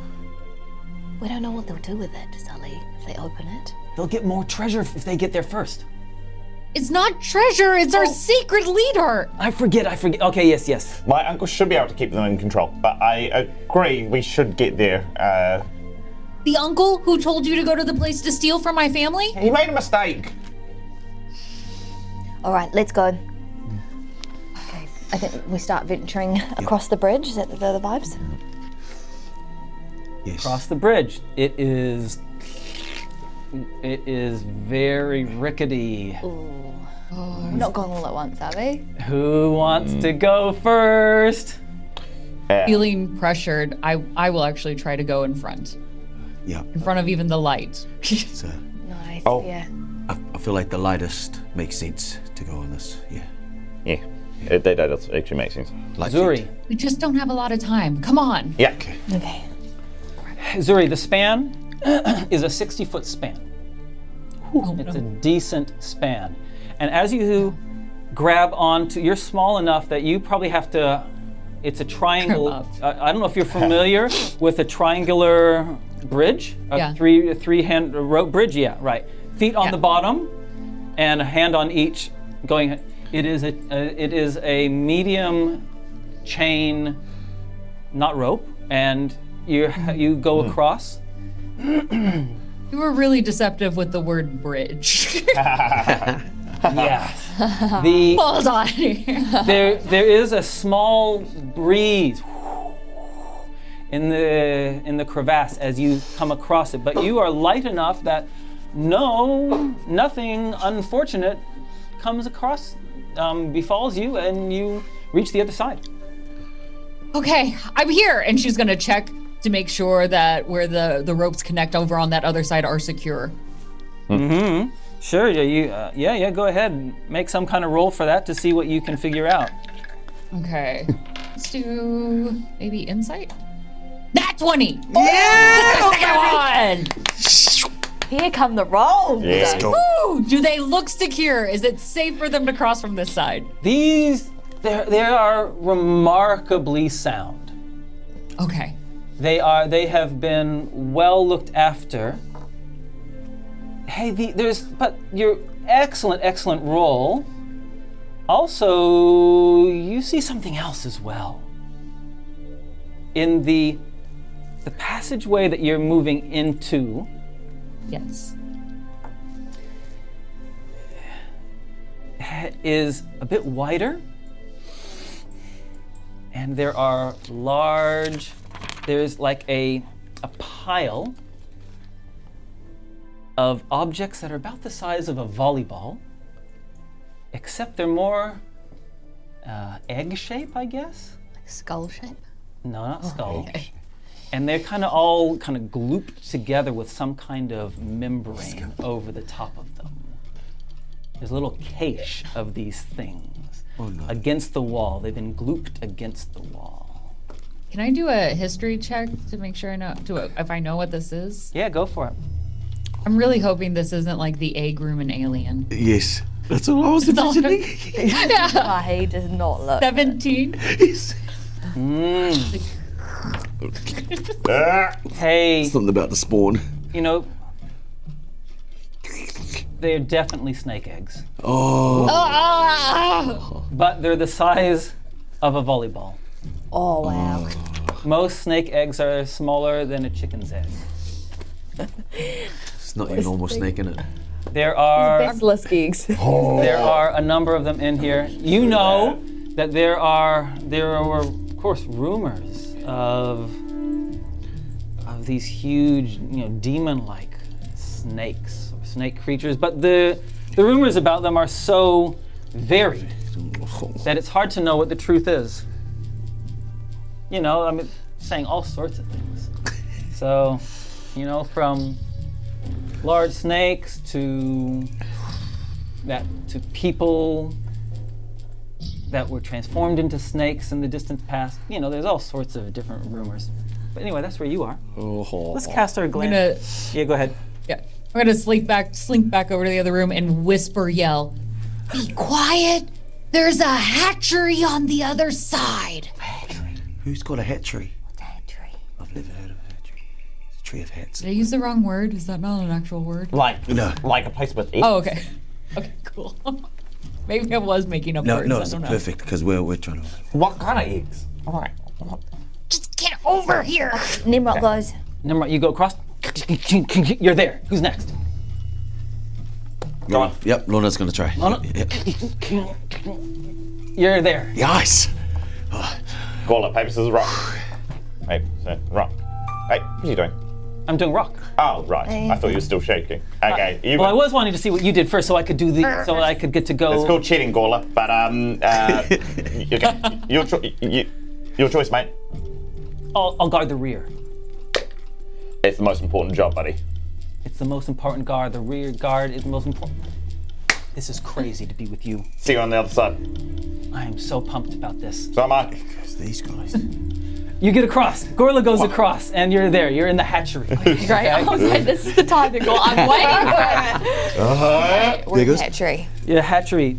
Speaker 6: We don't know what they'll do with it, Sully, if they open it.
Speaker 1: They'll get more treasure if they get there first.
Speaker 4: It's not treasure. It's our secret leader.
Speaker 1: I forget. Okay, yes.
Speaker 5: My uncle should be able to keep them in control, but I agree we should get there.
Speaker 4: The uncle who told you to go to the place to steal from my family?
Speaker 5: He made a mistake.
Speaker 6: All right, let's go.
Speaker 8: Okay. I think we start venturing across the bridge. Is that the vibes?
Speaker 3: Yes.
Speaker 1: Across the bridge. It is very rickety.
Speaker 8: We're not going all at once, are we?
Speaker 1: Who wants to go first?
Speaker 4: Feeling pressured, I will actually try to go in front
Speaker 3: Yeah.
Speaker 4: of even the light.
Speaker 3: So
Speaker 8: Nice.
Speaker 5: Oh.
Speaker 8: Yeah.
Speaker 3: I feel like the lightest makes sense to go on this. Yeah.
Speaker 5: Yeah, that does actually make sense.
Speaker 3: Light
Speaker 1: Zuri.
Speaker 3: feet.
Speaker 4: We just don't have a lot of time. Come on.
Speaker 5: Yeah.
Speaker 8: Okay.
Speaker 1: Zuri, the span is a 60-foot span. It's a decent span. And as you grab onto, you're small enough that you probably have to, it's a triangle.
Speaker 4: Grab
Speaker 1: I don't know if you're familiar with a triangular bridge,
Speaker 4: Yeah.
Speaker 1: a three-hand rope bridge. Yeah, right. Feet on
Speaker 4: Yeah.
Speaker 1: the bottom, and a hand on each. Going. It is a medium chain, not rope, and you go across.
Speaker 4: You were really deceptive with the word bridge.
Speaker 1: Yes.
Speaker 4: Hold on.
Speaker 1: There is a small breeze in the crevasse as you come across it, but you are light enough that nothing unfortunate comes across, befalls you, and you reach the other side.
Speaker 4: Okay, I'm here. And she's gonna check to make sure that where the ropes connect over on that other side are secure.
Speaker 1: Sure, yeah, go ahead and make some kind of roll for that to see what you can figure out.
Speaker 4: Okay. Let's do maybe insight. Nat 20! Yeah! Second one!
Speaker 8: Here come the rolls.
Speaker 5: Yeah.
Speaker 4: Woo! Do they look secure? Is it safe for them to cross from this side?
Speaker 1: They are remarkably sound.
Speaker 4: Okay.
Speaker 1: They have been well looked after. Hey, but your excellent roll. Also, you see something else as well. In the passageway that you're moving into,
Speaker 4: Yes.
Speaker 1: is a bit wider, and there's like a pile of objects that are about the size of a volleyball, except they're more egg shape, I guess.
Speaker 8: Skull shape.
Speaker 1: No, not skull.
Speaker 8: Okay.
Speaker 1: And they're all glooped together with some kind of membrane over the top of them. There's a little cache of these things against the wall. They've been glooped against the wall.
Speaker 4: Can I do a history check to make sure I know if I know what this is?
Speaker 1: Yeah, go for it.
Speaker 4: I'm really hoping this isn't like the egg room in Alien.
Speaker 3: Yes. That's all I was imagining.
Speaker 4: Yeah.
Speaker 8: He does not look.
Speaker 4: 17.
Speaker 3: Yes.
Speaker 1: Hey,
Speaker 3: Something about the spawn.
Speaker 1: you know, they're definitely snake eggs,
Speaker 3: Oh.
Speaker 1: but they're the size of a volleyball.
Speaker 8: Oh wow.
Speaker 1: Most snake eggs are smaller than a chicken's egg.
Speaker 3: It's not your normal snake, innit?
Speaker 1: There are
Speaker 8: Basilisk eggs.
Speaker 1: there are a number of them in here. You know that there are of course rumors of these huge, demon-like snakes or snake creatures, but the rumors about them are so varied that it's hard to know what the truth is. Saying all sorts of things. So, from large snakes to people that were transformed into snakes in the distant past. There's all sorts of different rumors. But anyway, that's where you are. Let's cast our glance. Yeah, go ahead.
Speaker 4: Yeah. I'm gonna slink back over to the other room and yell, "Be quiet! There's a hatchery on the other side."
Speaker 3: Who's got a hatchery?
Speaker 7: What's a hatchery?
Speaker 3: I've never heard of a hatchery. It's a tree of hats.
Speaker 4: Did I use the wrong word? Is that not an actual word?
Speaker 5: Like a place with eggs.
Speaker 4: Oh, okay. Okay, cool. Maybe I was making up words.
Speaker 3: No,
Speaker 4: I
Speaker 3: it's
Speaker 4: don't know.
Speaker 3: perfect because we're trying to.
Speaker 5: What kind of eggs? All right.
Speaker 7: Just get over here.
Speaker 8: Nimrod goes.
Speaker 1: Tnemrot, you go across. You're there. Who's next?
Speaker 5: Go on.
Speaker 3: Yep, Lona's gonna try.
Speaker 1: Lona?
Speaker 3: Yep.
Speaker 1: You're there.
Speaker 3: Nice.
Speaker 5: Call it paper, scissors, rock. Hey, rock. Hey, what are you doing?
Speaker 1: I'm doing rock.
Speaker 5: Oh, right. I thought you were still shaking. Okay.
Speaker 1: Well, I was wanting to see what you did first, so I could do so I could get to go.
Speaker 5: It's called cheating, Gawler, but your choice, mate.
Speaker 1: I'll guard the rear.
Speaker 5: It's the most important job, buddy.
Speaker 1: It's the most important guard. The rear guard is the most important. This is crazy to be with you.
Speaker 5: See you on the other side.
Speaker 1: I am so pumped about this.
Speaker 5: So am I.
Speaker 3: It's these guys.
Speaker 1: You get across. Gorla goes across, and you're there. You're in the hatchery.
Speaker 8: Right. I was like, this is the time to go. I'm waiting for it. We're in the hatchery.
Speaker 1: Your hatchery.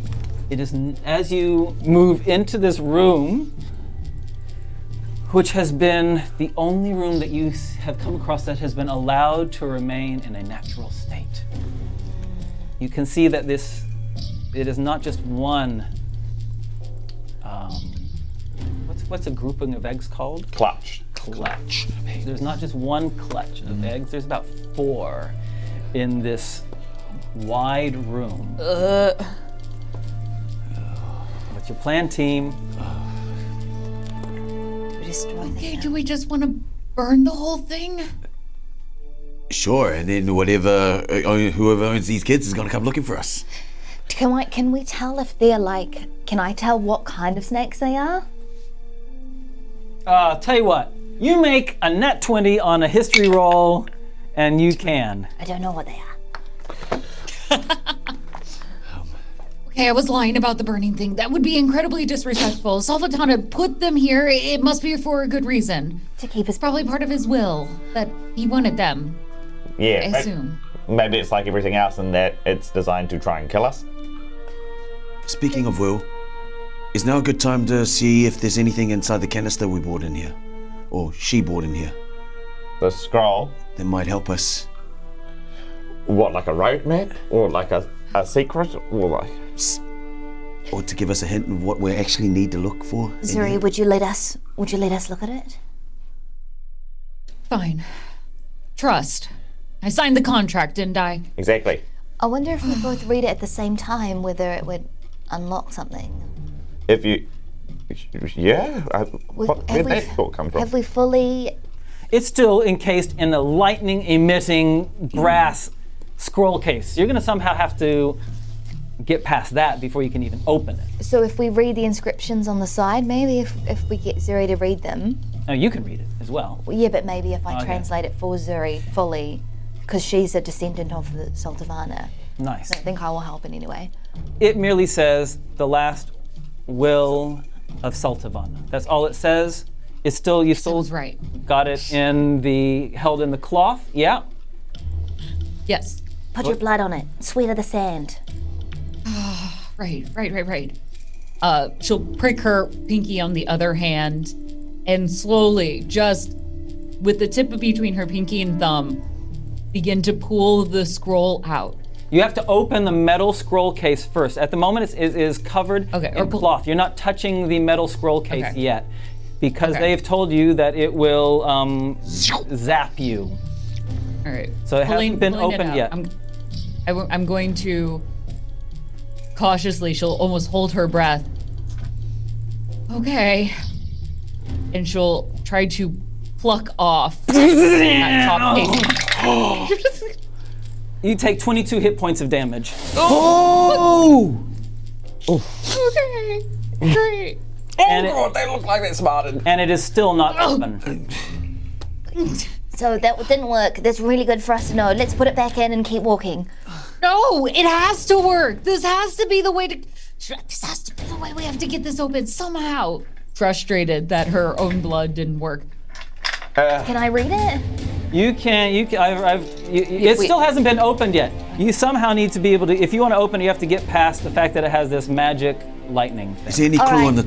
Speaker 1: It is as you move into this room, which has been the only room that you have come across that has been allowed to remain in a natural state. You can see that it is not just one. What's a grouping of eggs called?
Speaker 5: Clutch.
Speaker 1: Clutch. There's not just one clutch of eggs. There's about 4 in this wide room. What's your plan, team?
Speaker 4: Okay, do we just want to burn the whole thing?
Speaker 3: Sure, and then whoever owns these kids is gonna come looking for us.
Speaker 8: Can we tell if they're like? Can I tell what kind of snakes they are?
Speaker 1: Tell you what. You make a net 20 on a history roll, and you can.
Speaker 7: I don't know what they are.
Speaker 4: Okay, I was lying about the burning thing. That would be incredibly disrespectful. Salvatana put them here. It must be for a good reason.
Speaker 7: To keep us
Speaker 4: Probably part of his will that he wanted them, I
Speaker 5: Yeah.
Speaker 4: assume.
Speaker 5: Maybe it's like everything else in that it's designed to try and kill us.
Speaker 3: Speaking of will, is now a good time to see if there's anything inside the canister we brought in here, or she brought in here,
Speaker 5: The scroll.
Speaker 3: that might help us.
Speaker 5: What, like a roadmap? Or like a secret? Or like...
Speaker 3: Or to give us a hint of what we actually need to look for. in
Speaker 7: Zuri,
Speaker 3: here.
Speaker 7: would you let us look at it?
Speaker 4: Fine. Trust. I signed the contract, didn't I?
Speaker 5: Exactly.
Speaker 8: I wonder if we both read it at the same time, whether it would unlock something.
Speaker 5: If you... Yeah? Where did that thought come from?
Speaker 8: Have we fully?
Speaker 1: It's still encased in a lightning-emitting brass scroll case. You're gonna somehow have to get past that before you can even open it.
Speaker 8: So if we read the inscriptions on the side, maybe if we get Zuri to read them.
Speaker 1: Now you can read it as well.
Speaker 8: Well, yeah, but maybe if I
Speaker 1: Okay.
Speaker 8: translate it for Zuri fully, because she's a descendant of the Saltavana.
Speaker 1: Nice.
Speaker 8: I don't think I will help in any way.
Speaker 1: It merely says the last will of Sultavana. That's all it says. It's still, you still
Speaker 4: Sounds right.
Speaker 1: got it held in the cloth, yeah?
Speaker 4: Yes.
Speaker 6: Put your blood on it. Sweet of the sand.
Speaker 4: Right. She'll prick her pinky on the other hand and slowly, just with the tip between her pinky and thumb, begin to pull the scroll out.
Speaker 1: You have to open the metal scroll case first. At the moment, it is covered in cloth. You're not touching the metal scroll case yet, because they've told you that it will zap you.
Speaker 4: All right.
Speaker 1: So it hasn't been opened yet.
Speaker 4: I'm going to cautiously, she'll almost hold her breath. Okay. And she'll try to pluck off that top case.
Speaker 1: You take 22 hit points of damage.
Speaker 3: Oh!
Speaker 4: Okay. Great.
Speaker 1: And
Speaker 5: they look like they're smarted.
Speaker 1: And it is still not open.
Speaker 6: So that didn't work. That's really good for us to know. Let's put it back in and keep walking.
Speaker 4: No, it has to work. This has to be the way we have to get this open somehow. Frustrated that her own blood didn't work.
Speaker 6: Can I read it?
Speaker 1: You can. It still hasn't been opened yet. You somehow need to be able to. If you want to open, you have to get past the fact that it has this magic lightning thing.
Speaker 3: Is there any clue on the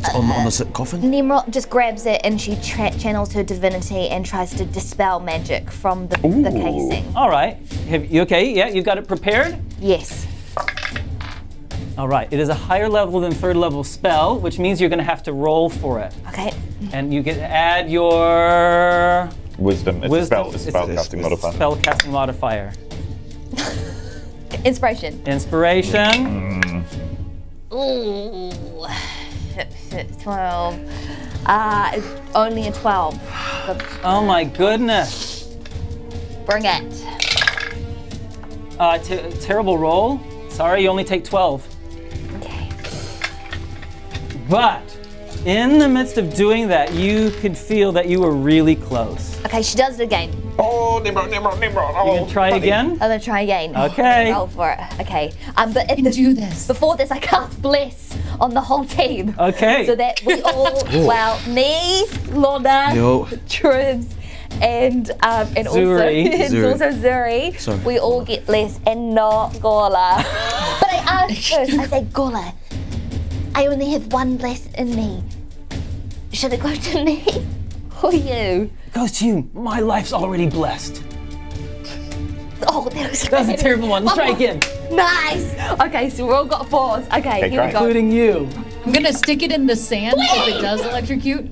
Speaker 3: coffin?
Speaker 6: Tnemrot just grabs it and she channels her divinity and tries to dispel magic from the casing.
Speaker 1: All right. You okay? Yeah, you've got it prepared?
Speaker 6: Yes.
Speaker 1: All right. It is a higher level than third level spell, which means you're going to have to roll for it.
Speaker 6: Okay.
Speaker 1: And you can add your
Speaker 5: Wisdom. It's a spellcasting modifier.
Speaker 1: Spellcasting modifier.
Speaker 6: Inspiration.
Speaker 1: Inspiration.
Speaker 6: Ooh. 12. Only a 12.
Speaker 1: Oh my goodness.
Speaker 6: Bring it.
Speaker 1: Terrible roll. Sorry, you only take 12.
Speaker 6: Okay.
Speaker 1: But in the midst of doing that, you could feel that you were really close.
Speaker 6: Okay, she does it again.
Speaker 5: Oh, Tnemrot.
Speaker 1: You can try again?
Speaker 6: I'm gonna try again.
Speaker 1: Okay.
Speaker 6: Roll for it. Okay. But
Speaker 4: do this.
Speaker 6: Before this, I cast Bless on the whole team.
Speaker 1: Okay.
Speaker 6: So that we all, me, Lona, Tribs, and
Speaker 1: Zuri.
Speaker 6: also Zuri.
Speaker 3: Sorry.
Speaker 6: We all get Bless and not Gola. But I asked first. I said, Gola, I only have one Bless in me. Should it go to me or you?
Speaker 1: Goes to you. My life's already blessed.
Speaker 6: Oh, that was
Speaker 1: That was a terrible one. Let's try again.
Speaker 6: Nice. Okay, so we all got 4s. Okay, here we go.
Speaker 1: Including you.
Speaker 4: I'm gonna stick it in the sand if it does electrocute.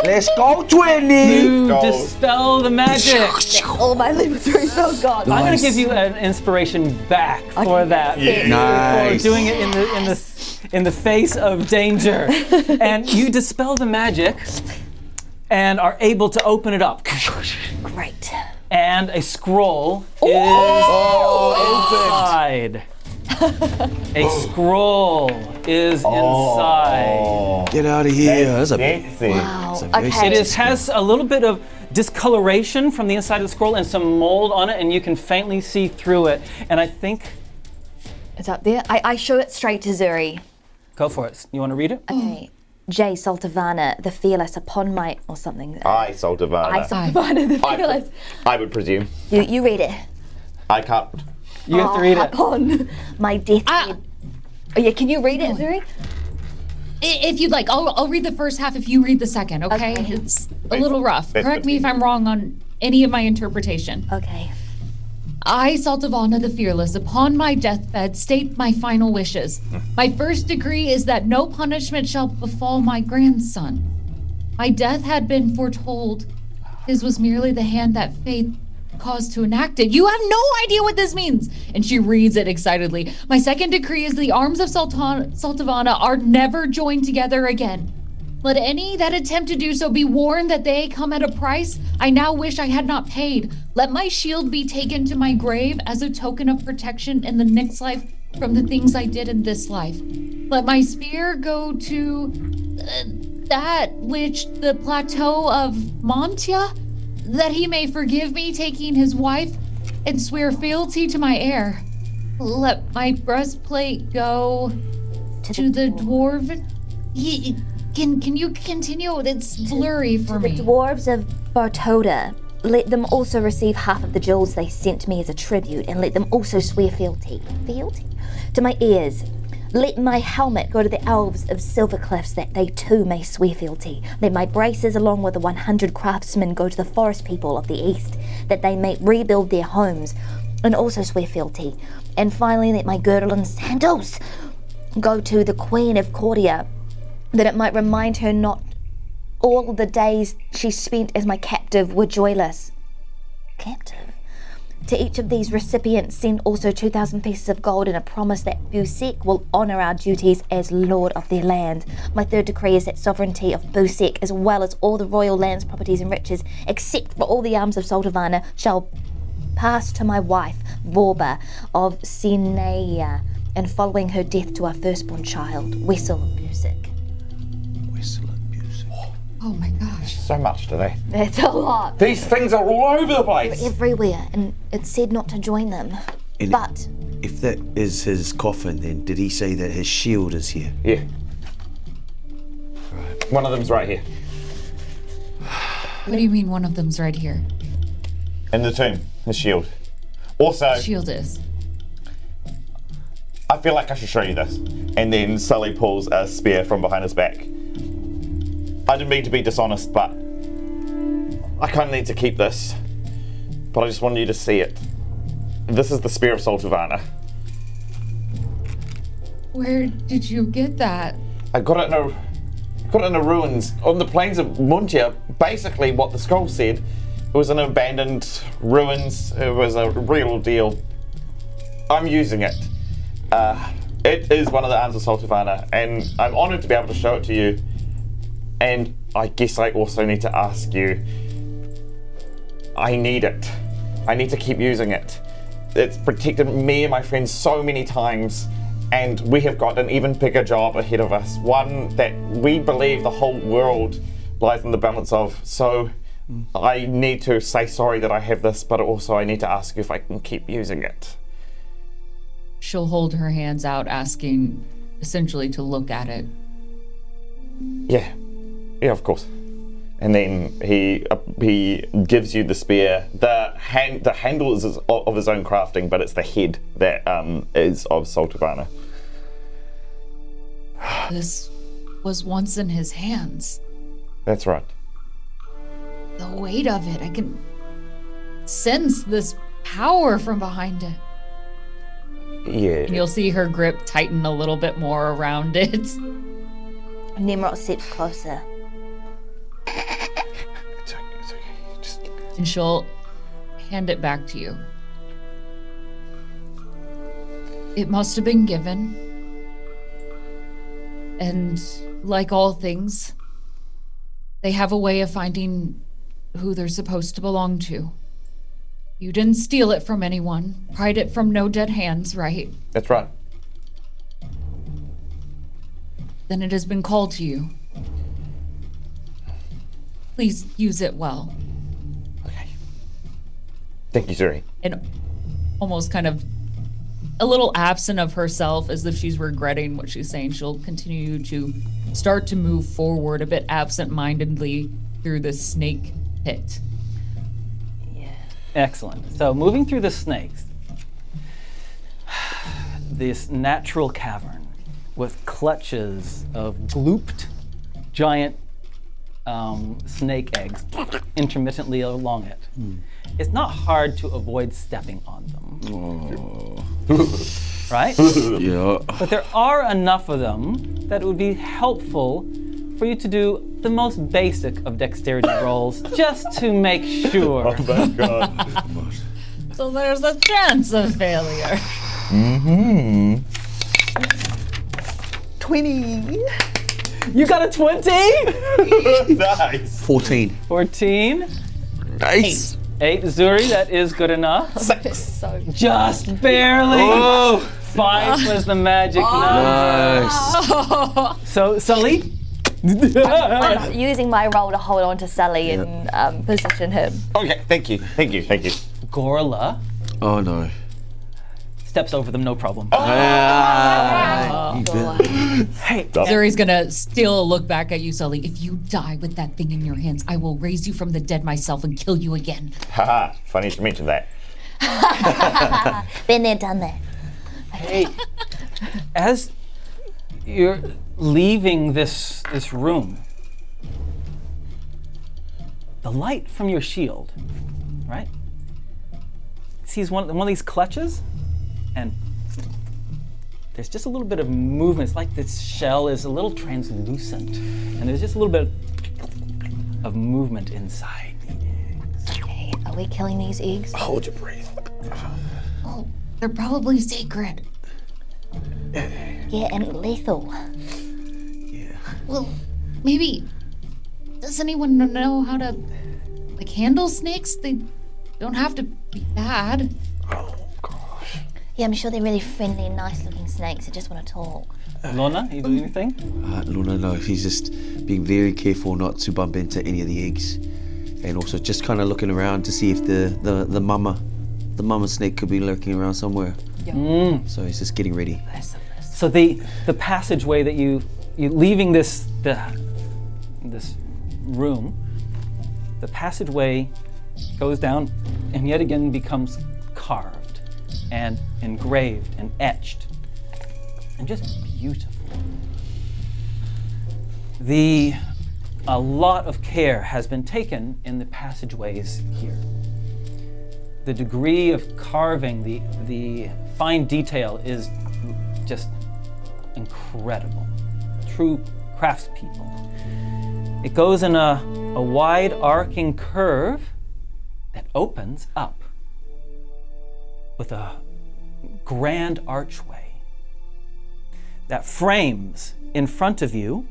Speaker 3: Let's go, 20!
Speaker 1: You dispel the magic.
Speaker 6: All my limits are gone.
Speaker 1: I'm gonna give you an inspiration back for that.
Speaker 3: Nice.
Speaker 1: For doing it in the face of danger. And you dispel the magic and are able to open it up.
Speaker 6: Great.
Speaker 1: And a scroll is inside. A scroll is inside.
Speaker 3: Get out of here. That's a
Speaker 6: Wow.
Speaker 3: very
Speaker 6: Okay.
Speaker 1: It has a little bit of discoloration from the inside of the scroll and some mold on it, and you can faintly see through it. And I think...
Speaker 8: It's up there. I show it straight to Zuri.
Speaker 1: Go for it. You want to read it?
Speaker 8: Okay. J. Saltavana, the fearless, upon my... or something.
Speaker 5: I, Saltavana.
Speaker 8: I, Saltavana, the fearless.
Speaker 5: I would presume.
Speaker 6: You read it.
Speaker 5: I can't.
Speaker 1: You have to read it.
Speaker 6: Upon my deathbed.
Speaker 8: Oh yeah, can you read it, Zuri?
Speaker 4: If you'd like, I'll read the first half if you read the second, okay? It's a little rough. Correct me if I'm wrong on any of my interpretation.
Speaker 6: Okay.
Speaker 4: I, Saltavana the Fearless, upon my deathbed, state my final wishes. My first decree is that no punishment shall befall my grandson. My death had been foretold. His was merely the hand that fate caused to enact it. You have no idea what this means. And she reads it excitedly. My second decree is the arms of Saltavana are never joined together again. Let any that attempt to do so be warned that they come at a price I now wish I had not paid. Let my shield be taken to my grave as a token of protection in the next life from the things I did in this life. Let my spear go to that which the plateau of Montia, that he may forgive me taking his wife and swear fealty to my heir. Let my breastplate go to the dwarven. Can you continue? It's blurry for me.
Speaker 6: The dwarves of Bartoda, let them also receive half of the jewels they sent me as a tribute, and let them also swear fealty to my ears. Let my helmet go to the elves of Silver Cliffs, that they too may swear fealty. Let my braces, along with the 100 craftsmen, go to the forest people of the east, that they may rebuild their homes and also swear fealty. And finally, let my girdle and sandals go to the Queen of Cordia, that it might remind her not all the days she spent as my captive were joyless. Captive? To each of these recipients, send also 2,000 pieces of gold and a promise that Busek will honour our duties as lord of their land. My third decree is that sovereignty of Busek, as well as all the royal lands, properties and riches, except for all the arms of Soltavana, shall pass to my wife, Vorba of Sineia, and following her death to our firstborn child, Wessel of Busek.
Speaker 4: Oh my gosh.
Speaker 5: So much today.
Speaker 6: That's a lot.
Speaker 5: These things are all over the place.
Speaker 6: Everywhere, and it said not to join them.
Speaker 3: And
Speaker 6: But
Speaker 3: if that is his coffin, then did he say that his shield is here?
Speaker 5: Yeah. One of them's right here.
Speaker 4: What do you mean one of them's right here?
Speaker 5: In the tomb, his shield. Also,
Speaker 4: Shield is.
Speaker 5: I feel like I should show you this. And then Sully pulls a spear from behind his back. I didn't mean to be dishonest, but I kind of need to keep this. But I just wanted you to see it. This is the spear of Soltavana.
Speaker 4: Where did you get that?
Speaker 5: I got it in the ruins on the plains of Muntia. Basically, what the scroll said, it was an abandoned ruins. It was a real deal. I'm using it. It is one of the arms of Soltavana, and I'm honored to be able to show it to you. And I guess I also need to ask you, I need it. I need to keep using it. It's protected me and my friends so many times, and we have got an even bigger job ahead of us, one that we believe the whole world lies in the balance of. So I need to say sorry that I have this, but also I need to ask you if I can keep using it.
Speaker 4: She'll hold her hands out, asking essentially to look at it.
Speaker 5: Yeah, of course. And then he gives you the spear. The handle is of his own crafting, but it's the head that is of Soltavana.
Speaker 4: This was once in his hands.
Speaker 5: That's right.
Speaker 4: The weight of it, I can sense this power from behind it.
Speaker 5: Yeah.
Speaker 4: And you'll see her grip tighten a little bit more around it.
Speaker 6: Tnemrot steps closer.
Speaker 5: It's okay.
Speaker 4: And she'll hand it back to you. It must have been given. And like all things, they have a way of finding who they're supposed to belong to. You didn't steal it from anyone, pried it from no dead hands, right?
Speaker 5: That's right.
Speaker 4: Then it has been called to you. Please use it well.
Speaker 5: Okay. Thank you, Zuri.
Speaker 4: And almost kind of a little absent of herself, as if she's regretting what she's saying, she'll continue to start to move forward a bit absent-mindedly through the snake pit.
Speaker 1: Excellent. So moving through the snakes, this natural cavern with clutches of glooped giant snake eggs intermittently along it. It's not hard to avoid stepping on them. Right?
Speaker 3: Yeah.
Speaker 1: But there are enough of them that it would be helpful for you to do the most basic of dexterity rolls just to make sure.
Speaker 5: Oh my god.
Speaker 4: So there's a chance of failure.
Speaker 9: 20.
Speaker 1: You got a 20?
Speaker 5: Nice.
Speaker 3: 14.
Speaker 1: 14?
Speaker 3: Nice.
Speaker 1: 8, Zuri, that is good enough.
Speaker 5: 6.
Speaker 1: Just barely.
Speaker 3: Oh,
Speaker 1: 5 was the magic number.
Speaker 3: nice.
Speaker 1: So, Sully?
Speaker 6: I'm using my roll to hold on to Sully and position him.
Speaker 5: Okay, thank you.
Speaker 1: Gorla
Speaker 3: Oh no.
Speaker 1: steps over them, no problem.
Speaker 3: Hey,
Speaker 4: Zuri's gonna still look back at you, Sully. If you die with that thing in your hands, I will raise you from the dead myself and kill you again.
Speaker 5: Haha, funny to mention that.
Speaker 7: Been there, done that.
Speaker 1: Hey, as you're leaving this room, the light from your shield, right? Sees one of these clutches, and there's just a little bit of movement. It's like this shell is a little translucent, and there's just a little bit of movement inside the eggs.
Speaker 6: Okay, are we killing these eggs?
Speaker 5: Hold your breath.
Speaker 4: Oh, they're probably sacred.
Speaker 7: Yeah, and lethal.
Speaker 4: Well, maybe. Does anyone know how to, like, handle snakes? They don't have to be bad.
Speaker 7: Yeah, I'm sure they're really friendly, nice-looking snakes. I just want to talk.
Speaker 1: Lona, you do anything?
Speaker 3: Luna, no, he's just being very careful not to bump into any of the eggs, and also just kind of looking around to see if the mama snake could be lurking around somewhere. So he's just getting ready.
Speaker 1: So the passageway that you leaving this room, the passageway goes down and yet again becomes carved and engraved and etched and just beautiful. A lot of care has been taken in the passageways here. The degree of carving, the fine detail is just incredible. True craftspeople. It goes in a wide arcing curve that opens up with a grand archway that frames in front of you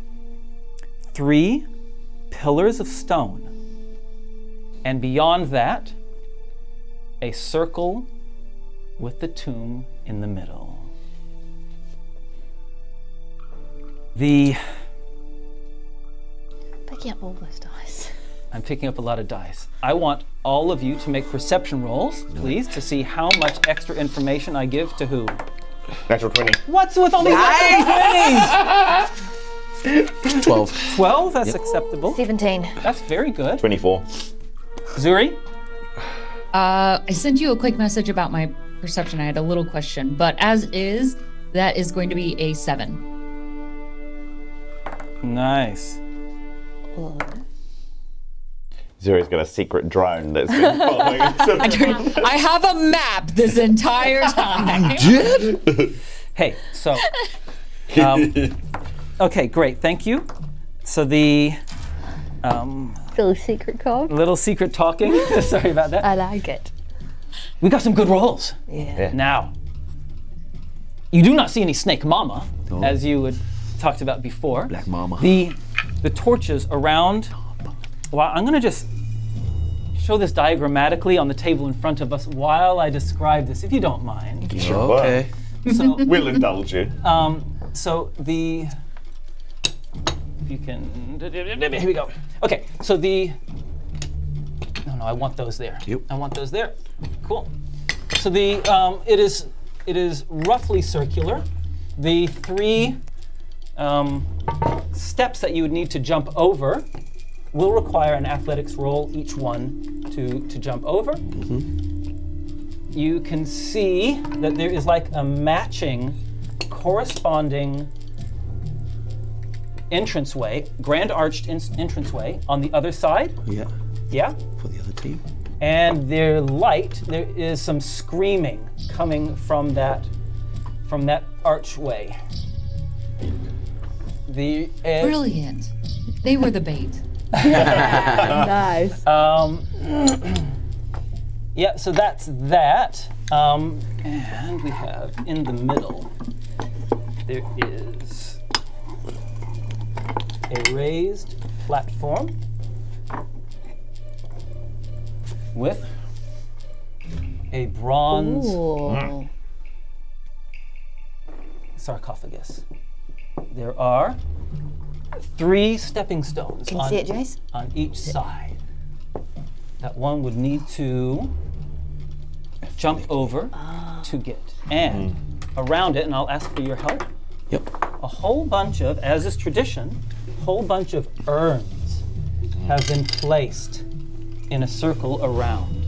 Speaker 1: 3 pillars of stone, and beyond that, a circle with the tomb in the middle.
Speaker 6: Picking up all those dice.
Speaker 1: I'm picking up a lot of dice. I want all of you to make perception rolls, please, to see how much extra information I give to who.
Speaker 5: Natural 20.
Speaker 1: What's with all these natural 20s?
Speaker 3: 12.
Speaker 1: 12? That's acceptable.
Speaker 6: 17.
Speaker 1: That's very good.
Speaker 5: 24.
Speaker 1: Zuri?
Speaker 4: I sent you a quick message about my perception. I had a little question, but as is, that is going to be a 7.
Speaker 1: Nice.
Speaker 5: Zuri's got a secret drone that's been following us.
Speaker 4: I have a map this entire time.
Speaker 1: Hey, so, okay, great, thank you. So the
Speaker 6: Little secret code.
Speaker 1: little secret talking, sorry about that.
Speaker 6: I like it.
Speaker 1: We got some good rolls.
Speaker 6: Yeah.
Speaker 1: Now, you do not see any snake mama,
Speaker 3: No.
Speaker 1: as you had talked about before.
Speaker 3: Black mama.
Speaker 1: The torches around, well, I'm gonna just show this diagrammatically on the table in front of us while I describe this, if you don't mind.
Speaker 3: Okay.
Speaker 1: So,
Speaker 5: We'll indulge you.
Speaker 1: so if you can, here we go. Okay, so no, I want those there.
Speaker 3: Yep.
Speaker 1: I want those there. Cool. So it is roughly circular. The 3 steps that you would need to jump over will require an athletics roll, each one, to jump over. You can see that there is like a matching, corresponding entranceway, grand arched entranceway on the other side.
Speaker 3: Yeah,
Speaker 1: Yeah?
Speaker 3: for the other team.
Speaker 1: And there is some screaming coming from that archway.
Speaker 4: Brilliant. They were the bait.
Speaker 6: Nice.
Speaker 1: Yeah, so that's that. And we have in the middle, there is a raised platform with a bronze
Speaker 6: Ooh.
Speaker 1: sarcophagus. There are 3 stepping stones
Speaker 6: Can you see it, Jace?
Speaker 1: on each side that one would need to jump over to get. And around it, and I'll ask for your help,
Speaker 3: Yep.
Speaker 1: a whole bunch of, as is tradition, a whole bunch of urns have been placed in a circle around.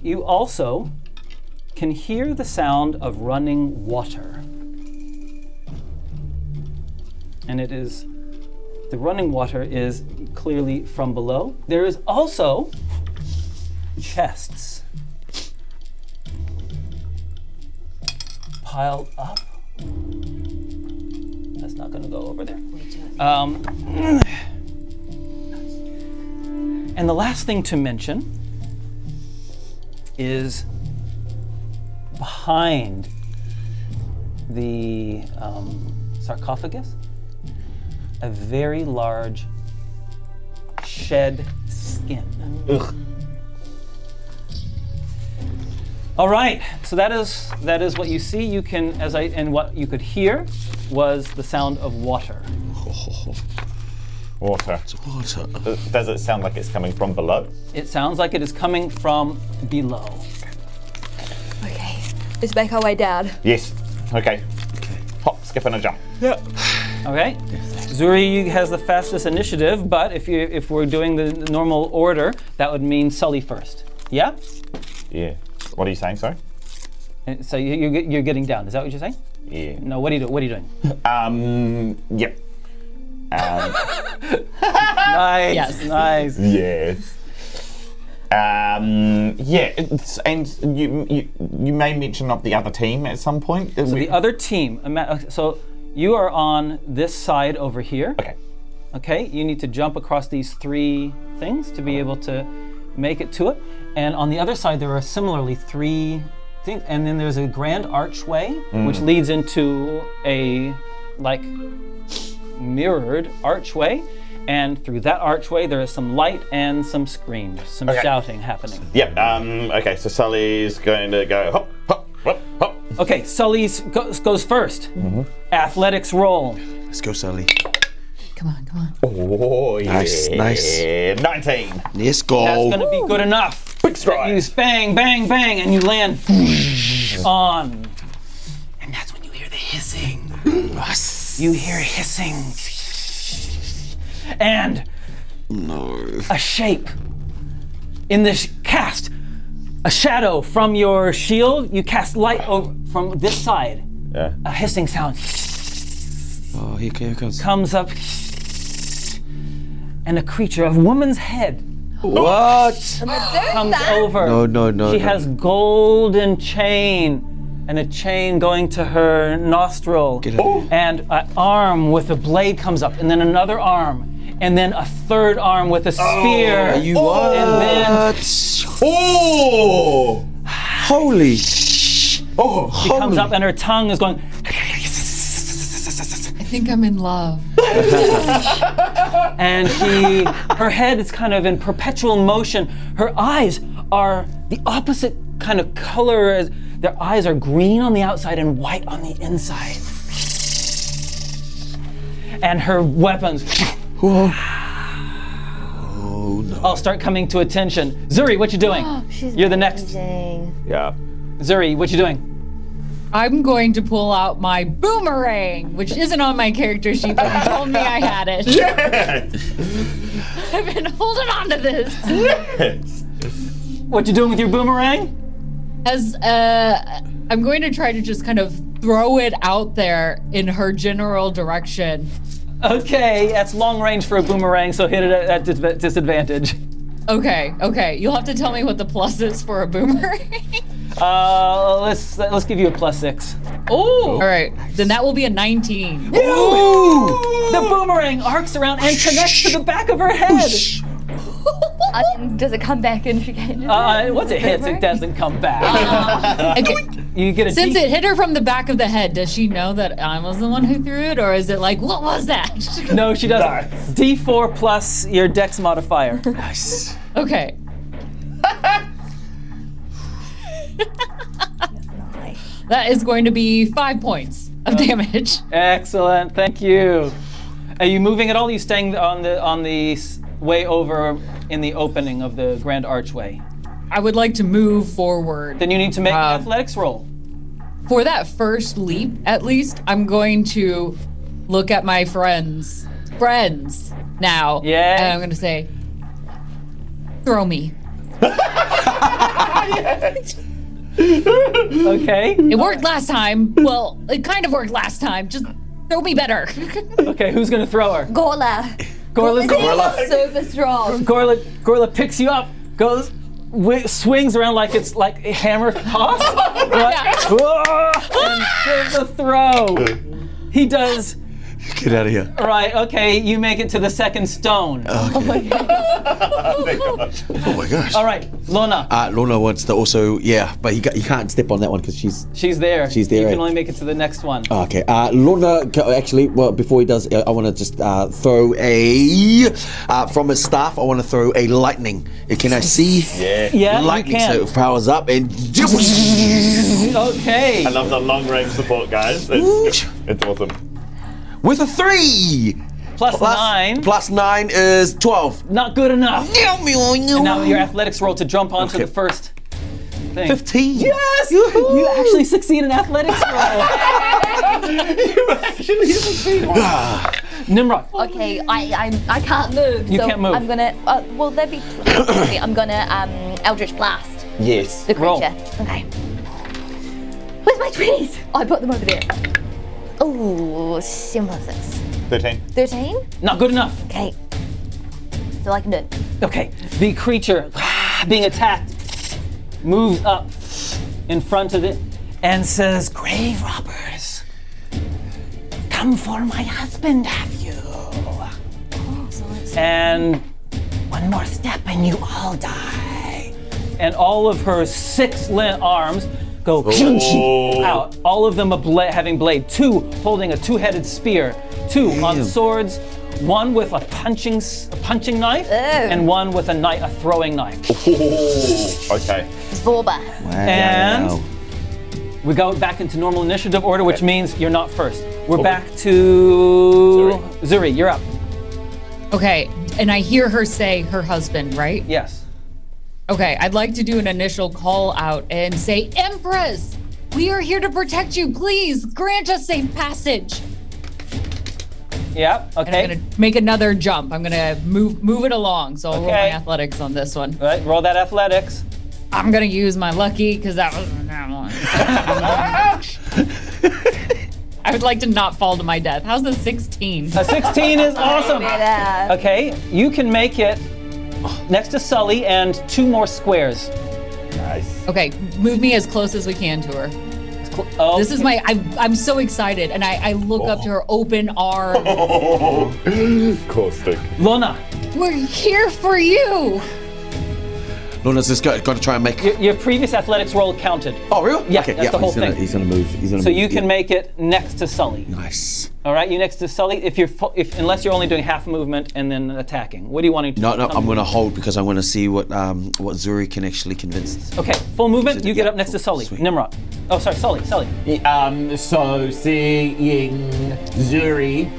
Speaker 1: You also can hear the sound of running water. And it is, the running water is clearly from below. There is also chests piled up. That's not going to go over there. And the last thing to mention is behind the sarcophagus, a very large shed skin.
Speaker 5: Ugh.
Speaker 1: All right, so that is what you see. You can, and what you could hear was the sound of water.
Speaker 5: Water.
Speaker 3: Water.
Speaker 5: Does it sound like it's coming from below?
Speaker 1: It sounds like it is coming from below.
Speaker 8: Okay, let's make our way down.
Speaker 5: Yes. Okay. Hop, skip, and a jump.
Speaker 1: Okay. Zuri has the fastest initiative, but if we're doing the normal order, that would mean Sully first. Yeah?
Speaker 5: Yeah. What are you saying, sorry?
Speaker 1: And so you're getting down. Is that what you're saying?
Speaker 5: Yeah.
Speaker 1: No. What are you doing?
Speaker 5: Yep.
Speaker 1: Nice.
Speaker 4: Yes.
Speaker 1: Nice.
Speaker 5: Yes. Yeah, and you may mention of the other team at some point.
Speaker 1: So the other team. So you are on this side over here.
Speaker 5: Okay.
Speaker 1: Okay. You need to jump across these 3 things to be able to make it to it. And on the other side, there are similarly 3 things. And then there's a grand archway, which leads into a mirrored archway. And through that archway, there is some light and some screams, some shouting happening.
Speaker 5: Yep. Okay. So Sully's going to go hop, hop, hop, hop.
Speaker 1: Okay, Sully goes first. Athletics roll.
Speaker 3: Let's go, Sully.
Speaker 4: Come on, come on.
Speaker 5: Oh yeah.
Speaker 3: Nice, nice.
Speaker 5: 19.
Speaker 3: Let's go.
Speaker 1: That's going to be good enough.
Speaker 5: Big stride.
Speaker 1: You bang, bang, bang, and you land on. And that's when you hear the hissing. You hear hissing. And a shape in this cast, a shadow from your shield. You cast light over from this side.
Speaker 5: Yeah.
Speaker 1: A hissing sound
Speaker 3: Oh, here comes.
Speaker 1: comes up, and a creature of woman's head
Speaker 3: What?
Speaker 1: comes over.
Speaker 3: No.
Speaker 1: She has golden chain and a chain going to her nostril.
Speaker 3: Get it.
Speaker 1: And an arm with a blade comes up, and then another arm, and then a third arm with a spear.
Speaker 3: You what?
Speaker 1: And then
Speaker 5: Oh!
Speaker 3: Holy.
Speaker 5: Oh!
Speaker 1: she comes up, and her tongue is going.
Speaker 4: I think I'm in love.
Speaker 1: And her head is kind of in perpetual motion. Her eyes are the opposite kind of color. Their eyes are green on the outside and white on the inside. And her weapons
Speaker 3: Whoa. Oh no.
Speaker 1: all start coming to attention. Zuri, what you doing? You're the next.
Speaker 5: Yeah.
Speaker 1: Zuri, what you doing?
Speaker 4: I'm going to pull out my boomerang, which isn't on my character sheet, but you told me I had it.
Speaker 5: Yes!
Speaker 4: I've been holding on to this.
Speaker 5: Yes!
Speaker 1: What you doing with your boomerang?
Speaker 4: As I'm going to try to just kind of throw it out there in her general direction.
Speaker 1: Okay, that's long range for a boomerang, so hit it at disadvantage.
Speaker 4: Okay. You'll have to tell me what the plus is for a boomerang.
Speaker 1: Let's give you a +6.
Speaker 4: Oh. All right. Then that will be a 19.
Speaker 1: Ooh! The boomerang arcs around and connects to the back of her head.
Speaker 8: Does it come back and she can?
Speaker 1: Once it hits, it doesn't come back. You get a
Speaker 4: Since it hit her from the back of the head, does she know that I was the one who threw it, or is it like, what was that?
Speaker 1: No, she doesn't.
Speaker 5: Nice.
Speaker 1: D4 plus your dex modifier.
Speaker 3: Nice.
Speaker 4: Okay. That is going to be 5 points of damage.
Speaker 1: Excellent, thank you. Are you moving at all? Are you staying on the way over in the opening of the grand archway?
Speaker 4: I would like to move forward.
Speaker 1: Then you need to make an athletics roll.
Speaker 4: For that first leap, at least, I'm going to look at my friends now.
Speaker 1: Yeah.
Speaker 4: And I'm going to say, throw me.
Speaker 1: Okay.
Speaker 4: It worked last time. Well, it kind of worked last time. Just throw me better.
Speaker 1: Okay, who's gonna throw her?
Speaker 8: Gorla.
Speaker 1: Gorla's
Speaker 8: Super strong.
Speaker 1: Gorla picks you up, goes, swings around like it's like a hammer toss, and gives a throw. He does.
Speaker 3: Get out of here.
Speaker 1: Right, okay, you make it to the second stone.
Speaker 3: Oh my gosh.
Speaker 1: All right, Lona.
Speaker 3: Lona wants to also, but you can't step on that one because she's
Speaker 1: there.
Speaker 3: She's there.
Speaker 1: You can only make it to the next one.
Speaker 3: Okay. Lona, actually, well, before he does, I want to just throw from his staff, I want to throw a lightning. Can I see?
Speaker 1: Yeah,
Speaker 3: lightning,
Speaker 1: you can.
Speaker 3: so it powers up and.
Speaker 1: Okay.
Speaker 5: I love the long range support, guys. It's awesome.
Speaker 3: With a 3!
Speaker 1: Plus 9.
Speaker 3: Plus 9 is 12.
Speaker 1: Not good enough. And now your athletics roll to jump onto the first thing.
Speaker 3: 15.
Speaker 1: Yes! You actually succeed in athletics roll.
Speaker 5: You actually succeed.
Speaker 1: Nimrod.
Speaker 8: Okay, I can't move.
Speaker 1: You
Speaker 8: so
Speaker 1: can't move.
Speaker 8: I'm gonna. Will there be? Okay, I'm gonna Eldritch Blast
Speaker 5: Yes.
Speaker 8: the
Speaker 1: Roll.
Speaker 8: creature. Okay. Where's my 20s? Oh, I put them over there. Oh, simple 6.
Speaker 5: 13.
Speaker 8: 13.
Speaker 1: Not good enough.
Speaker 8: Okay. So I can do it.
Speaker 1: Okay, the creature being attacked moves up in front of it and says, "Grave robbers, come for my husband, have you? And one more step and you all die." And all of her 6 arms go out. All of them having blade. 2 holding a 2-headed spear. 2 on swords. 1 with a punching knife, and 1 with a throwing knife.
Speaker 5: Okay.
Speaker 8: Vorba.
Speaker 1: And we go back into normal initiative order, which means you're not first. We're back to Zuri. You're up.
Speaker 4: Okay, and I hear her say her husband, right?
Speaker 1: Yes.
Speaker 4: Okay, I'd like to do an initial call out and say, Empress, we are here to protect you. Please grant us safe passage.
Speaker 1: Yeah, okay.
Speaker 4: And I'm gonna make another jump. I'm gonna move it along. So I'll roll my athletics on this one.
Speaker 1: All right, roll that athletics.
Speaker 4: I'm gonna use my lucky because that was that one. I would like to not fall to my death. How's the 16?
Speaker 1: A 16 is awesome. Okay, you can make it next to Sully and 2 more squares.
Speaker 5: Nice.
Speaker 4: Okay, move me as close as we can to her.
Speaker 1: Oh,
Speaker 4: This is I'm so excited, and I look up to her open arms.
Speaker 5: Caustic.
Speaker 1: Lona.
Speaker 4: We're here for you.
Speaker 3: Lona's just got to try and make.
Speaker 1: Your previous athletics roll counted.
Speaker 3: Oh, really?
Speaker 1: Yeah,
Speaker 3: Okay,
Speaker 1: that's the whole thing.
Speaker 3: He's gonna move.
Speaker 1: So you can make it next to Sully.
Speaker 3: Nice.
Speaker 1: All right, you next to Sully. Unless you're only doing half movement and then attacking. What do you want to do?
Speaker 3: No, I'm gonna hold because I want to see what Zuri can actually convince.
Speaker 1: Okay, full movement. You get up next to Sully.
Speaker 3: Sweet.
Speaker 1: Nimrod. Oh, sorry, Sully.
Speaker 5: So seeing Zuri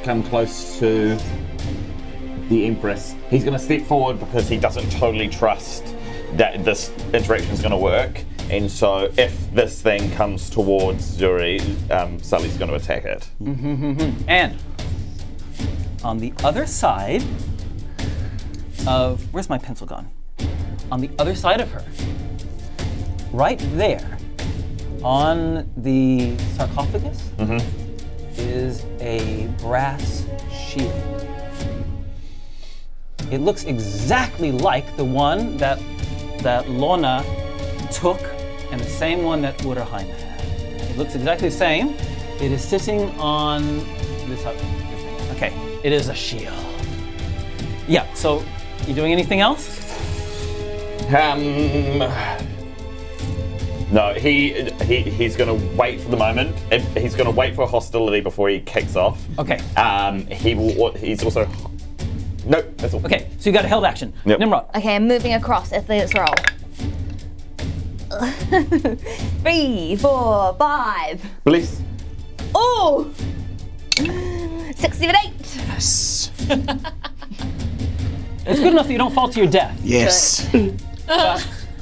Speaker 5: come close to the Empress, he's going to step forward because he doesn't totally trust that this interaction is going to work. And so if this thing comes towards Zuri, Sully's going to attack it.
Speaker 1: And on the other side of... Where's my pencil gone? On the other side of her, right there, on the sarcophagus, is a brass shield. It looks exactly like the one that Lona took and the same one that Urahime had. It looks exactly the same. It is sitting on this thing. Okay, it is a shield. Yeah, so you doing anything else?
Speaker 5: No, he's going to wait for the moment. He's going to wait for hostility before he kicks off.
Speaker 1: Okay.
Speaker 5: He's also... Nope, that's all.
Speaker 1: Okay, so you got a held action.
Speaker 5: Yep.
Speaker 1: Nimrod.
Speaker 8: Okay, I'm moving across. Let's roll. 3, 4, 5.
Speaker 5: Release.
Speaker 8: Oh! 6. 68.
Speaker 3: Yes.
Speaker 1: It's good enough that you don't fall to your death.
Speaker 3: Yes.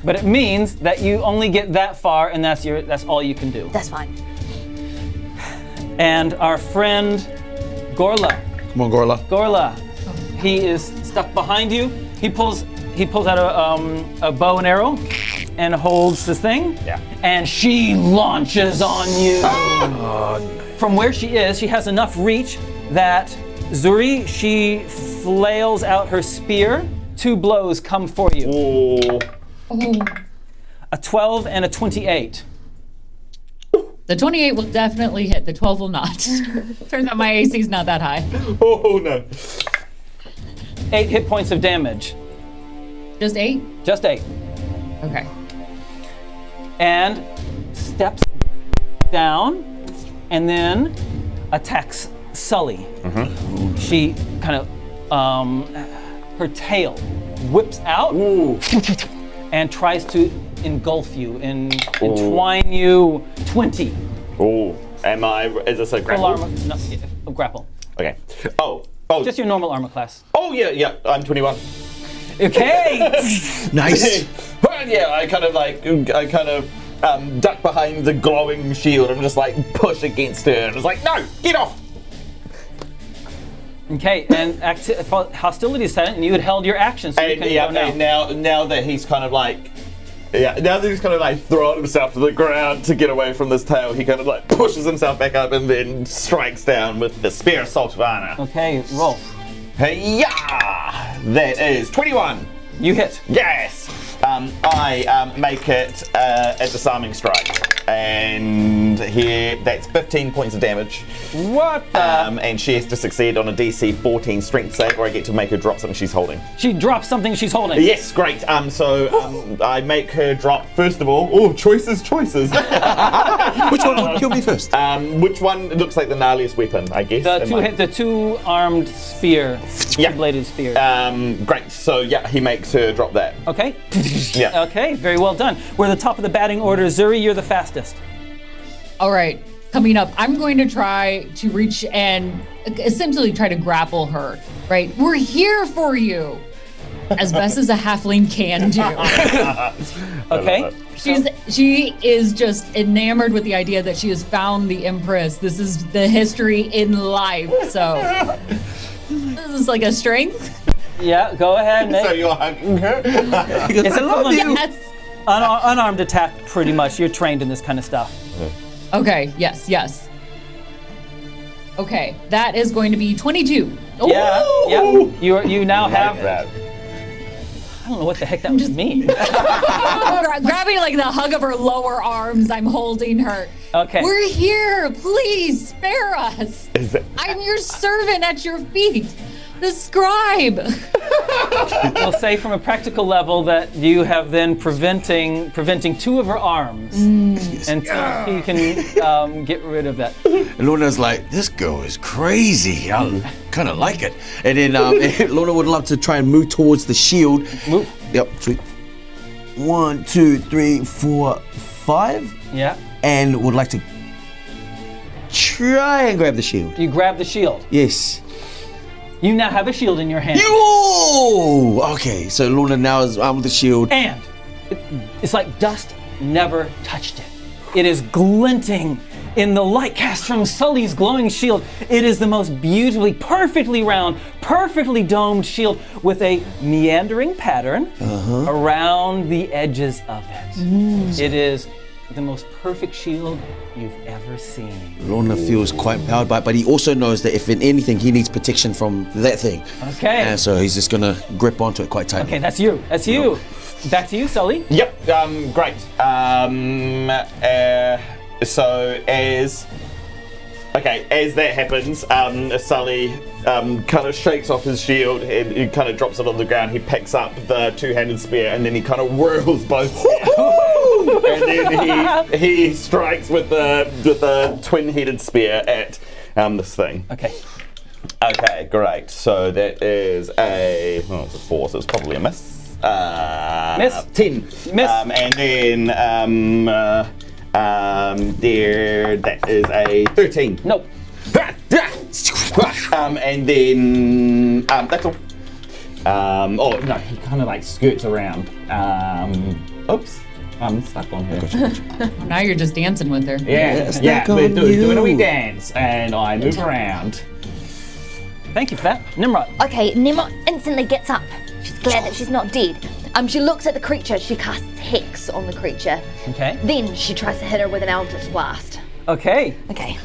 Speaker 1: But it means that you only get that far, and that's all you can do.
Speaker 8: That's fine.
Speaker 1: And our friend Gorla.
Speaker 3: Come on, Gorla.
Speaker 1: Gorla, he is stuck behind you. He pulls out a bow and arrow and holds this thing.
Speaker 5: Yeah.
Speaker 1: And she launches on you. From where she is, she has enough reach that Zuri, she flails out her spear. 2 blows come for you.
Speaker 5: Oh.
Speaker 1: A 12 and a 28.
Speaker 4: The 28 will definitely hit. The 12 will not. Turns out my AC is not that high.
Speaker 5: Oh no.
Speaker 1: 8 hit points of damage.
Speaker 4: Just 8?
Speaker 1: Just 8.
Speaker 4: Okay.
Speaker 1: And steps down and then attacks Sully. She kind of, her tail whips out and tries to engulf you and entwine you. 20.
Speaker 5: Oh. Is this a
Speaker 1: Full
Speaker 5: grapple?
Speaker 1: armor, no, a grapple.
Speaker 5: Okay. Oh.
Speaker 1: Just your normal armor class.
Speaker 5: Oh yeah. I'm 21.
Speaker 1: Okay.
Speaker 3: Nice.
Speaker 5: Yeah, I kind of duck behind the glowing shield and just like push against her and it's like, no, get off.
Speaker 1: Okay, and hostility is silent, and you had held your action, so you can go now.
Speaker 5: And now that he's kind of like, now that he's kind of like thrown himself to the ground to get away from this tail, he kind of like pushes himself back up and then strikes down with the spear of Sultana.
Speaker 1: Okay, roll.
Speaker 5: Hey-ya! That is 21.
Speaker 1: You hit.
Speaker 5: Yes. I make it a disarming strike, and here that's 15 points of damage.
Speaker 1: What the?
Speaker 5: And she has to succeed on a DC 14 strength save, or I get to make her drop something she's holding.
Speaker 1: She drops something she's holding.
Speaker 5: Yes, great. I make her drop first of all. Oh, choices.
Speaker 3: Which one would kill me first?
Speaker 5: Which one looks like the gnarliest weapon? I guess.
Speaker 1: The 2-armed spear, two-bladed spear.
Speaker 5: Great. So yeah, he makes her drop that.
Speaker 1: Okay.
Speaker 5: Yeah.
Speaker 1: Okay, very well done. We're at the top of the batting order. Zuri, you're the fastest.
Speaker 4: All right, coming up, I'm going to try to reach and essentially try to grapple her, right? We're here for you, as best as a halfling can do.
Speaker 1: Okay.
Speaker 4: She is just enamored with the idea that she has found the Empress. This is the history in life, so this is like a strength.
Speaker 1: Yeah, go ahead.
Speaker 5: So you're hugging her?
Speaker 1: It's equivalent.
Speaker 4: Yes.
Speaker 1: Unarmed attack, pretty much. You're trained in this kind of stuff.
Speaker 4: Okay, yes. Okay, that is going to be 22.
Speaker 1: Yeah. You now have
Speaker 5: that.
Speaker 1: I don't know what the heck that would mean.
Speaker 4: Grabbing like the hug of her lower arms, I'm holding her.
Speaker 1: Okay.
Speaker 4: We're here, please spare us. I'm your servant at your feet, the scribe.
Speaker 1: We'll say from a practical level that you have then preventing 2 of her arms until she can get rid of that.
Speaker 3: And Lona's like, this girl is crazy. I kind of like it. And then Lona would love to try and move towards the shield.
Speaker 1: Move.
Speaker 3: Yep. 3, 1, 2, 3, 4, 5.
Speaker 1: Yeah.
Speaker 3: And would like to try and grab the shield.
Speaker 1: You grab the shield.
Speaker 3: Yes.
Speaker 1: You now have a shield in your hand.
Speaker 3: Yo! Okay, so Luna now is armed with the shield.
Speaker 1: And it's like dust never touched it. It is glinting in the light cast from Sully's glowing shield. It is the most beautifully, perfectly round, perfectly domed shield with a meandering pattern around the edges of it. It is the most perfect shield you've ever seen.
Speaker 3: Lona feels quite empowered by it, but he also knows that if in anything, he needs protection from that thing.
Speaker 1: Okay.
Speaker 3: And so he's just gonna grip onto it quite tightly.
Speaker 1: Okay, that's you. That's you. Back to you, Sully.
Speaker 5: Yep. Great. So as that happens, Sully kind of shakes off his shield and he kind of drops it on the ground. He picks up the 2-handed spear and then he kind of whirls both spears. And then he strikes with the twin-headed spear at this thing.
Speaker 1: Okay.
Speaker 5: Okay, great. So that is it's a 4, so it's probably a miss.
Speaker 1: Miss.
Speaker 5: 10.
Speaker 1: Miss.
Speaker 5: And then that is a 13.
Speaker 1: Nope.
Speaker 5: And then that's all. Oh no, he kind of like skirts around. Oops, I'm stuck on her.
Speaker 4: Now you're just dancing with her.
Speaker 5: Yeah, we're doing a wee dance, and I move around.
Speaker 1: Thank you for that. Nimrod.
Speaker 6: Okay, Nimrod instantly gets up. She's glad that she's not dead. She looks at the creature. She casts Hex on the creature.
Speaker 1: Okay.
Speaker 6: Then she tries to hit her with an Eldritch Blast.
Speaker 1: Okay.
Speaker 6: Okay.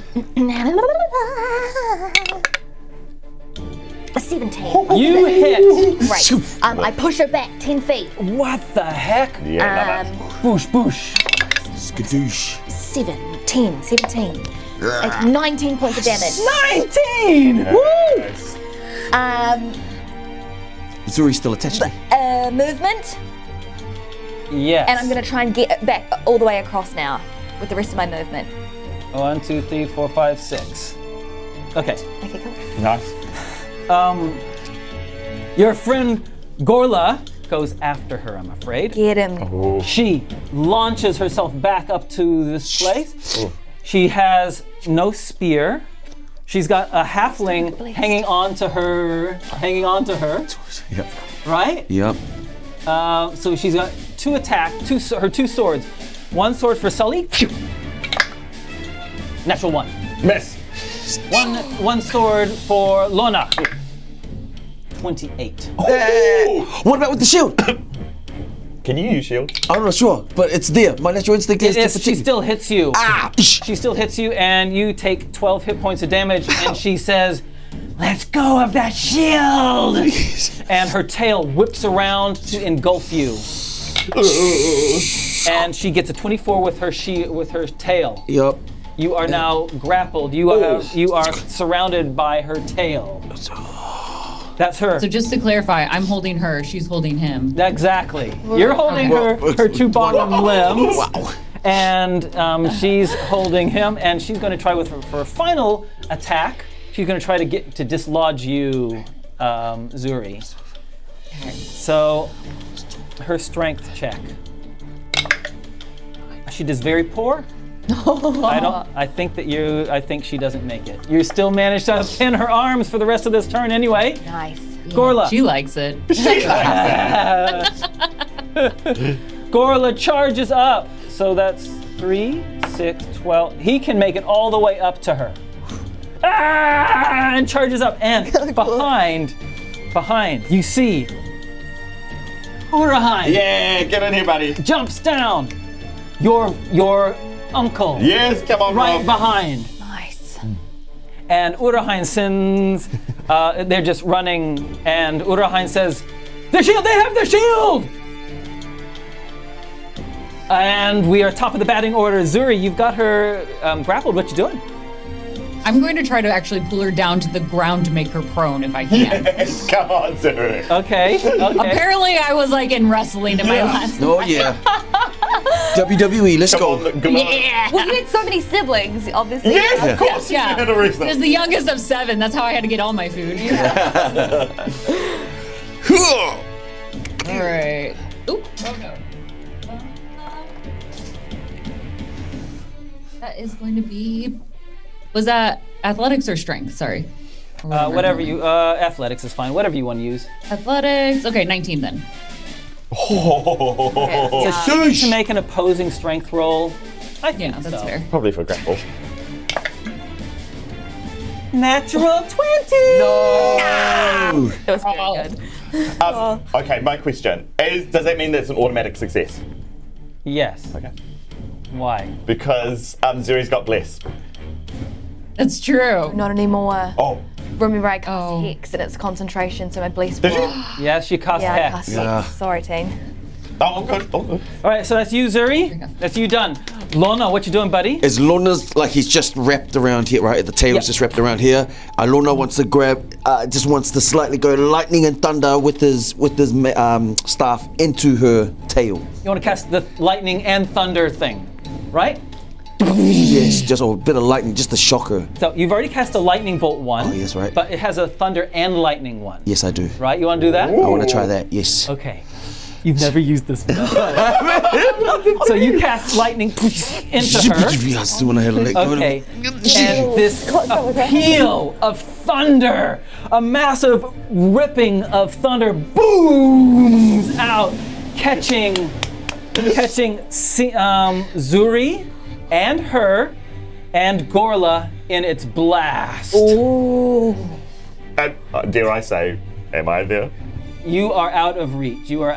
Speaker 6: A 17.
Speaker 1: You hit.
Speaker 6: Right. I push her back 10 feet.
Speaker 1: What the heck?
Speaker 5: Yeah,
Speaker 1: Boosh, boosh.
Speaker 3: Skadoosh.
Speaker 6: 17. 19 points of damage.
Speaker 1: 19! Woo!
Speaker 3: Zuri's still attached to me.
Speaker 6: Movement.
Speaker 1: Yes.
Speaker 6: And I'm going to try and get back all the way across now with the rest of my movement.
Speaker 1: 1, 2, 3, 4, 5, 6. Okay.
Speaker 6: Okay, cool.
Speaker 5: Nice.
Speaker 1: Your friend Gorla goes after her, I'm afraid.
Speaker 6: Get him.
Speaker 5: Oh.
Speaker 1: She launches herself back up to this place. She has no spear. She's got a halfling hanging on to her.
Speaker 3: Yep.
Speaker 1: Right?
Speaker 3: Yep.
Speaker 1: So she's got her two swords. One sword for Sully. Phew. Natural 1.
Speaker 5: Miss.
Speaker 1: One sword for Lona. 28.
Speaker 5: Oh!
Speaker 3: What about with the shield?
Speaker 5: Can you use shield?
Speaker 3: I'm not sure, but it's there. My natural instinct is to
Speaker 1: She still hits you.
Speaker 3: Ah!
Speaker 1: She still hits you, and you take 12 hit points of damage, and she says, "Let go of that shield!" And her tail whips around to engulf you. And she gets a 24 with her tail.
Speaker 3: Yep.
Speaker 1: You are now grappled. You are surrounded by her tail. That's her.
Speaker 4: So just to clarify, I'm holding her, she's holding him.
Speaker 1: Exactly. You're holding her two bottom limbs.
Speaker 3: Wow.
Speaker 1: And she's holding him, and she's going to try for a final attack. She's going to try to dislodge you, Zuri. So, her strength check. She does very poor. I think she doesn't make it. You still manage to pin her arms for the rest of this turn anyway.
Speaker 6: Nice.
Speaker 1: Gorla.
Speaker 4: She likes it.
Speaker 1: Gorla charges up. So that's 3, 6, 12. He can make it all the way up to her. And charges up. And behind, you see Uraheim.
Speaker 5: Yeah, get in here, buddy.
Speaker 1: Jumps down. Your uncle.
Speaker 5: Yes, come on,
Speaker 1: Right
Speaker 5: Rob.
Speaker 1: behind.
Speaker 6: Nice.
Speaker 1: And Uraheim sends, they're just running, and Uraheim says, "The shield, they have the shield!" And we are top of the batting order. Zuri, you've got her grappled. What you doing?
Speaker 4: I'm going to try to actually pull her down to the ground to make her prone if I can.
Speaker 5: Yes, come on, Zuri.
Speaker 1: Okay.
Speaker 4: Apparently I was like in wrestling in my last
Speaker 3: Oh yeah. WWE, let's go.
Speaker 5: Come on.
Speaker 4: Yeah.
Speaker 6: Well, you had so many siblings, obviously.
Speaker 5: Yes, of course.
Speaker 4: Yeah.
Speaker 5: You had a reason.
Speaker 4: There's the youngest of 7. That's how I had to get all my food. All right. Oop. Oh no. That is going to be. Was that athletics or strength? Sorry.
Speaker 1: Whatever you, athletics is fine. Whatever you want to use.
Speaker 4: Athletics. Okay, 19 then.
Speaker 1: So she needs to make an opposing strength roll. I think
Speaker 4: Yeah, that's
Speaker 1: so.
Speaker 4: fair.
Speaker 5: Probably for grapple.
Speaker 1: Natural 20.
Speaker 3: No.
Speaker 6: That was very good.
Speaker 5: Okay, my question is: does that mean that's an automatic success?
Speaker 1: Yes.
Speaker 5: Okay.
Speaker 1: Why?
Speaker 5: Because Zuri's got bless.
Speaker 4: That's true.
Speaker 6: Not anymore.
Speaker 5: Oh.
Speaker 6: Remember, I cast
Speaker 4: Oh.
Speaker 6: Hex and it's concentration, so my bless
Speaker 5: Did you?
Speaker 6: will.
Speaker 1: Yes, she costs
Speaker 6: Yeah, I
Speaker 1: hex.
Speaker 6: cast
Speaker 3: Yeah.
Speaker 6: Hex. Sorry, team.
Speaker 5: Oh, good. Oh, good.
Speaker 1: All right, so that's you, Zuri. That's you done. Lona, what you doing, buddy?
Speaker 3: As Lona's like he's just wrapped around here, right? The tail's
Speaker 1: Yep.
Speaker 3: just wrapped around here. Lona wants to grab, just wants to slightly go lightning and thunder with his staff into her tail.
Speaker 1: You want to cast the lightning and thunder thing, right?
Speaker 3: Yes, just a bit of lightning, just to shock her.
Speaker 1: So you've already cast a lightning bolt one.
Speaker 3: Oh, yes, right.
Speaker 1: But it has a thunder and lightning one.
Speaker 3: Yes, I do.
Speaker 1: Right? You want to do that?
Speaker 3: I want to try that. Yes.
Speaker 1: Okay. You've never used this before. So you cast lightning into her.
Speaker 3: I still want to let go.
Speaker 1: Okay. And this appeal of thunder. A massive ripping of thunder booms out, catching Zuri and her and Gorla in its blast.
Speaker 5: Dare I say, am I there?
Speaker 1: You are out of reach. You're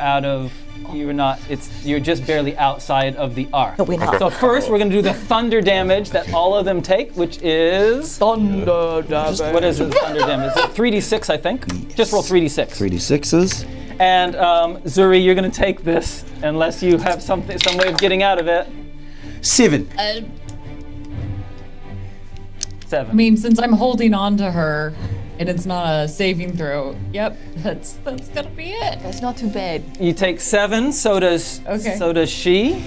Speaker 1: just barely outside of the arc.
Speaker 8: No, we're not.
Speaker 1: So first we're gonna do the thunder damage that all of them take, which is
Speaker 8: Thunder damage.
Speaker 1: what is it? Thunder damage? Is it 3d6, I think. Just roll 3d6.
Speaker 3: 3d6s.
Speaker 1: And Zuri, you're gonna take this unless you have some way of getting out of it.
Speaker 3: 7.
Speaker 1: 7.
Speaker 4: I mean, since I'm holding on to her and it's not a saving throw, yep, that's gonna be it.
Speaker 8: That's not too bad.
Speaker 1: You take 7. So does she.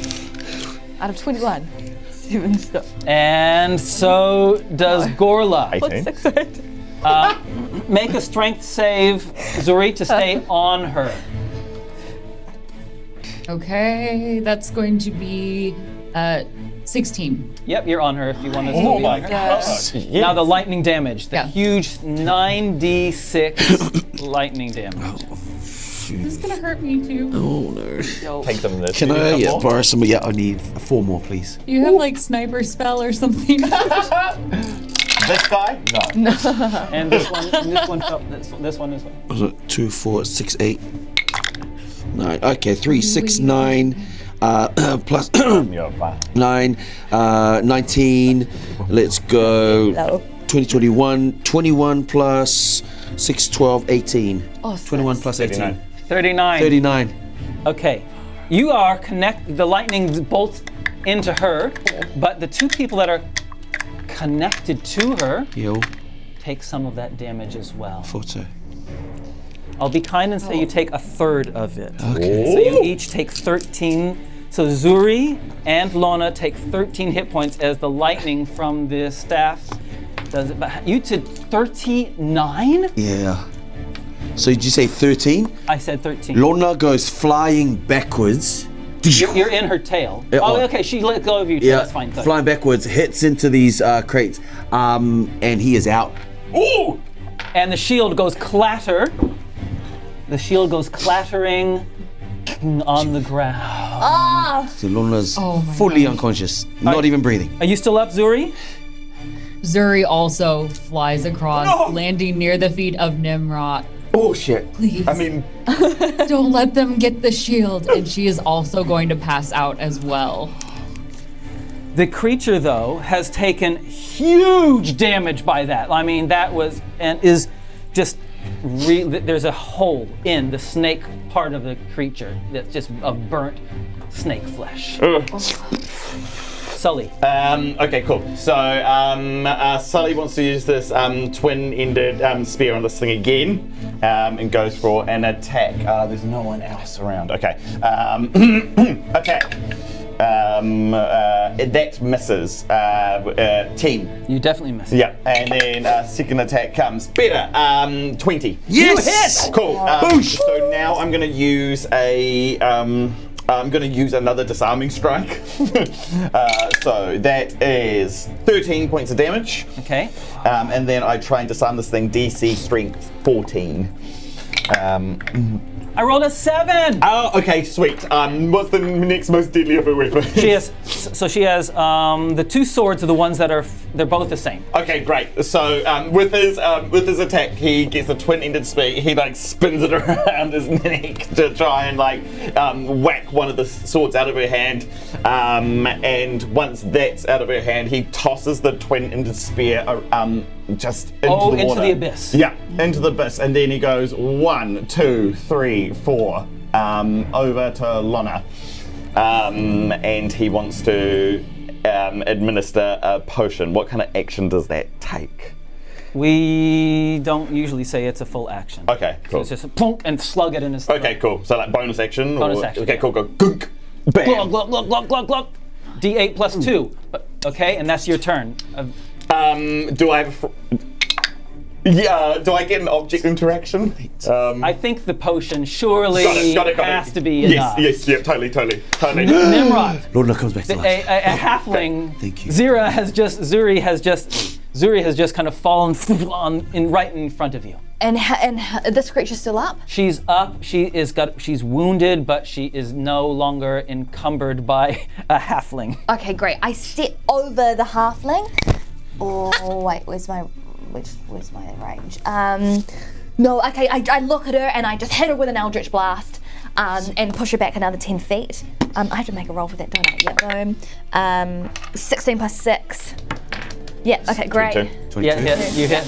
Speaker 8: Out of 21. 7 stuff.
Speaker 1: And so does Gorla.
Speaker 5: 18.
Speaker 1: Make a strength save, Zuri, to stay on her.
Speaker 4: Okay, that's going to be 16.
Speaker 1: Yep, you're on her if you want to.
Speaker 5: Oh my
Speaker 1: her.
Speaker 5: gosh.
Speaker 1: Now the lightning damage, the
Speaker 4: Yeah.
Speaker 1: huge 9d6 lightning damage.
Speaker 4: This is gonna hurt me too.
Speaker 3: Oh no.
Speaker 5: Take some of this.
Speaker 3: Can
Speaker 5: Do you
Speaker 3: I
Speaker 5: need some more?
Speaker 3: borrow some? Yeah, I need 4 more, please.
Speaker 4: Do you have like sniper spell or something?
Speaker 5: This guy? No.
Speaker 1: And this one fell, this one as well.
Speaker 3: Was it 2, 4, 6, 8, 9? Okay, 3, 6, 9. Plus
Speaker 5: You're fine.
Speaker 3: 9, 19. Let's go. 20, 21 plus 6, 12, 18.
Speaker 8: Oh,
Speaker 3: 21 plus 18.
Speaker 5: 39.
Speaker 1: 39.
Speaker 3: 39.
Speaker 1: Okay. You are the lightning bolts into her, but the 2 people that are connected to her
Speaker 3: Yo,
Speaker 1: take some of that damage as well.
Speaker 3: photo.
Speaker 1: I'll be kind and say you take a third of it.
Speaker 3: Okay.
Speaker 1: So you each take 13. So Zuri and Lona take 13 hit points as the lightning from the staff does it. But you did 39?
Speaker 3: Yeah. So did you say 13?
Speaker 1: I said 13.
Speaker 3: Lona goes flying backwards.
Speaker 1: You're in her tail.
Speaker 3: Yeah,
Speaker 1: Oh,
Speaker 3: oh.
Speaker 1: okay. She let go of you.
Speaker 3: Yeah,
Speaker 1: That's fine. Sorry.
Speaker 3: flying backwards, hits into these crates, and he is out.
Speaker 5: Ooh!
Speaker 1: And the shield goes clatter. The shield goes clattering on the ground.
Speaker 3: So Lona's
Speaker 4: Oh my
Speaker 3: fully unconscious, not even breathing.
Speaker 1: Are you still up, Zuri?
Speaker 4: Zuri also flies across, landing near the feet of Tnemrot.
Speaker 5: Oh shit.
Speaker 4: Please.
Speaker 5: I mean,
Speaker 4: Don't let them get the shield. And she is also going to pass out as well.
Speaker 1: The creature, though, has taken huge damage by that. I mean, that was and is just. There's a hole in the snake part of the creature that's just of burnt snake flesh. Sully.
Speaker 5: okay, cool. So, Sully wants to use this twin-ended spear on this thing again, and goes for an attack. There's no one else around. Okay. Okay. That misses. 10.
Speaker 1: You definitely missed.
Speaker 5: Yeah, and then second attack comes better. 20.
Speaker 3: Yes!
Speaker 1: You hit!
Speaker 5: Cool.
Speaker 3: Boosh!
Speaker 5: So now I'm going to use a. I'm going to use another disarming strike. So that is 13 points of damage.
Speaker 1: Okay.
Speaker 5: And then I try and disarm this thing. DC strength 14.
Speaker 1: I rolled a 7.
Speaker 5: Oh, okay, sweet. What's the next most deadly of her weapon?
Speaker 1: She has. So she has the 2 swords are the ones that are. They're both the same.
Speaker 5: Okay, great. So with his attack, he gets a twin-ended spear. He like spins it around his neck to try and like whack one of the swords out of her hand. And once that's out of her hand, he tosses the twin-ended spear just into the water.
Speaker 1: Into the abyss.
Speaker 5: Yeah, into the abyss, and then he goes 1, 2, 3, 4 over to Lona, and he wants to administer a potion. What kind of action does that take?
Speaker 1: We don't usually say it's a full action.
Speaker 5: Okay,
Speaker 1: So
Speaker 5: cool.
Speaker 1: it's just a plunk and slug it in his throat.
Speaker 5: Okay, cool. So like bonus action?
Speaker 1: Bonus
Speaker 5: or,
Speaker 1: action,
Speaker 5: Okay,
Speaker 1: yeah.
Speaker 5: cool, go gunk, bam.
Speaker 1: Glug, glug, glug, glug, glug, glug. D8 plus 2. Okay, and that's your turn.
Speaker 5: Do I have do I get an object interaction?
Speaker 1: I think the potion surely
Speaker 5: got it.
Speaker 1: has to be
Speaker 5: Yes,
Speaker 1: enough.
Speaker 5: yeah, totally.
Speaker 1: Nimrod,
Speaker 3: Lona comes back to life.
Speaker 1: a halfling.
Speaker 3: Thank you.
Speaker 1: Zuri has just Zuri has just kind of fallen right in front of you.
Speaker 8: And this creature's still up?
Speaker 1: She's up. She's wounded, but she is no longer encumbered by a halfling.
Speaker 8: Okay, great. I step over the halfling. Oh wait, where's my range? No, okay, I look at her and I just hit her with an Eldritch Blast and push her back another 10 feet. I have to make a roll for that, don't I? Yeah, 16 plus 6. Yeah, okay, great.
Speaker 3: 22.
Speaker 1: Yeah, you hit.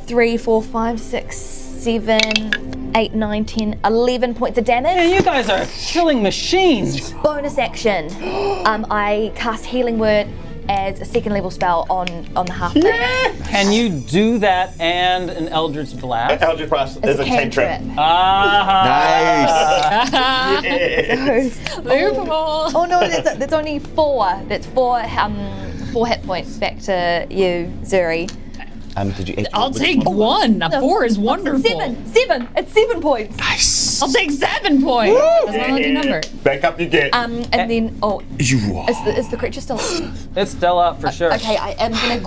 Speaker 8: 3, 4, 5, 6, 7, 8, 9, 10, 11 points of damage.
Speaker 1: Man, you guys are killing machines.
Speaker 8: Bonus action. I cast Healing Word as a second level spell on the halfling.
Speaker 1: Can you do that and an Eldritch Blast?
Speaker 5: Eldritch Blast is a cantrip.
Speaker 3: Nice.
Speaker 4: Loophole.
Speaker 8: Oh no, there's only 4. That's 4 hit points back to you, Zuri.
Speaker 5: Did you?
Speaker 4: I'll take 1. A 4 is wonderful.
Speaker 8: 7. It's 7 points.
Speaker 3: Nice.
Speaker 4: I'll take 7 points. That's my lucky number.
Speaker 5: Back up you get.
Speaker 8: And then is the creature still?
Speaker 1: It's still up for sure.
Speaker 8: Okay, I am gonna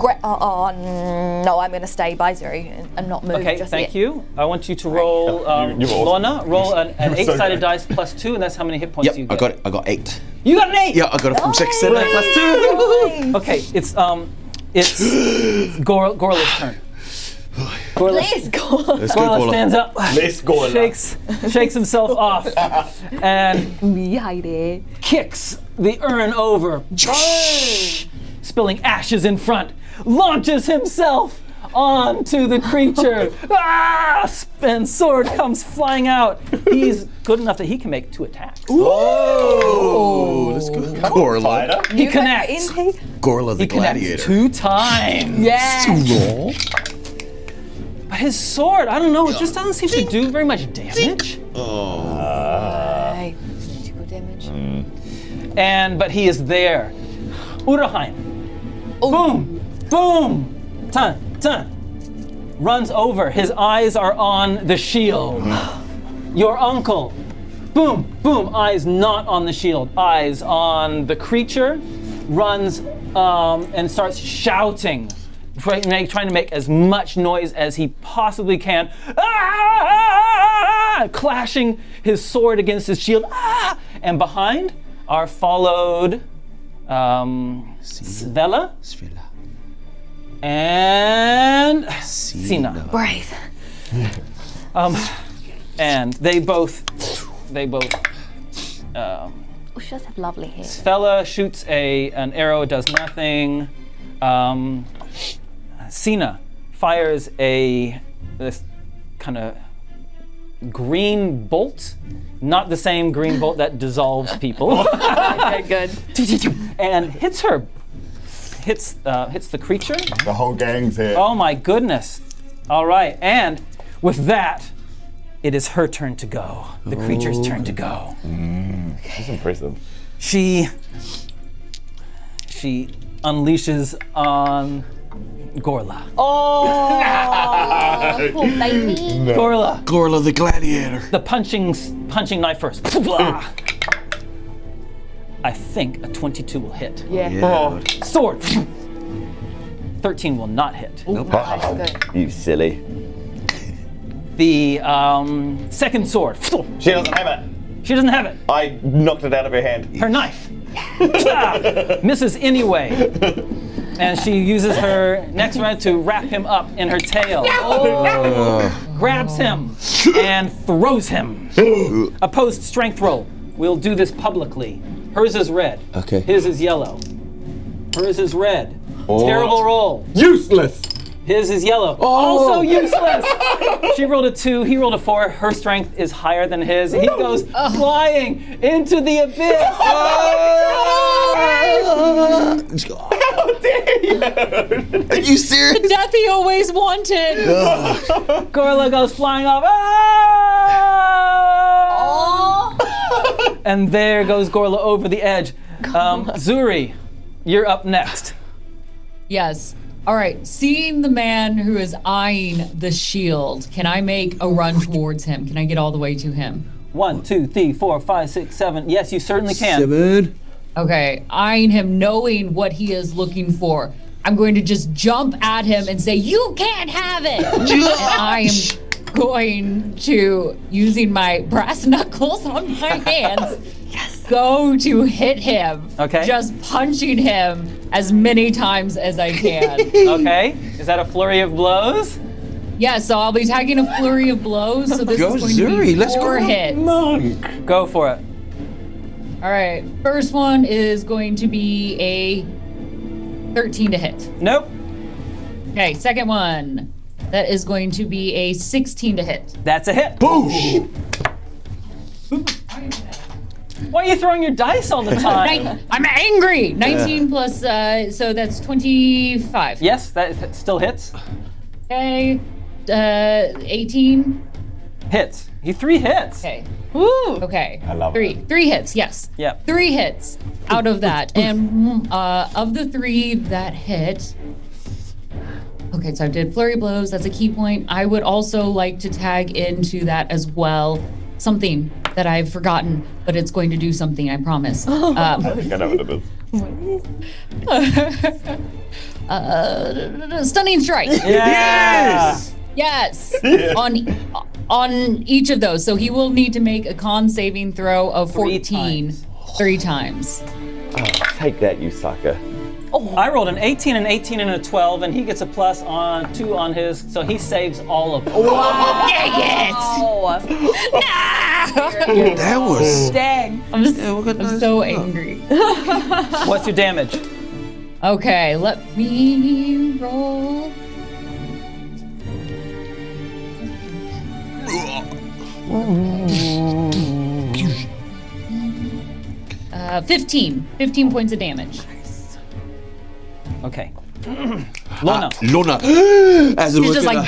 Speaker 8: no, I'm gonna stay by Zuri and not move.
Speaker 1: Okay,
Speaker 8: just
Speaker 1: thank
Speaker 8: yet.
Speaker 1: you. I want you to roll,
Speaker 5: you were awesome.
Speaker 1: Lona, roll an
Speaker 5: You were so
Speaker 1: 8-sided
Speaker 5: good.
Speaker 1: dice plus 2, and that's how many hit points you
Speaker 3: Yep,
Speaker 1: get.
Speaker 3: I got 8.
Speaker 1: You got an 8!
Speaker 3: Yeah, I got it from 6 to 9 plus 2.
Speaker 1: Okay, it's Gorla's turn.
Speaker 8: Let's go.
Speaker 3: Let's go,
Speaker 1: Gorla
Speaker 3: Gorla.
Speaker 1: stands up,
Speaker 5: Let's go.
Speaker 1: shakes himself off, and
Speaker 8: Behind
Speaker 1: kicks the urn over, spilling ashes in front, launches himself onto the creature. And sword comes flying out. He's good enough that he can make 2 attacks.
Speaker 3: Oh, let's go. Gorla.
Speaker 5: Fighter.
Speaker 1: He connects.
Speaker 3: Gorla the
Speaker 1: He connects
Speaker 3: gladiator.
Speaker 1: 2 times.
Speaker 8: Yeah.
Speaker 1: But his sword, I don't know, it just doesn't seem to do very much damage.
Speaker 8: Hey, good damage.
Speaker 1: But he is there. Uraheim. Boom, boom, ton. Runs over. His eyes are on the shield. Your uncle. Boom, boom. Eyes not on the shield. Eyes on the creature. Runs and starts shouting. Trying to make as much noise as he possibly can. Clashing his sword against his shield. And behind are followed Svella and Sina.
Speaker 8: Brave.
Speaker 1: And they both
Speaker 8: Oh, she does have lovely hair.
Speaker 1: Svella shoots an arrow, it does nothing. Sina fires this kind of green bolt, not the same green bolt that dissolves people.
Speaker 8: Okay, good.
Speaker 1: And hits her. Hits the creature.
Speaker 5: The whole gang's here.
Speaker 1: Oh my goodness. All right, and with that, it is her turn to go. The creature's turn to go.
Speaker 5: That's impressive.
Speaker 1: She unleashes on Gorla.
Speaker 8: Oh, poor baby.
Speaker 1: Gorla,
Speaker 3: the gladiator.
Speaker 1: the punching knife first. I think a 22 will hit.
Speaker 8: Yeah.
Speaker 1: Sword. 13 will not hit.
Speaker 8: That's good.
Speaker 5: You silly.
Speaker 1: The second sword.
Speaker 5: She doesn't have it.
Speaker 1: She doesn't have it.
Speaker 5: I knocked it out of her hand.
Speaker 1: Her knife. Misses anyway. And she uses her next round to wrap him up in her tail. Grabs him and throws him. Opposed strength roll. We'll do this publicly. Hers is red.
Speaker 3: Okay.
Speaker 1: His is yellow. Hers is red. Terrible roll.
Speaker 5: Useless.
Speaker 1: His is yellow. Also useless. She rolled a 2. He rolled a 4. Her strength is higher than his. He goes flying into the abyss.
Speaker 5: How dare you?
Speaker 3: Are you serious?
Speaker 4: Death he always wanted.
Speaker 1: Gorla goes flying off. And there goes Gorla over the edge. Zuri, you're up next.
Speaker 4: Yes. All right. Seeing the man who is eyeing the shield, can I make a run towards him? Can I get all the way to him?
Speaker 1: 1, 2, 3, 4, 5, 6, 7. Yes, you certainly can.
Speaker 3: 7.
Speaker 4: Okay. Eyeing him, knowing what he is looking for. I'm going to just jump at him and say, "You can't have it!" And I am going to, using my brass knuckles on my hands, go to hit him.
Speaker 1: Okay.
Speaker 4: Just punching him as many times as I can.
Speaker 1: Okay. Is that a flurry of blows?
Speaker 4: Yeah, so I'll be tagging a flurry of blows. So this
Speaker 3: Go,
Speaker 4: is going
Speaker 3: Zuri,
Speaker 4: to be
Speaker 3: let's
Speaker 4: 4
Speaker 3: go.
Speaker 4: hits.
Speaker 1: Go for it.
Speaker 4: All right. First one is going to be a 13 to hit.
Speaker 1: Nope.
Speaker 4: Okay, second one. That is going to be a 16 to hit.
Speaker 1: That's a hit.
Speaker 3: Boosh!
Speaker 1: Why are you throwing your dice all the time?
Speaker 4: I'm angry. 19 plus, so that's 25.
Speaker 1: Yes, that still hits.
Speaker 4: Okay, 18.
Speaker 1: Hits. You 3 hits.
Speaker 4: Okay.
Speaker 1: Woo.
Speaker 4: Okay.
Speaker 5: I love it.
Speaker 4: 3 hits. Yes.
Speaker 1: Yep.
Speaker 4: 3 hits out of that, and of the 3 that hit. Okay, so I did flurry blows. That's a key point. I would also like to tag into that as well something that I've forgotten, but it's going to do something. I promise.
Speaker 5: I think I know what it is.
Speaker 4: Stunning strike.
Speaker 1: Yes.
Speaker 4: Yes. On each of those. So he will need to make a con saving throw of 14 3 times.
Speaker 5: Take that, you sucker.
Speaker 1: I rolled an 18, an 18, and a 12, and he gets a plus on 2 on his, so he saves all of them.
Speaker 3: That was.
Speaker 8: Dang.
Speaker 4: I'm so angry.
Speaker 1: What's your damage?
Speaker 4: Okay, let me roll. 15 points of damage.
Speaker 1: Okay. Lona.
Speaker 3: Lona, as
Speaker 4: He's just like-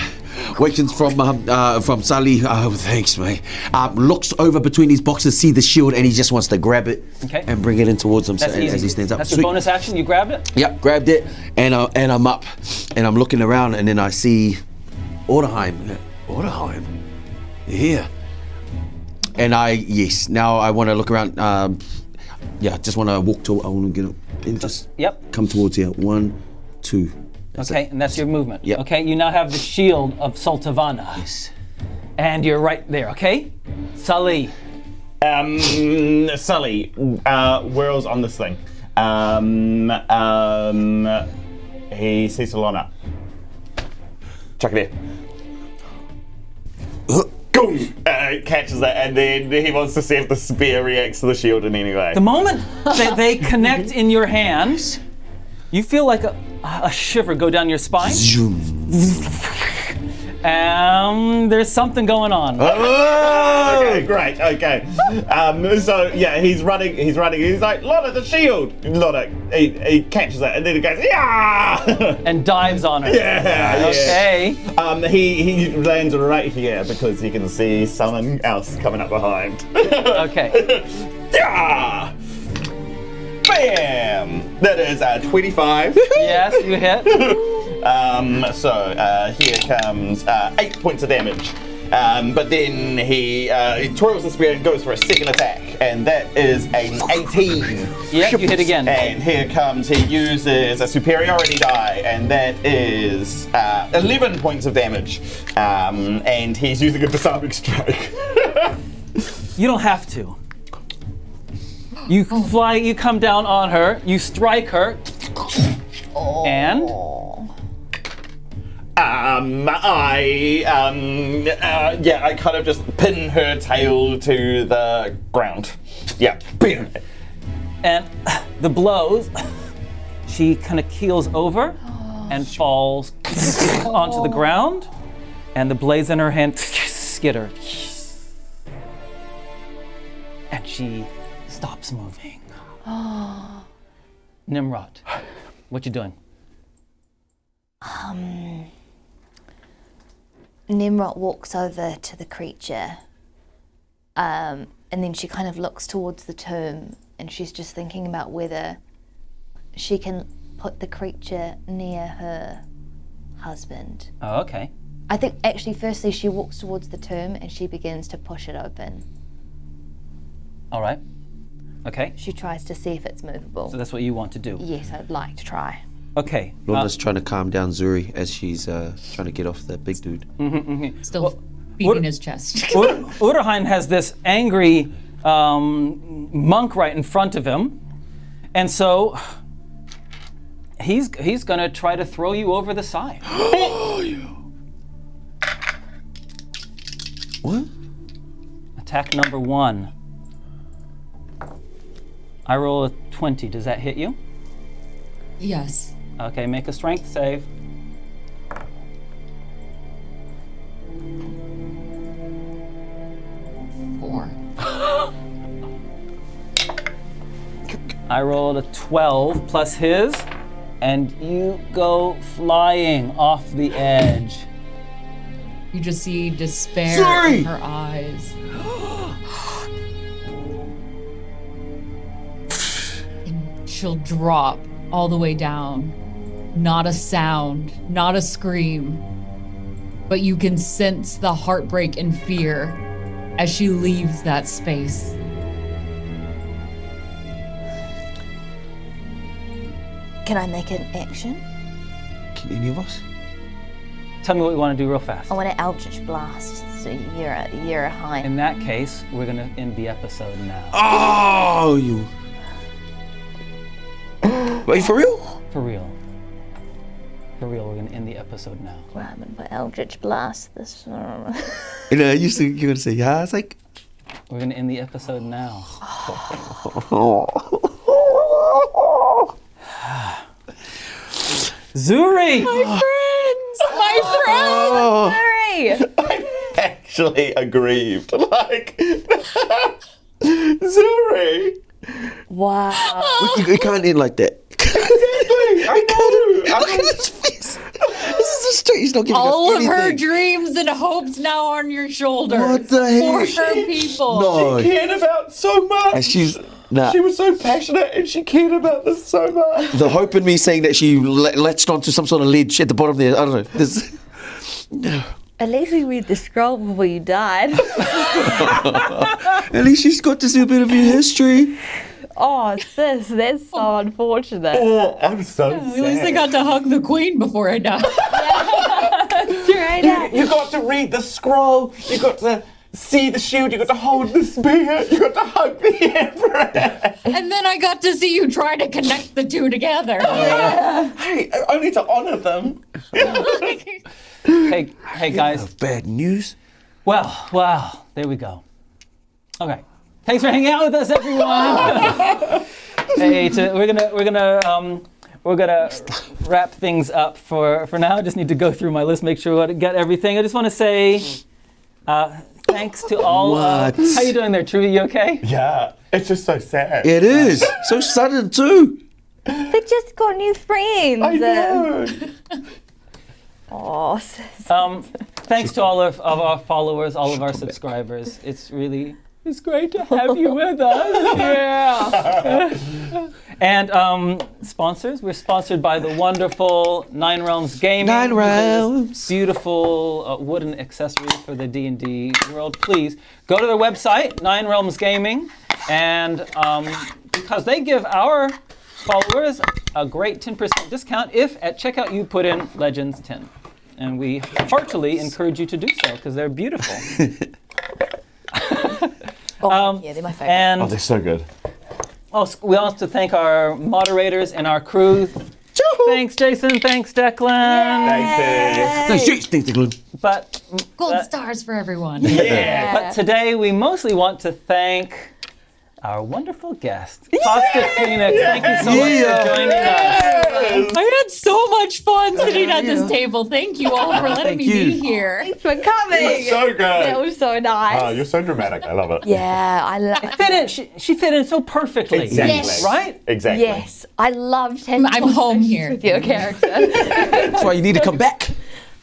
Speaker 3: wakens from Sully. Oh, thanks, mate. Looks over between his boxes, see the shield, and he just wants to grab it
Speaker 1: Okay.
Speaker 3: and bring it in towards him
Speaker 1: That's
Speaker 3: as
Speaker 1: easy.
Speaker 3: he stands up.
Speaker 1: That's
Speaker 3: Sweet.
Speaker 1: your bonus action. You grabbed it.
Speaker 3: Yep, grabbed it, and I'm up, and I'm looking around, and then I see Orderheim. Orderheim, here. And now I want to look around. Just want to walk to. I want to get up and just come towards here. 1, 2. That's
Speaker 1: Okay,
Speaker 3: it.
Speaker 1: and that's your movement.
Speaker 3: Yep.
Speaker 1: Okay, you now have the shield of Sultavana.
Speaker 3: Yes.
Speaker 1: And you're right there, okay? Sully.
Speaker 5: Sully, Whirl's on this thing. He sees Lona. Chuck it in. Boom! Catches it, and then he wants to see if the spear reacts to the shield in any way.
Speaker 1: The moment that they connect in your hands, you feel like a shiver go down your spine.
Speaker 3: Zoom.
Speaker 1: There's something going on.
Speaker 5: Oh, okay, great, okay. So yeah, he's running, he's like, Lona, the shield! Lona, he catches it, and then he goes, yeah!
Speaker 1: And dives on her.
Speaker 5: Yeah.
Speaker 1: Okay.
Speaker 5: He lands right here because he can see someone else coming up behind.
Speaker 1: Okay.
Speaker 5: Yeah! Bam! That is 25.
Speaker 1: Yes, you hit.
Speaker 5: Here comes 8 points of damage. But then he twirls the spear and goes for a second attack, and that is an 18.
Speaker 1: Yep, you hit again.
Speaker 5: And here comes, he uses a superiority die, and that is 11 points of damage. And he's using a disarming strike.
Speaker 1: You don't have to. You fly, you come down on her, you strike her, and
Speaker 5: I kind of just pin her tail to the ground. Yeah.
Speaker 1: and the blows, she kind of keels over and falls onto the ground, and the blades in her hand skitter. And she stops moving. Nimrod, what you doing?
Speaker 6: Nimrod walks over to the creature, and then she kind of looks towards the tomb, and she's just thinking about whether she can put the creature near her husband.
Speaker 1: Oh, okay.
Speaker 6: I think actually firstly she walks towards the tomb and she begins to push it open.
Speaker 1: All right. Okay.
Speaker 6: She tries to see if it's movable.
Speaker 1: So that's what you want to do.
Speaker 6: Yes, I'd like to try.
Speaker 1: Okay.
Speaker 3: Lona's trying to calm down Zuri as she's trying to get off the big dude.
Speaker 4: Still beating his chest.
Speaker 1: Uderheim has this angry monk right in front of him, and so he's gonna try to throw you over the side.
Speaker 3: What?
Speaker 1: Attack number 1. I roll a 20. Does that hit you?
Speaker 4: Yes.
Speaker 1: Okay, make a strength save.
Speaker 4: Four.
Speaker 1: I rolled a 12 plus his, and you go flying off the edge.
Speaker 4: You just see despair
Speaker 3: Sorry!
Speaker 4: in her eyes. And she'll drop all the way down. Not a sound, not a scream. But you can sense the heartbreak and fear as she leaves that space.
Speaker 6: Can I make an action?
Speaker 3: Can any of us?
Speaker 1: Tell me what you want to do real fast.
Speaker 6: I want to Eldritch Blast. So you're a high.
Speaker 1: In that case, we're gonna end the episode now.
Speaker 3: Oh, you. Wait, for real?
Speaker 1: For real. For real, we're gonna end the episode now.
Speaker 6: Right, I'm gonna put Eldritch Blast this.
Speaker 3: You know, you're gonna say, yeah, it's like.
Speaker 1: We're gonna end the episode now. Zuri!
Speaker 8: My friend!
Speaker 5: I'm actually aggrieved. Like, Zuri.
Speaker 6: Wow.
Speaker 3: You can't end like that.
Speaker 5: Exactly. I know.
Speaker 3: Look at his face. This is a straight. He's not giving
Speaker 4: All
Speaker 3: us
Speaker 4: of her
Speaker 3: anything.
Speaker 4: dreams and hopes now on your shoulders.
Speaker 3: What the heck?
Speaker 4: For her people.
Speaker 3: No.
Speaker 5: She cared about so much.
Speaker 3: And she's nah.
Speaker 5: She was so passionate and she cared about this so much.
Speaker 3: The hope in me saying that she latched onto some sort of ledge at the bottom there. I don't know. There's,
Speaker 8: At least we read the scroll before you died.
Speaker 3: at least she's got to see a bit of your history.
Speaker 8: Oh, that's so unfortunate.
Speaker 5: Oh, I'm so sad.
Speaker 4: At least I got to hug the queen before I died.
Speaker 8: Straight up.
Speaker 5: You got to read the scroll. You got to see the shield. You got to hold the spear. You got to hug the emperor.
Speaker 4: And then I got to see you try to connect the two together.
Speaker 5: Hey, only to honor them.
Speaker 1: Hey guys.
Speaker 3: Bad news.
Speaker 1: Well, there we go. Okay. Thanks for hanging out with us, everyone. We're gonna wrap things up for now. I just need to go through my list, make sure I got everything. I just want to say thanks to all.
Speaker 3: What?
Speaker 1: How you doing there, Trudy? You okay?
Speaker 5: Yeah, it's just so sad.
Speaker 3: It is. So sudden, too.
Speaker 8: They just got new friends.
Speaker 5: I know.
Speaker 8: Oh,
Speaker 1: Thanks to all of our followers, all of our subscribers. It's great to have you with us. Yeah. And sponsors, we're sponsored by the wonderful Nine Realms Gaming.
Speaker 3: Nine Realms.
Speaker 1: Beautiful wooden accessories for the D&D world. Please go to their website, Nine Realms Gaming, and because they give our followers a great 10% discount if at checkout you put in Legenz 10. And we heartily encourage you to do so because they're beautiful.
Speaker 8: yeah, they're my favorite.
Speaker 1: And
Speaker 5: Oh, they're so good.
Speaker 1: we also thank our moderators and our crew. Thanks, Jason. Thanks, Declan.
Speaker 5: Thanks, Dave.
Speaker 1: But
Speaker 4: Gold stars for everyone.
Speaker 5: Yeah.
Speaker 1: But today we mostly want to thank our wonderful guest, Costa Phoenix. Thank you so much for joining us.
Speaker 4: I had so much fun sitting at this table. Thank you all for letting me be here.
Speaker 8: Thanks for coming.
Speaker 5: So good.
Speaker 8: That was so nice.
Speaker 5: Oh, you're so dramatic. I love it.
Speaker 8: Yeah, I love
Speaker 1: She fit in so perfectly.
Speaker 5: Exactly.
Speaker 8: Yes.
Speaker 1: Right?
Speaker 5: Exactly.
Speaker 8: Yes, I loved having
Speaker 4: I'm home here.
Speaker 8: with your character.
Speaker 3: That's why you need to come back.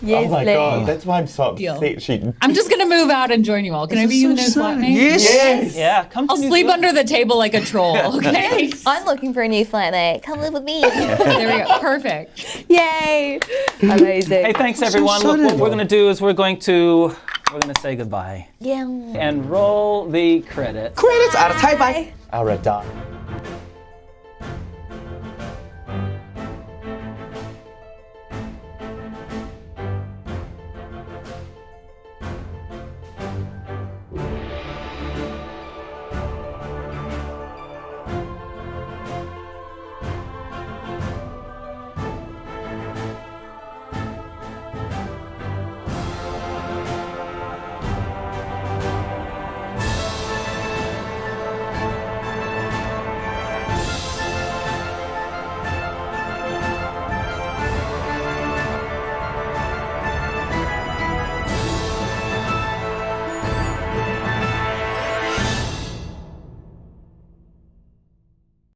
Speaker 8: Yes,
Speaker 5: Oh my
Speaker 8: please.
Speaker 5: god, that's why I'm so
Speaker 4: Deal.
Speaker 5: upset. She.
Speaker 4: I'm just gonna move out and join you all. Can I be in this flatmate?
Speaker 3: Yes.
Speaker 1: Yeah, come to
Speaker 4: I'll
Speaker 1: New
Speaker 4: sleep
Speaker 1: Zealand.
Speaker 4: under the table like a troll, okay?
Speaker 6: I'm looking for a new flatmate. Come live with me.
Speaker 4: There we go. Perfect.
Speaker 8: Yay! Amazing.
Speaker 1: Hey, thanks everyone. Look, what we're gonna do is we're gonna say goodbye
Speaker 6: Yeah.
Speaker 1: and roll the credits.
Speaker 3: Credits. Aratai, bye.
Speaker 5: Aratai.